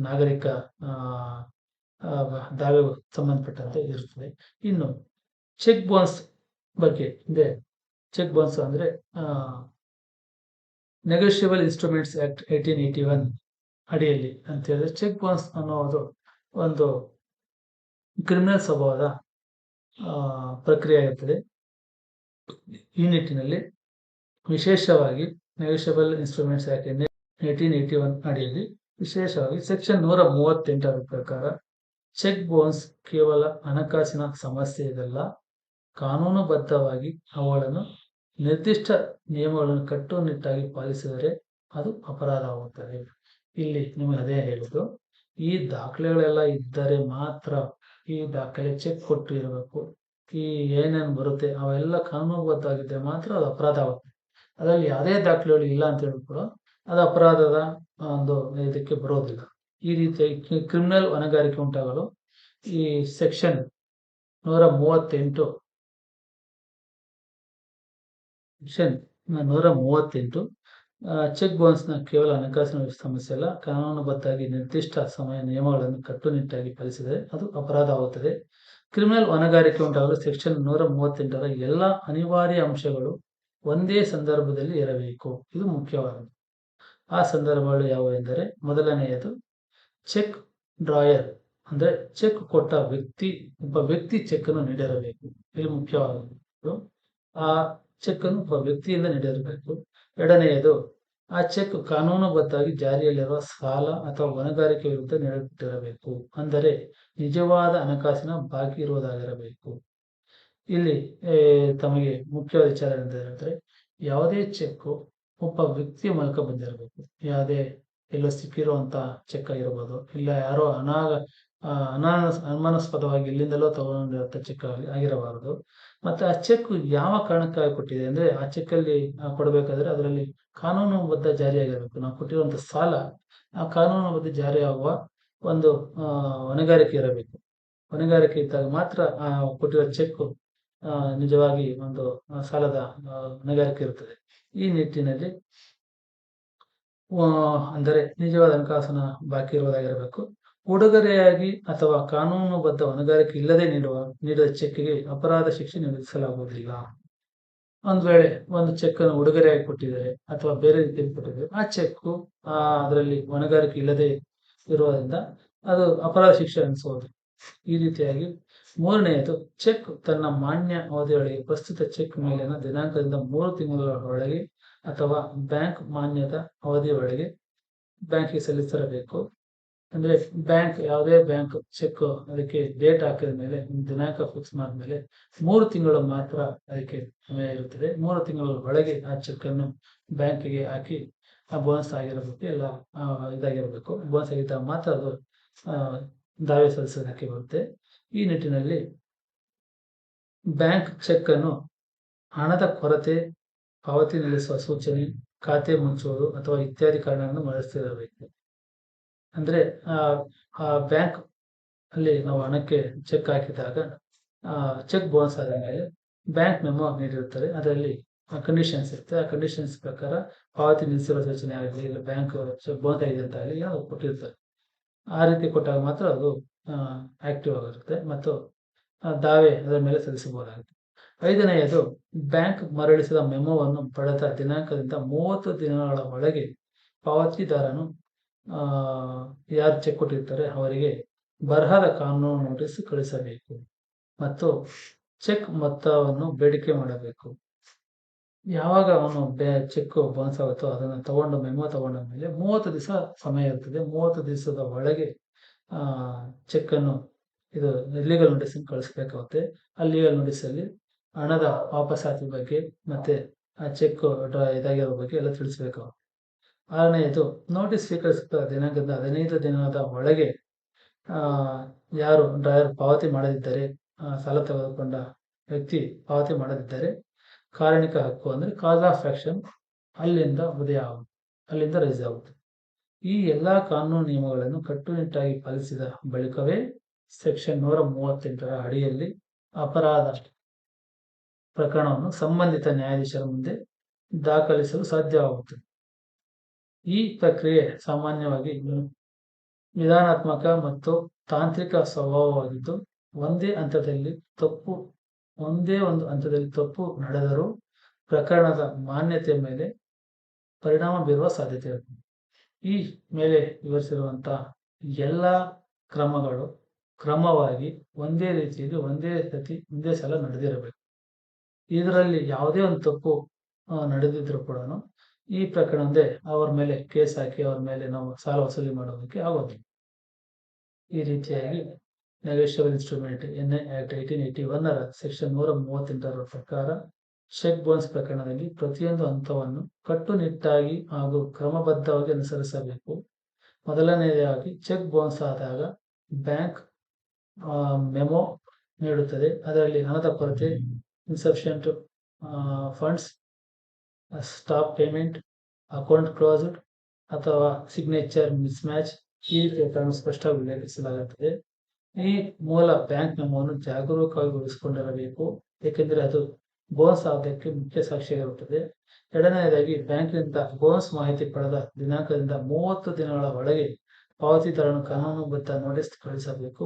ನಾಗರಿಕ ದಾವೆ ಸಂಬಂಧಪಟ್ಟಂತೆ ಇರುತ್ತದೆ. ಇನ್ನು ಚೆಕ್ ಬೌನ್ಸ್ ಬಗ್ಗೆ ಇದೆ. ಚೆಕ್ ಬೌನ್ಸ್ ಅಂದ್ರೆ ನೆಗೋಷಿಯಬಲ್ ಇನ್ಸ್ಟ್ರೂಮೆಂಟ್ಸ್ ಆಕ್ಟ್ 1881 ಅಡಿಯಲ್ಲಿ ಅಂತ ಹೇಳಿದ್ರೆ ಚೆಕ್ ಬೌನ್ಸ್ ಅನ್ನೋದು ಒಂದು ಕ್ರಿಮಿನಲ್ ಸ್ವಭಾವದ ಪ್ರಕ್ರಿಯೆ ಆಗಿರ್ತದೆ. ಈ ನಿಟ್ಟಿನಲ್ಲಿ ವಿಶೇಷವಾಗಿ ನೆಗೋಷಿಯಬಲ್ ಇನ್ಸ್ಟ್ರೂಮೆಂಟ್ಸ್ ಆಕ್ಟ್ 1881 ಅಡಿಯಲ್ಲಿ ವಿಶೇಷವಾಗಿ ಸೆಕ್ಷನ್ 138 ಪ್ರಕಾರ ಚೆಕ್ ಬೌನ್ಸ್ ಕೇವಲ ಹಣಕಾಸಿನ ಸಮಸ್ಯೆ ಇದಲ್ಲ, ಕಾನೂನುಬದ್ಧವಾಗಿ ಅವುಗಳನ್ನು ನಿರ್ದಿಷ್ಟ ನಿಯಮಗಳನ್ನು ಕಟ್ಟುನಿಟ್ಟಾಗಿ ಪಾಲಿಸಿದರೆ ಅದು ಅಪರಾಧವಾಗುತ್ತದೆ. ಇಲ್ಲಿ ನಿಮಗೆ ಅದೇ ಹೇಳುದು, ಈ ದಾಖಲೆಗಳೆಲ್ಲ ಇದ್ದರೆ ಮಾತ್ರ ಈ ದಾಖಲೆ ಚೆಕ್ ಕೊಟ್ಟು ಇರಬೇಕು. ಈ ಏನೇನು ಬರುತ್ತೆ ಅವೆಲ್ಲ ಕಾನೂನುಬದ್ಧವಾಗಿದ್ದರೆ ಮಾತ್ರ ಅದು ಅಪರಾಧ ಆಗುತ್ತೆ. ಅದರಲ್ಲಿ ಯಾವುದೇ ದಾಖಲೆಗಳು ಇಲ್ಲ ಅಂತ ಹೇಳಿ ಕೂಡ ಅದು ಅಪರಾಧದ ಒಂದು ಇದಕ್ಕೆ ಬರೋದಿಲ್ಲ. ಈ ರೀತಿಯಾಗಿ ಕ್ರಿಮಿನಲ್ ಹೊಣೆಗಾರಿಕೆ ಉಂಟಾಗಲು ಈ ಸೆಕ್ಷನ್ 138 ಚೆಕ್ ಬೌನ್ಸ್ ನ ಕೇವಲ ಹಣಕಾಸಿನ ಸಮಸ್ಯೆ ಅಲ್ಲ, ಕಾನೂನುಬದ್ಧವಾಗಿ ನಿರ್ದಿಷ್ಟ ಸಮಯ ನಿಯಮಗಳನ್ನು ಕಟ್ಟುನಿಟ್ಟಾಗಿ ಪಾಲಿಸಿದರೆ ಅದು ಅಪರಾಧವಾಗುತ್ತದೆ. ಕ್ರಿಮಿನಲ್ ಹೊಣೆಗಾರಿಕೆ ಉಂಟಾಗಲು ಸೆಕ್ಷನ್ 138ರ ಎಲ್ಲ ಅನಿವಾರ್ಯ ಅಂಶಗಳು ಒಂದೇ ಸಂದರ್ಭದಲ್ಲಿ ಇರಬೇಕು. ಇದು ಮುಖ್ಯವಾದದ್ದು. ಆ ಸಂದರ್ಭಗಳು ಯಾವುವು ಎಂದರೆ, ಮೊದಲನೆಯದು ಚೆಕ್ ಡ್ರಾಯರ್ ಅಂದ್ರೆ ಚೆಕ್ ಕೊಟ್ಟ ಒಬ್ಬ ವ್ಯಕ್ತಿ ಚೆಕ್ ಅನ್ನು ನೀಡಿರಬೇಕು. ಇದು ಮುಖ್ಯವಾದದ್ದು. ಆ ಚೆಕ್ ಅನ್ನು ಒಬ್ಬ ವ್ಯಕ್ತಿಯಿಂದ ನೀಡಿರಬೇಕು. ಎರಡನೆಯದು ಆ ಚೆಕ್ ಕಾನೂನುಬದ್ಧವಾಗಿ ಜಾರಿಯಲ್ಲಿರುವ ಸಾಲ ಅಥವಾ ಹೊಣೆಗಾರಿಕೆ ವಿರುದ್ಧ ನೀಡಲ್ಪಟ್ಟಿರಬೇಕು. ಅಂದರೆ ನಿಜವಾದ ಹಣಕಾಸಿನ ಬಾಕಿ ಇರುವುದಾಗಿರಬೇಕು. ಇಲ್ಲಿ ತಮಗೆ ಮುಖ್ಯವಾದ ವಿಚಾರ ಏನಂತ ಯಾವುದೇ ಚೆಕ್ ಒಬ್ಬ ವ್ಯಕ್ತಿಯ ಮೂಲಕ ಬಂದಿರಬೇಕು. ಯಾವುದೇ ಎಲ್ಲೋ ಸಿಕ್ಕಿರುವಂತ ಚೆಕ್ ಆಗಿರ್ಬೋದು, ಇಲ್ಲ ಯಾರೋ ಅನುಮಾನಾಸ್ಪದವಾಗಿ ಎಲ್ಲಿಂದಲೋ ತಗೊಂಡಿರುವಂತ ಚೆಕ್ ಆಗಿರಬಾರದು. ಮತ್ತೆ ಆ ಚೆಕ್ ಯಾವ ಕಾರಣಕ್ಕಾಗಿ ಕೊಟ್ಟಿದೆ ಅಂದ್ರೆ, ಆ ಚೆಕ್ ಅಲ್ಲಿ ಕೊಡಬೇಕಾದ್ರೆ ಅದರಲ್ಲಿ ಕಾನೂನುಬದ್ಧ ಜಾರಿಯಾಗಿರಬೇಕು. ನಾವು ಕೊಟ್ಟಿರುವಂತ ಸಾಲ ಆ ಕಾನೂನುಬದ್ಧ ಜಾರಿಯಾಗುವ ಒಂದು ಹೊಣೆಗಾರಿಕೆ ಇರಬೇಕು. ಹೊಣೆಗಾರಿಕೆ ಇದ್ದಾಗ ಮಾತ್ರ ಆ ಕೊಟ್ಟಿರೋ ಚೆಕ್ ನಿಜವಾಗಿ ಒಂದು ಸಾಲದ ಹೊಣೆಗಾರಿಕೆ ಇರುತ್ತದೆ. ಈ ನಿಟ್ಟಿನಲ್ಲಿ ಅಂದರೆ ನಿಜವಾದ ಹಣಕಾಸಿನ ಬಾಕಿ ಇರುವುದಾಗಿರಬೇಕು. ಉಡುಗೊರೆಯಾಗಿ ಅಥವಾ ಕಾನೂನುಬದ್ಧ ಹೊಣೆಗಾರಿಕೆ ಇಲ್ಲದೆ ನೀಡಿದ ಚೆಕ್ಗೆ ಅಪರಾಧ ಶಿಕ್ಷೆ ವಿಧಿಸಲಾಗುವುದಿಲ್ಲ. ಒಂದ್ ವೇಳೆ ಒಂದು ಚೆಕ್ ಅನ್ನು ಉಡುಗೊರೆಯಾಗಿ ಕೊಟ್ಟಿದ್ದಾರೆ ಅಥವಾ ಬೇರೆ ರೀತಿಯಲ್ಲಿ ಕೊಟ್ಟಿದ್ದಾರೆ, ಆ ಚೆಕ್ ಅದರಲ್ಲಿ ಹೊಣೆಗಾರಿಕೆ ಇಲ್ಲದೆ ಇರುವುದರಿಂದ ಅದು ಅಪರಾಧ ಶಿಕ್ಷೆ ಅನಿಸಬಹುದು. ಈ ರೀತಿಯಾಗಿ ಮೂರನೆಯದು, ಚೆಕ್ ತನ್ನ ಮಾನ್ಯ ಅವಧಿಯೊಳಗೆ ಪ್ರಸ್ತುತ ಚೆಕ್ ಮೇಲಿನ ದಿನಾಂಕದಿಂದ 3 ತಿಂಗಳ ಒಳಗೆ ಅಥವಾ ಬ್ಯಾಂಕ್ ಮಾನ್ಯದ ಅವಧಿಯೊಳಗೆ ಬ್ಯಾಂಕಿಗೆ ಸಲ್ಲಿಸಿರಬೇಕು. ಅಂದ್ರೆ ಯಾವುದೇ ಬ್ಯಾಂಕ್ ಚೆಕ್ ಅದಕ್ಕೆ ಡೇಟ್ ಹಾಕಿದ ಮೇಲೆ, ದಿನಾಂಕ ಫಿಕ್ಸ್ ಮಾಡಿದ್ಮೇಲೆ 3 ತಿಂಗಳು ಮಾತ್ರ ಅದಕ್ಕೆ ಸಮಯ ಇರುತ್ತದೆ. 3 ತಿಂಗಳ ಒಳಗೆ ಆ ಚೆಕ್ ಅನ್ನು ಬ್ಯಾಂಕಿಗೆ ಹಾಕಿ ಆ ಬೋನಸ್ ಆಗಿರಬೇಕು, ಎಲ್ಲ ಇದಾಗಿರಬೇಕು. ಬೋನಸ್ ಆಗಿದ್ದಾಗ ಮಾತ್ರ ಅದು ದಾವೆ ಸಲ್ಲಿಸೋದಕ್ಕೆ ಬರುತ್ತೆ. ಈ ನಿಟ್ಟಿನಲ್ಲಿ ಬ್ಯಾಂಕ್ ಚೆಕ್ ಅನ್ನು ಹಣದ ಕೊರತೆ, ಪಾವತಿ ನಿಲ್ಲಿಸುವ ಸೂಚನೆ, ಖಾತೆ ಮುಚ್ಚುವುದು ಅಥವಾ ಇತ್ಯಾದಿ ಕಾರಣಗಳನ್ನು ಬಳಸ್ತಿರಬೇಕು. ಅಂದ್ರೆ ಆ ಬ್ಯಾಂಕ್ ಅಲ್ಲಿ ನಾವು ಹಣಕ್ಕೆ ಚೆಕ್ ಹಾಕಿದಾಗ ಚೆಕ್ ಬೌನ್ಸ್ ಆದ ಮೇಲೆ ಬ್ಯಾಂಕ್ ಮೆಮೊ ನೀಡಿರುತ್ತಾರೆ. ಅದರಲ್ಲಿ ಕಂಡೀಷನ್ಸ್ ಇರುತ್ತೆ. ಆ ಕಂಡೀಷನ್ಸ್ ಪ್ರಕಾರ ಪಾವತಿ ನಿಲ್ಲಿಸಿರೋ ಸೂಚನೆ ಆಗಲಿ, ಇಲ್ಲ ಬ್ಯಾಂಕ್ ಬಂದ್ ಆಗಿದೆ ಅಂತ ಆಗಲಿ ಏನೋ ಕೊಟ್ಟಿರ್ತಾರೆ. ಆ ರೀತಿ ಕೊಟ್ಟಾಗ ಮಾತ್ರ ಅದು ಆಕ್ಟಿವ್ ಆಗಿರುತ್ತೆ ಮತ್ತು ದಾವೆ ಅದರ ಮೇಲೆ ಸಲ್ಲಿಸಬಹುದಾಗುತ್ತೆ. 5ನೇಯದು, ಬ್ಯಾಂಕ್ ಮರಳಿಸಿದ ಮೆಮೊವನ್ನು ಪಡೆದ ದಿನಾಂಕದಿಂದ 30 ದಿನಗಳ ಒಳಗೆ ಪಾವತಿದಾರನು ಯಾರು ಚೆಕ್ ಕೊಟ್ಟಿರ್ತಾರೆ ಅವರಿಗೆ ಬರಹದ ಕಾನೂನು ನೋಟಿಸ್ ಕಳಿಸಬೇಕು ಮತ್ತು ಚೆಕ್ ಮೊತ್ತವನ್ನು ಬೇಡಿಕೆ ಮಾಡಬೇಕು. ಯಾವಾಗ ಅವನು ಚೆಕ್ ಬೌನ್ಸ್ ಆಗುತ್ತೋ ಅದನ್ನು ಮೆಮೊ ತಗೊಂಡ ಮೇಲೆ 30 ದಿವಸ ಸಮಯ ಇರ್ತದೆ. 30 ದಿವಸದ ಒಳಗೆ ಚೆಕ್ ಅನ್ನು ಇದು ಲೀಗಲ್ ನೋಟಿಸ್ ಕಳಿಸ್ಬೇಕಾಗುತ್ತೆ. ಆ ಲೀಗಲ್ ನೋಟಿಸ್ ಅಲ್ಲಿ ಹಣದ ವಾಪಸಾತಿ ಬಗ್ಗೆ ಮತ್ತೆ ಆ ಚೆಕ್ ಇದಾಗಿರೋ ಬಗ್ಗೆ ಎಲ್ಲ ತಿಳಿಸ್ಬೇಕು. 6ನೇದು, ನೋಟಿಸ್ ಸ್ವೀಕರಿಸಿದ ದಿನಾಂಕದಿಂದ 15 ದಿನದ ಒಳಗೆ ಯಾರು ಡ್ರಾಯರ್ ಪಾವತಿ ಮಾಡದಿದ್ದರೆ, ಸಾಲ ತೆಗೆದುಕೊಂಡ ವ್ಯಕ್ತಿ ಪಾವತಿ ಮಾಡದಿದ್ದರೆ ಕಾರಣಿಕ ಹಕ್ಕು ಅಂದ್ರೆ ಕಾಸ್ ಆಫ್ ಆಕ್ಷನ್ ಅಲ್ಲಿಂದ ರೈಸ್ ಆಗುತ್ತೆ. ಈ ಎಲ್ಲಾ ಕಾನೂನು ನಿಯಮಗಳನ್ನು ಕಟ್ಟುನಿಟ್ಟಾಗಿ ಪಾಲಿಸಿದ ಬಳಿಕವೇ ಸೆಕ್ಷನ್ 138ರ ಅಡಿಯಲ್ಲಿ ಅಪರಾಧ ಪ್ರಕರಣವನ್ನು ಸಂಬಂಧಿತ ನ್ಯಾಯಾಧೀಶರ ಮುಂದೆ ದಾಖಲಿಸಲು ಸಾಧ್ಯವಾಗುತ್ತದೆ. ಈ ಪ್ರಕ್ರಿಯೆ ಸಾಮಾನ್ಯವಾಗಿ ವಿಧಾನಾತ್ಮಕ ಮತ್ತು ತಾಂತ್ರಿಕ ಸ್ವಭಾವವಾಗಿದ್ದು ಒಂದೇ ಒಂದು ಹಂತದಲ್ಲಿ ತಪ್ಪು ನಡೆದರೂ ಪ್ರಕರಣದ ಮಾನ್ಯತೆಯ ಮೇಲೆ ಪರಿಣಾಮ ಬೀರುವ ಸಾಧ್ಯತೆ ಇರುತ್ತದೆ. ಈ ಮೇಲೆ ವಿವರಿಸಿರುವಂತಹ ಎಲ್ಲ ಕ್ರಮಗಳು ಕ್ರಮವಾಗಿ ಒಂದೇ ರೀತಿಯಲ್ಲಿ ಒಂದೇ ಸಲ ನಡೆದಿರಬೇಕು. ಇದರಲ್ಲಿ ಯಾವುದೇ ಒಂದು ತಪ್ಪು ನಡೆದಿದ್ರು ಕೂಡ ಈ ಪ್ರಕರಣದೇ ಅವರ ಮೇಲೆ ಕೇಸ್ ಹಾಕಿ ಅವ್ರ ಮೇಲೆ ನಾವು ಸಾಲ ವಸೂಲಿ ಮಾಡೋದಕ್ಕೆ ಆಗೋದಿಲ್ಲ. ಈ ರೀತಿಯಾಗಿ ನೆಗೋಷಿಯಬಲ್ ಇನ್ಸ್ಟ್ರೂಮೆಂಟ್ ಎನ್ಐ ಆಕ್ಟ್ 1881ರ ಸೆಕ್ಷನ್ 138ರ ಪ್ರಕಾರ ಚೆಕ್ ಬೌನ್ಸ್ ಪ್ರಕರಣದಲ್ಲಿ ಪ್ರತಿಯೊಂದು ಹಂತವನ್ನು ಕಟ್ಟುನಿಟ್ಟಾಗಿ ಹಾಗೂ ಕ್ರಮಬದ್ಧವಾಗಿ ಅನುಸರಿಸಬೇಕು. ಮೊದಲನೆಯದಾಗಿ ಚೆಕ್ ಬೌನ್ಸ್ ಆದಾಗ ಬ್ಯಾಂಕ್ ಮೆಮೊ ನೀಡುತ್ತದೆ. ಅದರಲ್ಲಿ ಹಣದ ಕೊರತೆ, insufficient funds, stop payment, account closed ಅಥವಾ ಸಿಗ್ನೇಚರ್ ಮಿಸ್ ಮ್ಯಾಚ್ ಈ ರೀತಿಯ ಸ್ಪಷ್ಟವಾಗಿ ಉಲ್ಲೇಖಿಸಲಾಗುತ್ತದೆ. ಈ ಮೂಲ ಬ್ಯಾಂಕ್ ಮೆಮೊವನ್ನು ಜಾಗರೂಕವಾಗಿ ಉಳಿಸಿಕೊಂಡಿರಬೇಕು, ಏಕೆಂದರೆ ಅದು ಬೋನಸ್ ಆದಾಯಕ್ಕೆ ಮುಖ್ಯ ಸಾಕ್ಷಿಯಾಗಿರುತ್ತದೆ. 2ನೇದಾಗಿ ಬ್ಯಾಂಕಿನಿಂದ ಬೋನಸ್ ಮಾಹಿತಿ ಪಡೆದ ದಿನಾಂಕದಿಂದ 30 ದಿನಗಳ ಒಳಗೆ ಪಾವತಿದಾರನು ಕಾನೂನುಬದ್ಧ ನೋಟಿಸ್ ಕಳಿಸಬೇಕು.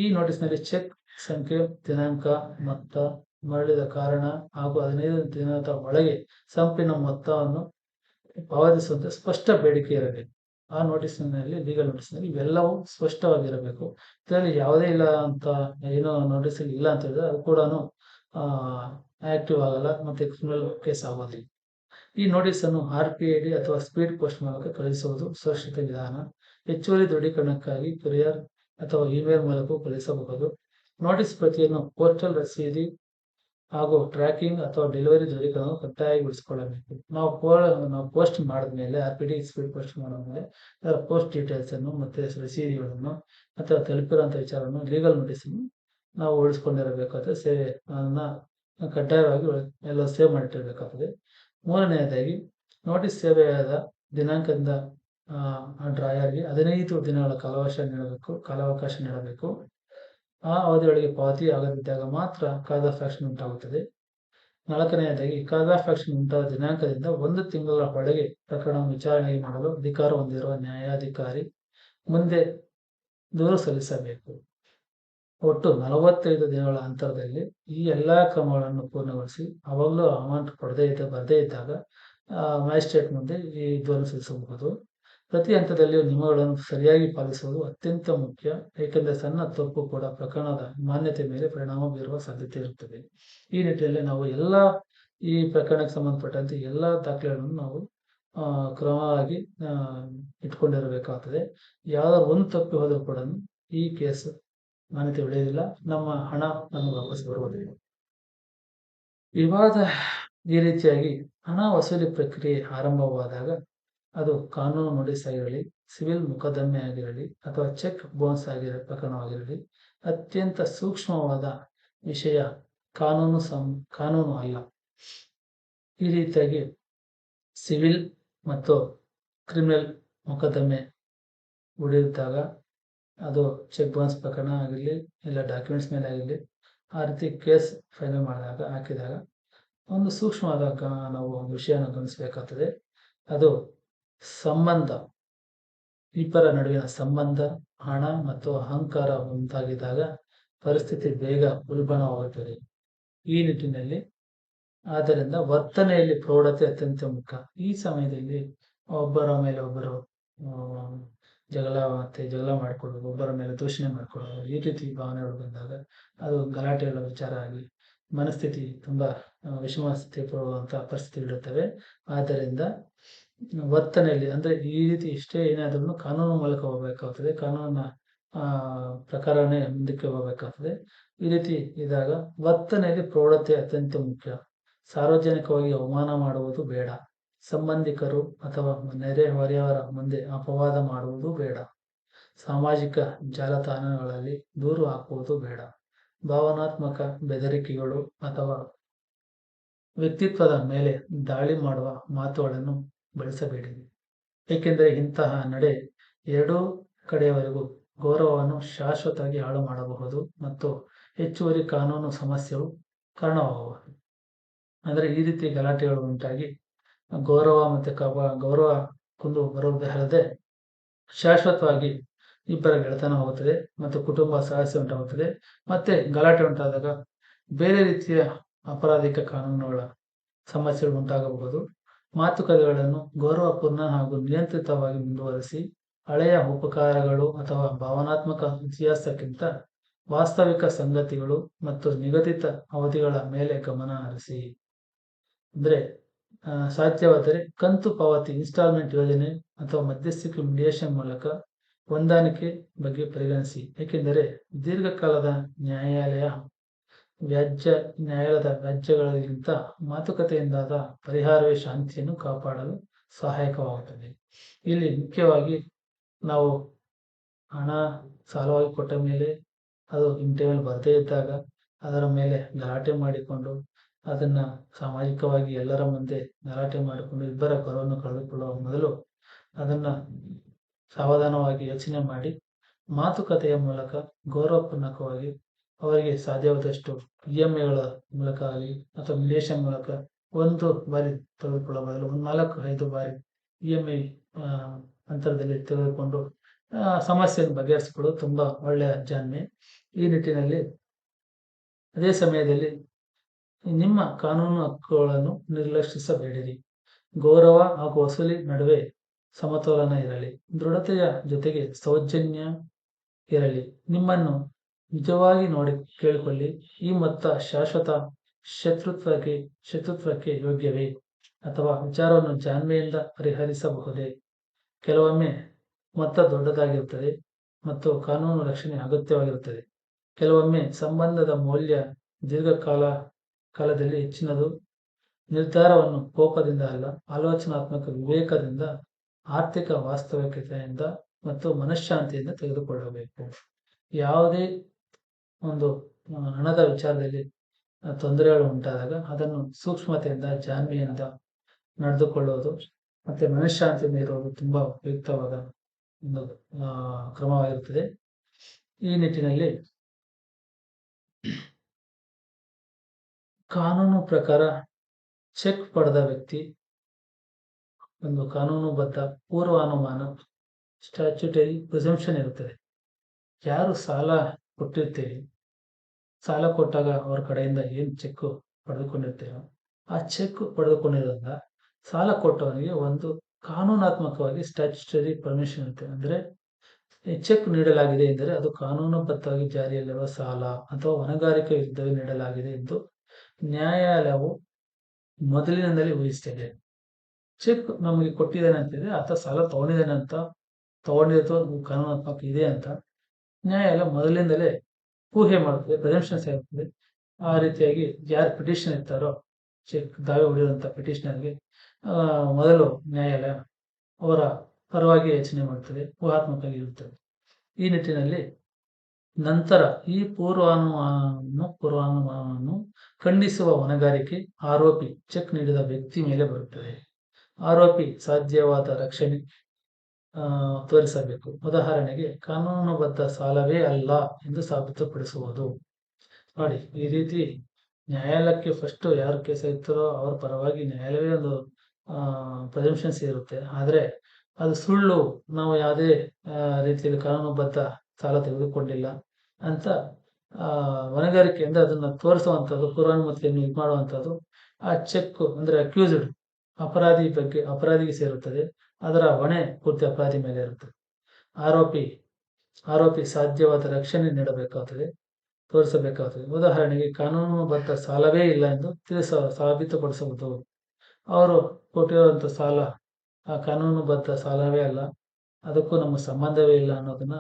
ಈ ನೋಟಿಸ್ನಲ್ಲಿ ಚೆಕ್ ಸಂಖ್ಯೆ, ದಿನಾಂಕ, ಮೊತ್ತ, ಮರಳಿದ ಕಾರಣ ಹಾಗೂ 15 ದಿನದ ಒಳಗೆ ಸಂಪೂರ್ಣ ಮೊತ್ತವನ್ನು ಪಾವತಿಸುವಂತೆ ಸ್ಪಷ್ಟ ಬೇಡಿಕೆ ಇರಬೇಕು. ಆ ನೋಟಿಸ್ನಲ್ಲಿ ಲೀಗಲ್ ನೋಟಿಸ್ನಲ್ಲಿ ಇವೆಲ್ಲವೂ ಸ್ಪಷ್ಟವಾಗಿರಬೇಕು. ಇದರಲ್ಲಿ ಯಾವುದೇ ಇಲ್ಲ ಅಂತ ಏನೋ ನೋಟಿಸ್ ಇಲ್ಲ ಅಂತ ಹೇಳಿದ್ರೆ ಅದು ಕೂಡ ಆಕ್ಟಿವ್ ಆಗಲ್ಲ ಮತ್ತೆ ಕ್ರಿಮಿನಲ್ ಕೇಸ್ ಆಗೋದಿಲ್ಲ. ಈ ನೋಟಿಸ್ ಅನ್ನು RPID ಅಥವಾ ಸ್ಪೀಡ್ ಪೋಸ್ಟ್ ಮೂಲಕ ಕಳಿಸುವುದು ಸುರಕ್ಷಿತ ವಿಧಾನ. ಹೆಚ್ಚುವರಿ ದೃಢೀಕರಣಕ್ಕಾಗಿ ಕೊರಿಯರ್ ಅಥವಾ ಇಮೇಲ್ ಮೂಲಕ ಕಳಿಸಬಹುದು. ನೋಟಿಸ್ ಪ್ರತಿಯನ್ನು ಪೋಸ್ಟಲ್ ರಸೀದಿ ಹಾಗೂ ಟ್ರ್ಯಾಕಿಂಗ್ ಅಥವಾ ಡೆಲಿವರಿ ದೃಢೀಕರಣ ಕಡ್ಡಾಯಗೊಳಿಸಿಕೊಳ್ಳಬೇಕು. ನಾವು ಪೋಸ್ಟ್ ಮಾಡಿದ್ಮೇಲೆ RPD ಸ್ಪೀಡ್ ಪೋಸ್ಟ್ ಮಾಡಿದ್ಮೇಲೆ ಅದರ ಪೋಸ್ಟ್ ಡೀಟೇಲ್ಸ್ ಅನ್ನು ಮತ್ತೆ ರಸೀದಿಗಳನ್ನು ಅಥವಾ ತಲುಪಿರುವಂತಹ ವಿಚಾರವನ್ನು ಲೀಗಲ್ ನೋಟಿಸ್ ಅನ್ನು ನಾವು ಉಳಿಸ್ಕೊಂಡಿರಬೇಕಾದ್ರೆ ಕಡ್ಡಾಯವಾಗಿ ಎಲ್ಲ ಸೇವ್ ಮಾಡಿಟ್ಟಿರಬೇಕಾಗ್ತದೆ. 3ನೇದಾಗಿ ನೋಟಿಸ್ ಸೇವೆಯಾದ ದಿನಾಂಕದಿಂದ ಡ್ರಾಯರ್ಗೆ 15 ದಿನಗಳ ಕಾಲಾವಕಾಶ ನೀಡಬೇಕು. ಆ ಅವಧಿಯೊಳಗೆ ಪಾವತಿ ಆಗದಿದ್ದಾಗ ಮಾತ್ರ ಕಾಸ್ ಆಫ್ ಆಕ್ಷನ್ ಉಂಟಾಗುತ್ತದೆ. 4ನೇದಾಗಿ ಕಾಸ್ ಆಫ್ ಆಕ್ಷನ್ ಉಂಟಾದ ದಿನಾಂಕದಿಂದ 1 ತಿಂಗಳ ಒಳಗೆ ಪ್ರಕರಣವನ್ನು ವಿಚಾರಣೆ ಮಾಡಲು ಅಧಿಕಾರ ಹೊಂದಿರುವ ನ್ಯಾಯಾಧಿಕಾರಿ ಮುಂದೆ ದೂರು ಸಲ್ಲಿಸಬೇಕು. ಒಟ್ಟು 45 ದಿನಗಳ ಅಂತರದಲ್ಲಿ ಈ ಎಲ್ಲಾ ಕ್ರಮಗಳನ್ನು ಪೂರ್ಣಗೊಳಿಸಿ ಅವಾಗಲೂ ಅಮೌಂಟ್ ಬರದೇ ಇದ್ದಾಗ ಮ್ಯಾಜಿಸ್ಟ್ರೇಟ್ ಮುಂದೆ ಈ ದೂರು ಸಲ್ಲಿಸಬಹುದು. ಪ್ರತಿ ಹಂತದಲ್ಲಿಯೂ ನಿಯಮಗಳನ್ನು ಸರಿಯಾಗಿ ಪಾಲಿಸುವುದು ಅತ್ಯಂತ ಮುಖ್ಯ, ಏಕೆಂದರೆ ಸಣ್ಣ ತಪ್ಪು ಕೂಡ ಪ್ರಕರಣದ ಮಾನ್ಯತೆ ಮೇಲೆ ಪರಿಣಾಮ ಬೀರುವ ಸಾಧ್ಯತೆ ಇರುತ್ತದೆ. ಈ ನಿಟ್ಟಿನಲ್ಲಿ ನಾವು ಈ ಪ್ರಕರಣಕ್ಕೆ ಸಂಬಂಧಪಟ್ಟಂತೆ ಎಲ್ಲಾ ದಾಖಲೆಗಳನ್ನು ನಾವು ಕ್ರಮವಾಗಿ ಇಟ್ಕೊಂಡಿರಬೇಕಾಗ್ತದೆ. ಯಾವ್ದಾದ್ರು ಒಂದು ತಪ್ಪಿ ಹೋದರೂ ಕೂಡ ಈ ಕೇಸ್ ಮಾನ್ಯತೆ ಉಳಿಯುವುದಿಲ್ಲ, ನಮ್ಮ ಹಣ ನಮಗೆ ವಾಪಸ್ ಬರುವುದಿಲ್ಲ. ವಿವಾದ ಈ ರೀತಿಯಾಗಿ ಹಣ ವಸೂಲಿ ಪ್ರಕ್ರಿಯೆ ಆರಂಭವಾದಾಗ ಅದು ಕಾನೂನು ನೋಟಿಸ್ ಆಗಿರಲಿ, ಸಿವಿಲ್ ಮೊಕದ್ದಮೆ ಆಗಿರಲಿ ಅಥವಾ ಚೆಕ್ ಬೌನ್ಸ್ ಪ್ರಕರಣವಾಗಿರಲಿ ಅತ್ಯಂತ ಸೂಕ್ಷ್ಮವಾದ ವಿಷಯ, ಕಾನೂನು ಅಲ್ಲ. ಈ ರೀತಿಯಾಗಿ ಸಿವಿಲ್ ಮತ್ತು ಕ್ರಿಮಿನಲ್ ಮೊಕದ್ದಮೆ ಉಳಿದಾಗ ಅದು ಚೆಕ್ ಬೌನ್ಸ್ ಪ್ರಕರಣ ಆಗಿರಲಿ ಇಲ್ಲ ಡಾಕ್ಯುಮೆಂಟ್ಸ್ ಮೇಲೆ ಆಗಿರಲಿ ಆ ರೀತಿ ಕೇಸ್ ಫೈನಲ್ ಹಾಕಿದಾಗ ಒಂದು ಸೂಕ್ಷ್ಮವಾದ ನಾವು ವಿಷಯನ ಗಮನಿಸಬೇಕಾಗ್ತದೆ. ಅದು ಸಂಬಂಧ, ಇಬ್ಬರ ನಡುವಿನ ಸಂಬಂಧ, ಹಣ ಮತ್ತು ಅಹಂಕಾರ ಉಂಟಾಗಿದ್ದಾಗ ಪರಿಸ್ಥಿತಿ ಬೇಗ ಉಲ್ಬಣವಾಗುತ್ತದೆ. ಈ ನಿಟ್ಟಿನಲ್ಲಿ ಆದ್ದರಿಂದ ವರ್ತನೆಯಲ್ಲಿ ಪ್ರೌಢತೆ ಅತ್ಯಂತ ಮುಖ್ಯ. ಈ ಸಮಯದಲ್ಲಿ ಒಬ್ಬರ ಮೇಲೆ ಒಬ್ಬರು ಜಗಳ ಮಾಡಿಕೊಳ್ಳೋದು, ಒಬ್ಬರ ಮೇಲೆ ದೂಷಣೆ ಮಾಡಿಕೊಳ್ಳೋದು, ಈ ರೀತಿ ಭಾವನೆಗಳು ಬಂದಾಗ ಅದು ಗಲಾಟೆಗಳ ವಿಚಾರ ಆಗಿ ಮನಸ್ಥಿತಿ ತುಂಬಾ ವಿಷಮ ಸ್ಥಿತಿ ಬರುವಂತಹ ಪರಿಸ್ಥಿತಿ ಇರುತ್ತವೆ. ಆದ್ದರಿಂದ ವರ್ತನೆಯಲ್ಲಿ ಅಂದ್ರೆ ಈ ರೀತಿ ಇಷ್ಟೇ ಏನಾದ್ರೂ ಕಾನೂನು ಮೂಲಕ ಹೋಗ್ಬೇಕಾಗ್ತದೆ, ಕಾನೂನಿನ ಪ್ರಕಾರನೇ ಮುಂದಕ್ಕೆ ಹೋಗ್ಬೇಕಾಗ್ತದೆ. ಈ ರೀತಿ ಇದ್ದಾಗ ವರ್ತನೆಯಲ್ಲಿ ಪ್ರೌಢತೆ ಅತ್ಯಂತ ಮುಖ್ಯ. ಸಾರ್ವಜನಿಕವಾಗಿ ಅವಮಾನ ಮಾಡುವುದು ಬೇಡ. ಸಂಬಂಧಿಕರು ಅಥವಾ ನೆರೆಹೊರೆಯವರ ಮುಂದೆ ಅಪವಾದ ಮಾಡುವುದು ಬೇಡ. ಸಾಮಾಜಿಕ ಜಾಲತಾಣಗಳಲ್ಲಿ ದೂರು ಹಾಕುವುದು ಬೇಡ. ಭಾವನಾತ್ಮಕ ಬೆದರಿಕೆಗಳು ಅಥವಾ ವ್ಯಕ್ತಿತ್ವದ ಮೇಲೆ ದಾಳಿ ಮಾಡುವ ಮಾತುಗಳನ್ನು ಬಳಸಬೇಡಿ. ಏಕೆಂದರೆ ಇಂತಹ ನಡೆ ಎರಡೂ ಕಡೆಯವರೆಗೂ ಗೌರವವನ್ನು ಶಾಶ್ವತವಾಗಿ ಹಾಳು ಮಾಡಬಹುದು ಮತ್ತು ಹೆಚ್ಚುವರಿ ಕಾನೂನು ಸಮಸ್ಯೆಗಳು ಕಾರಣವಾಗಬಹುದು. ಅಂದ್ರೆ ಈ ರೀತಿ ಗಲಾಟೆಗಳು ಉಂಟಾಗಿ ಗೌರವ ಮತ್ತೆ ಗೌರವ ಕುಂದು ಬರುವುದೇ ಅಲ್ಲದೆ ಶಾಶ್ವತವಾಗಿ ಇಬ್ಬರ ಗೆಳೆತನ ಹೋಗುತ್ತದೆ ಮತ್ತು ಕುಟುಂಬ ಸಮಸ್ಯೆ ಉಂಟಾಗುತ್ತದೆ. ಮತ್ತೆ ಗಲಾಟೆ ಉಂಟಾದಾಗ ಬೇರೆ ರೀತಿಯ ಅಪರಾಧಿಕ ಕಾನೂನುಗಳ ಸಮಸ್ಯೆಗಳು ಉಂಟಾಗಬಹುದು. ಮಾತುಕತೆಗಳನ್ನು ಗೌರವಪೂರ್ಣ ಹಾಗೂ ನಿಯಂತ್ರಿತವಾಗಿ ಮುಂದುವರಿಸಿ. ಹಳೆಯ ಉಪಕಾರಗಳು ಅಥವಾ ಭಾವನಾತ್ಮಕ ಇತಿಹಾಸಕ್ಕಿಂತ ವಾಸ್ತವಿಕ ಸಂಗತಿಗಳು ಮತ್ತು ನಿಗದಿತ ಅವಧಿಗಳ ಮೇಲೆ ಗಮನ ಹರಿಸಿ. ಅಂದ್ರೆ ಸಾಧ್ಯವಾದರೆ ಕಂತು ಪಾವತಿ ಇನ್ಸ್ಟಾಲ್ಮೆಂಟ್ ಯೋಜನೆ ಅಥವಾ ಮಧ್ಯಸ್ಥಿಕೆ ಮೀಡಿಯೇಷನ್ ಮೂಲಕ ಹೊಂದಾಣಿಕೆ ಬಗ್ಗೆ ಪರಿಗಣಿಸಿ. ಏಕೆಂದರೆ ದೀರ್ಘಕಾಲದ ನ್ಯಾಯಾಲಯದ ವ್ಯಾಜ್ಯಗಳಿಗಿಂತ ಮಾತುಕತೆಯಿಂದಾದ ಪರಿಹಾರವೇ ಶಾಂತಿಯನ್ನು ಕಾಪಾಡಲು ಸಹಾಯಕವಾಗುತ್ತದೆ. ಇಲ್ಲಿ ಮುಖ್ಯವಾಗಿ ನಾವು ಹಣ ಸಾಲವಾಗಿ ಕೊಟ್ಟ ಮೇಲೆ ಅದು ಇನ್ ಟೈಮಲ್ಲಿ ಬರದೇ ಇದ್ದಾಗ ಅದರ ಮೇಲೆ ಗಲಾಟೆ ಮಾಡಿಕೊಂಡು ಅದನ್ನ ಸಾಮಾಜಿಕವಾಗಿ ಎಲ್ಲರ ಮುಂದೆ ಗಲಾಟೆ ಮಾಡಿಕೊಂಡು ಇಬ್ಬರ ಗೌರವವನ್ನು ಕಳೆದುಕೊಳ್ಳುವ ಮೊದಲು ಅದನ್ನ ಸಾವಧಾನವಾಗಿ ಯೋಚನೆ ಮಾಡಿ ಮಾತುಕತೆಯ ಮೂಲಕ ಗೌರವಪೂರ್ಣಕವಾಗಿ ಅವರಿಗೆ ಸಾಧ್ಯವಾದಷ್ಟು EMIಗಳ ಮೂಲಕ ಆಗಲಿ ಅಥವಾ ಮೀಡಿಯೇಷನ್ ಮೂಲಕ ಒಂದು ಬಾರಿ ತೆಗೆದುಕೊಳ್ಳುವ ಬದಲು 4-5 ಬಾರಿ EMI ಅಂತರದಲ್ಲಿ ತೆಗೆದುಕೊಂಡು ಸಮಸ್ಯೆಯನ್ನು ಬಗೆಹರಿಸಿಕೊಳ್ಳೋದು ತುಂಬಾ ಒಳ್ಳೆಯ ಜಾಣ್ಮೆ. ಈ ನಿಟ್ಟಿನಲ್ಲಿ ಅದೇ ಸಮಯದಲ್ಲಿ ನಿಮ್ಮ ಕಾನೂನು ಹಕ್ಕುಗಳನ್ನು ನಿರ್ಲಕ್ಷಿಸಬೇಡಿರಿ. ಗೌರವ ಹಾಗೂ ವಸೂಲಿ ನಡುವೆ ಸಮತೋಲನ ಇರಲಿ. ದೃಢತೆಯ ಜೊತೆಗೆ ಸೌಜನ್ಯ ಇರಲಿ. ನಿಮ್ಮನ್ನು ನಿಜವಾಗಿ ನೋಡಿ ಕೇಳಿಕೊಳ್ಳಿ. ಈ ಮೊತ್ತ ಶಾಶ್ವತ ಶತ್ರುತ್ವಕ್ಕೆ ಯೋಗ್ಯವೇ ಅಥವಾ ವಿಚಾರವನ್ನು ಜಾಣ್ಮೆಯಿಂದ ಪರಿಹರಿಸಬಹುದೇ? ಕೆಲವೊಮ್ಮೆ ಮೊತ್ತ ದೊಡ್ಡದಾಗಿರುತ್ತದೆ ಮತ್ತು ಕಾನೂನು ರಕ್ಷಣೆ ಅಗತ್ಯವಾಗಿರುತ್ತದೆ. ಕೆಲವೊಮ್ಮೆ ಸಂಬಂಧದ ಮೌಲ್ಯ ಕಾಲದಲ್ಲಿ ಹೆಚ್ಚಿನದು. ನಿರ್ಧಾರವನ್ನು ಕೋಪದಿಂದ ಅಲ್ಲ, ಆಲೋಚನಾತ್ಮಕ ವಿವೇಕದಿಂದ, ಆರ್ಥಿಕ ವಾಸ್ತವಿಕತೆಯಿಂದ ಮತ್ತು ಮನಃಶಾಂತಿಯಿಂದ ತೆಗೆದುಕೊಳ್ಳಬೇಕು. ಯಾವುದೇ ಒಂದು ಹಣದ ವಿಚಾರದಲ್ಲಿ ತೊಂದರೆಗಳು ಉಂಟಾದಾಗ ಅದನ್ನು ಸೂಕ್ಷ್ಮತೆಯಿಂದ ಜಾಣ್ಮೆಯಿಂದ ನಡೆದುಕೊಳ್ಳುವುದು ಮತ್ತೆ ಮನಃಶಾಂತಿಯಿಂದ ಇರುವುದು ತುಂಬಾ ಉಪಯುಕ್ತವಾದ ಒಂದು ಕ್ರಮವಾಗಿರುತ್ತದೆ. ಈ ನಿಟ್ಟಿನಲ್ಲಿ ಕಾನೂನು ಪ್ರಕಾರ ಚೆಕ್ ಪಡೆದ ವ್ಯಕ್ತಿ ಒಂದು ಕಾನೂನುಬದ್ಧ ಪೂರ್ವಾನುಮಾನ ಸ್ಟ್ಯಾಚ್ಯುಟರಿ ಪ್ರಿಸಂಪ್ಷನ್ ಇರುತ್ತದೆ. ಯಾರು ಸಾಲ ಕೊಟ್ಟಿರ್ತೀರಿ, ಸಾಲ ಕೊಟ್ಟಾಗ ಅವ್ರ ಕಡೆಯಿಂದ ಏನ್ ಚೆಕ್ ಪಡೆದುಕೊಂಡಿರ್ತೇವೋ ಆ ಚೆಕ್ ಪಡೆದುಕೊಂಡಿರೋದ್ರಿಂದ ಸಾಲ ಕೊಟ್ಟವನಿಗೆ ಒಂದು ಕಾನೂನಾತ್ಮಕವಾಗಿ ಸ್ಟ್ಯಾಚ್ಯುಟರಿ ಪರ್ಮಿಷನ್ ಇರುತ್ತೆ. ಅಂದ್ರೆ ಚೆಕ್ ನೀಡಲಾಗಿದೆ ಎಂದರೆ ಅದು ಕಾನೂನುಬದ್ಧವಾಗಿ ಜಾರಿಯಲ್ಲಿರುವ ಸಾಲ ಅಥವಾ ಹೊಣೆಗಾರಿಕೆ ವಿರುದ್ಧವೇ ನೀಡಲಾಗಿದೆ ಎಂದು ನ್ಯಾಯಾಲಯವು ಮೊದಲಿನಿಂದಲೇ ಊಹಿಸುತ್ತದೆ. ಚೆಕ್ ನಮಗೆ ಕೊಟ್ಟಿದ್ದಾನೆ ಅಂತಿದ್ರೆ ಆತ ಸಾಲ ತಗೊಂಡಿದ್ದು ಕಾನೂನಾತ್ಮಕ ಇದೆ ಅಂತ ನ್ಯಾಯಾಲಯ ಮೊದಲಿಂದಲೇ ಊಹೆ ಮಾಡುತ್ತದೆ, ಪ್ರೆಸಂಪ್ಷನ್ಸ್ ಇರುತ್ತದೆ. ಆ ರೀತಿಯಾಗಿ ಯಾರು ಪಿಟಿಷನ್ ಇರ್ತಾರೋ ಚೆಕ್ ದಾವೆ ಹೊಡೆಯುವಂತ ಪಿಟಿಷನರ್ಗೆ ಮೊದಲು ನ್ಯಾಯಾಲಯ ಅವರ ಪರವಾಗಿ ಯೋಚನೆ ಮಾಡುತ್ತದೆ, ಊಹಾತ್ಮಕವಾಗಿ ಇರುತ್ತದೆ. ಈ ನಿಟ್ಟಿನಲ್ಲಿ ನಂತರ ಈ ಪೂರ್ವಾನುಮಾನವನ್ನು ಖಂಡಿಸುವ ಹೊಣೆಗಾರಿಕೆ ಆರೋಪಿ ಚೆಕ್ ನೀಡಿದ ವ್ಯಕ್ತಿ ಮೇಲೆ ಬರುತ್ತದೆ. ಆರೋಪಿ ಸಾಧ್ಯವಾದ ರಕ್ಷಣೆ ತೋರಿಸಬೇಕು. ಉದಾಹರಣೆಗೆ ಕಾನೂನುಬದ್ಧ ಸಾಲವೇ ಅಲ್ಲ ಎಂದು ಸಾಬೀತುಪಡಿಸುವುದು. ನೋಡಿ, ಈ ರೀತಿ ನ್ಯಾಯಾಲಯಕ್ಕೆ ಫಸ್ಟ್ ಯಾರು ಕೇಸ್ ಇರ್ತಾರೋ ಅವ್ರ ಪರವಾಗಿ ನ್ಯಾಯಾಲಯವೇ ಒಂದು ಪ್ರೆಸಂಪ್ಷನ್ಸ್ ಇರುತ್ತೆ. ಆದರೆ ಅದು ಸುಳ್ಳು, ನಾವು ಯಾವುದೇ ರೀತಿಯಲ್ಲಿ ಕಾನೂನುಬದ್ಧ ಸಾಲ ತೆಗೆದುಕೊಂಡಿಲ್ಲ ಅಂತ ಹೊಣೆಗಾರಿಕೆಯಿಂದ ಅದನ್ನ ತೋರಿಸುವಂಥದ್ದು, ಪೂರ್ವಾನುಮತಿಯನ್ನು ಇದು ಮಾಡುವಂಥದ್ದು ಆ ಚೆಕ್ ಅಂದ್ರೆ ಅಕ್ಯೂಸ್ಡ್ ಅಪರಾಧಿಗೆ ಸೇರುತ್ತದೆ. ಅದರ ಹೊಣೆ ಪೂರ್ತಿ ಅಪರಾಧಿ ಮೇಲೆ ಇರುತ್ತದೆ. ಆರೋಪಿ ಸಾಧ್ಯವಾದ ರಕ್ಷಣೆ ನೀಡಬೇಕಾಗುತ್ತದೆ, ತೋರಿಸಬೇಕಾಗುತ್ತದೆ. ಉದಾಹರಣೆಗೆ ಕಾನೂನುಬದ್ಧ ಸಾಲವೇ ಇಲ್ಲ ಎಂದು ಸಾಬೀತುಪಡಿಸುವುದು. ಅವರು ಕೊಟ್ಟಿರುವಂಥ ಸಾಲ ಆ ಕಾನೂನುಬದ್ಧ ಸಾಲವೇ ಅಲ್ಲ, ಅದಕ್ಕೂ ನಮ್ಮ ಸಂಬಂಧವೇ ಇಲ್ಲ ಅನ್ನೋದನ್ನ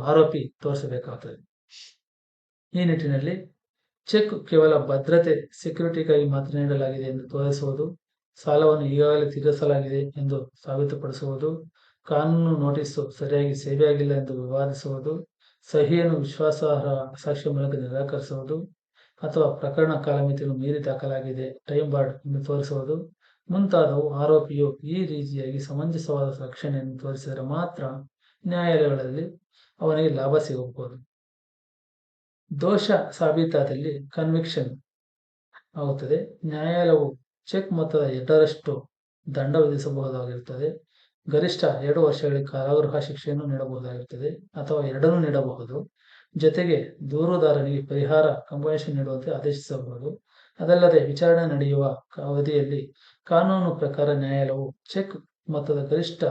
ಆರೋಪಿ ತೋರಿಸಬೇಕಾಗುತ್ತದೆ. ಈ ನಿಟ್ಟಿನಲ್ಲಿ ಚೆಕ್ ಕೇವಲ ಭದ್ರತೆ, ಸೆಕ್ಯೂರಿಟಿಗಾಗಿ ಮಾತ್ರ ನೀಡಲಾಗಿದೆ ಎಂದು ತೋರಿಸುವುದು, ಸಾಲವನ್ನು ಈಗಾಗಲೇ ತೀರಿಸಲಾಗಿದೆ ಎಂದು ಸಾಬೀತುಪಡಿಸುವುದು, ಕಾನೂನು ನೋಟಿಸು ಸರಿಯಾಗಿ ಸೇವೆಯಾಗಿಲ್ಲ ಎಂದು ವಿವಾದಿಸುವುದು, ಸಹಿಯನ್ನು ವಿಶ್ವಾಸಾರ್ಹ ಸಾಕ್ಷ್ಯ ಮೂಲಕ ನಿರಾಕರಿಸುವುದು, ಅಥವಾ ಪ್ರಕರಣ ಕಾಲಮಿತಿಯನ್ನು ಮೀರಿ ದಾಖಲಾಗಿದೆ, ಟೈಮ್ ಬಾರ್ಡ್ ಎಂದು ತೋರಿಸುವುದು ಮುಂತಾದವು. ಆರೋಪಿಯು ಈ ರೀತಿಯಾಗಿ ಸಮಂಜಸವಾದ ರಕ್ಷಣೆಯನ್ನು ತೋರಿಸಿದರೆ ಮಾತ್ರ ನ್ಯಾಯಾಲಯಗಳಲ್ಲಿ ಅವನಿಗೆ ಲಾಭ ಸಿಗಬಹುದು. ದೋಷ ಸಾಬೀತಾದಲ್ಲಿ ಕನ್ವಿಕ್ಷನ್ ಆಗುತ್ತದೆ. ನ್ಯಾಯಾಲಯವು ಚೆಕ್ ಮೊತ್ತದ 2ರಷ್ಟು ದಂಡ ವಿಧಿಸಬಹುದಾಗಿರುತ್ತದೆ. ಗರಿಷ್ಠ 2 ವರ್ಷಗಳ ಕಾರಾಗೃಹ ಶಿಕ್ಷೆಯನ್ನು ನೀಡಬಹುದಾಗಿರುತ್ತದೆ ಅಥವಾ ಎರಡನ್ನೂ ನೀಡಬಹುದು. ಜೊತೆಗೆ ದೂರುದಾರನಿಗೆ ಪರಿಹಾರ ಕಂಪನ್ಸೇಷನ್ ನೀಡುವಂತೆ ಆದೇಶಿಸಬಹುದು. ಅದಲ್ಲದೆ ವಿಚಾರಣೆ ನಡೆಯುವ ಅವಧಿಯಲ್ಲಿ ಕಾನೂನು ಪ್ರಕಾರ ನ್ಯಾಯಾಲಯವು ಚೆಕ್ ಮೊತ್ತದ ಗರಿಷ್ಠ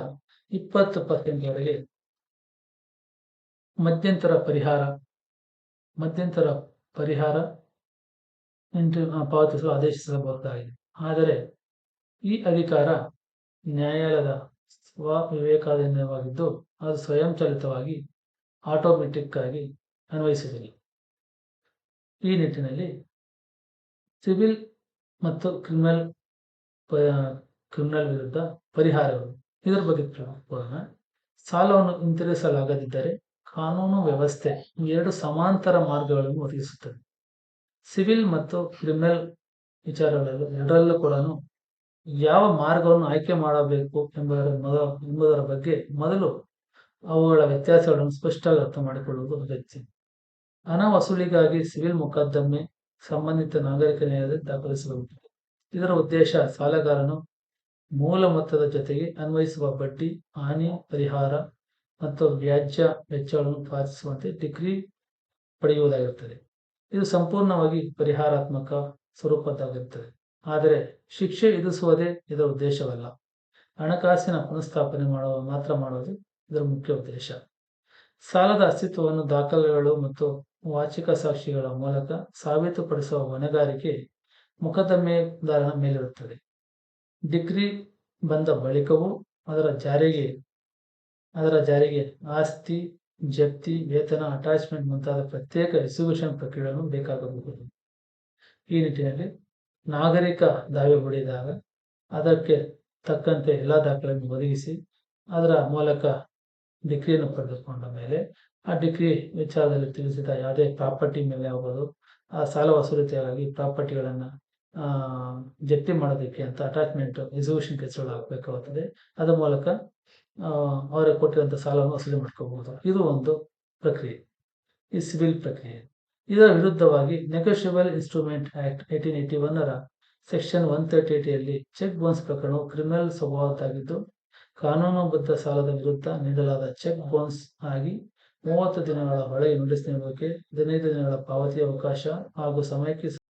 20% ವರೆಗೆ ಮಧ್ಯಂತರ ಪರಿಹಾರ ಪಾವತಿಸಲು ಆದೇಶಿಸಬಹುದಾಗಿದೆ. ಆದರೆ ಈ ಅಧಿಕಾರ ನ್ಯಾಯಾಲಯದ ಸ್ವವಿವೇಕಾಧೀನವಾಗಿದ್ದು ಅದು ಸ್ವಯಂಚಾಲಿತವಾಗಿ ಆಟೋಮೆಟಿಕ್ ಆಗಿ ಅನ್ವಯಿಸುವುದಿಲ್ಲ. ಈ ನಿಟ್ಟಿನಲ್ಲಿ ಸಿವಿಲ್ ಮತ್ತು ಕ್ರಿಮಿನಲ್ ವಿರುದ್ಧ ಪರಿಹಾರಗಳು, ಇದರ ಬಗ್ಗೆ ತಿಳ್ಕೊಳ್ಳೋಣ. ಸಾಲವನ್ನು ಹಿಂತಿರುಗಿಸಲಾಗದಿದ್ದರೆ ಕಾನೂನು ವ್ಯವಸ್ಥೆ 2 ಸಮಾಂತರ ಮಾರ್ಗಗಳನ್ನು ಒದಗಿಸುತ್ತದೆ. ಸಿವಿಲ್ ಮತ್ತು ಕ್ರಿಮಿನಲ್ ವಿಚಾರಗಳಲ್ಲಿ ಎರಡರಲ್ಲೂ ಕೂಡ ಯಾವ ಮಾರ್ಗವನ್ನು ಆಯ್ಕೆ ಮಾಡಬೇಕು ಎಂಬುದರ ಬಗ್ಗೆ ಮೊದಲು ಅವುಗಳ ವ್ಯತ್ಯಾಸಗಳನ್ನು ಸ್ಪಷ್ಟವಾಗಿ ಅರ್ಥ ಮಾಡಿಕೊಳ್ಳುವುದು ಅಗತ್ಯ. ಹಣ ವಸೂಲಿಗಾಗಿ ಸಿವಿಲ್ ಮೊಕದ್ದಮೆ ಸಂಬಂಧಿತ ನಾಗರಿಕ ನ್ಯಾಯಾಲಯದಲ್ಲಿ ದಾಖಲಿಸಬಹುದು. ಇದರ ಉದ್ದೇಶ ಸಾಲಗಾರನು ಮೂಲ ಮೊತ್ತದ ಜೊತೆಗೆ ಅನ್ವಯಿಸುವ ಬಡ್ಡಿ, ಹಾನಿ ಪರಿಹಾರ ಮತ್ತು ವ್ಯಾಜ್ಯ ವೆಚ್ಚಗಳನ್ನು ಪಾವತಿಸುವಂತೆ ಡಿಕ್ರಿ ಪಡೆಯುವುದಾಗಿರುತ್ತದೆ. ಇದು ಸಂಪೂರ್ಣವಾಗಿ ಪರಿಹಾರಾತ್ಮಕ ಸ್ವರೂಪದ್ದಾಗಿರುತ್ತದೆ. ಆದರೆ ಶಿಕ್ಷೆ ವಿಧಿಸುವುದೇ ಇದರ ಉದ್ದೇಶವಲ್ಲ. ಹಣಕಾಸಿನ ಪುನಃಸ್ಥಾಪನೆ ಮಾಡುವುದು ಇದರ ಮುಖ್ಯ ಉದ್ದೇಶ. ಸಾಲದ ಅಸ್ತಿತ್ವವನ್ನು ದಾಖಲೆಗಳು ಮತ್ತು ವಾಚಿಕ ಸಾಕ್ಷಿಗಳ ಮೂಲಕ ಸಾಬೀತುಪಡಿಸುವ ಹೊಣೆಗಾರಿಕೆ ಮೊಕದ್ದಮೆದಾರನ ಮೇಲಿರುತ್ತದೆ. ಡಿಕ್ರಿ ಬಂದ ಬಳಿಕವೂ ಅದರ ಜಾರಿಗೆ ಆಸ್ತಿ ಜಪ್ತಿ, ವೇತನ, ಅಟ್ಯಾಚ್ಮೆಂಟ್ ಮುಂತಾದ ಪ್ರತ್ಯೇಕ ಎಕ್ಸಿಕ್ಯೂಷನ್ ಪ್ರಕ್ರಿಯೆಗಳನ್ನು ಬೇಕಾಗಬಹುದು. ಈ ನಿಟ್ಟಿನಲ್ಲಿ ನಾಗರಿಕ ದಾವೆ ಹೂಡಿದಾಗ ಅದಕ್ಕೆ ತಕ್ಕಂತೆ ಎಲ್ಲ ದಾಖಲೆಗಳನ್ನು ಒದಗಿಸಿ ಅದರ ಮೂಲಕ ಡಿಕ್ರಿಯನ್ನು ಪಡೆದುಕೊಂಡ ಮೇಲೆ ಆ ಡಿಕ್ರಿ ವಿಚಾರದಲ್ಲಿ ತಿಳಿಸಿದ ಯಾವುದೇ ಪ್ರಾಪರ್ಟಿ ಮೇಲೆ ಆಗ್ಬೋದು, ಆ ಸಾಲ ವಸೂಲಿತೆಗಾಗಿ ಪ್ರಾಪರ್ಟಿಗಳನ್ನು ಜಪ್ತಿ ಮಾಡೋದಕ್ಕೆ ಅಂತ ಅಟ್ಯಾಚ್ಮೆಂಟ್ ಎಕ್ಸಿಕ್ಯೂಷನ್ ಕೆಲಸಗಳು ಆಗಬೇಕಾಗುತ್ತದೆ. ಅದರ ಮೂಲಕ ಅವರಿಗೆ ಕೊಟ್ಟಿರುವಂಥ ಸಾಲವನ್ನು ವಸೂಲಿ ಮಾಡ್ಕೋಬಹುದು. ಇದು ಒಂದು ಪ್ರಕ್ರಿಯೆ, ಈ ಸಿವಿಲ್ ಪ್ರಕ್ರಿಯೆ. ಇದರ ವಿರುದ್ಧವಾಗಿ ನೆಗೋಷಿಯಬಲ್ ಇನ್ಸ್ಟ್ರೂಮೆಂಟ್ ಆಕ್ಟ್ 1881ರ ಸೆಕ್ಷನ್ 138ಯಲ್ಲಿ ಚೆಕ್ ಬೌನ್ಸ್ ಪ್ರಕರಣವು ಕ್ರಿಮಿನಲ್ ಸ್ವಭಾವದ್ದಾಗಿದ್ದು, ಕಾನೂನುಬದ್ಧ ಸಾಲದ ವಿರುದ್ಧ ನೀಡಲಾದ ಚೆಕ್ ಬೌನ್ಸ್ ಆಗಿ 30 ದಿನಗಳ ಒಳಗೆ ನೋಟಿಸ್ ನೀಡುವಿಕೆ, 15 ದಿನಗಳ ಪಾವತಿ ಅವಕಾಶ ಹಾಗೂ ಸಮಯಕ್ಕೆ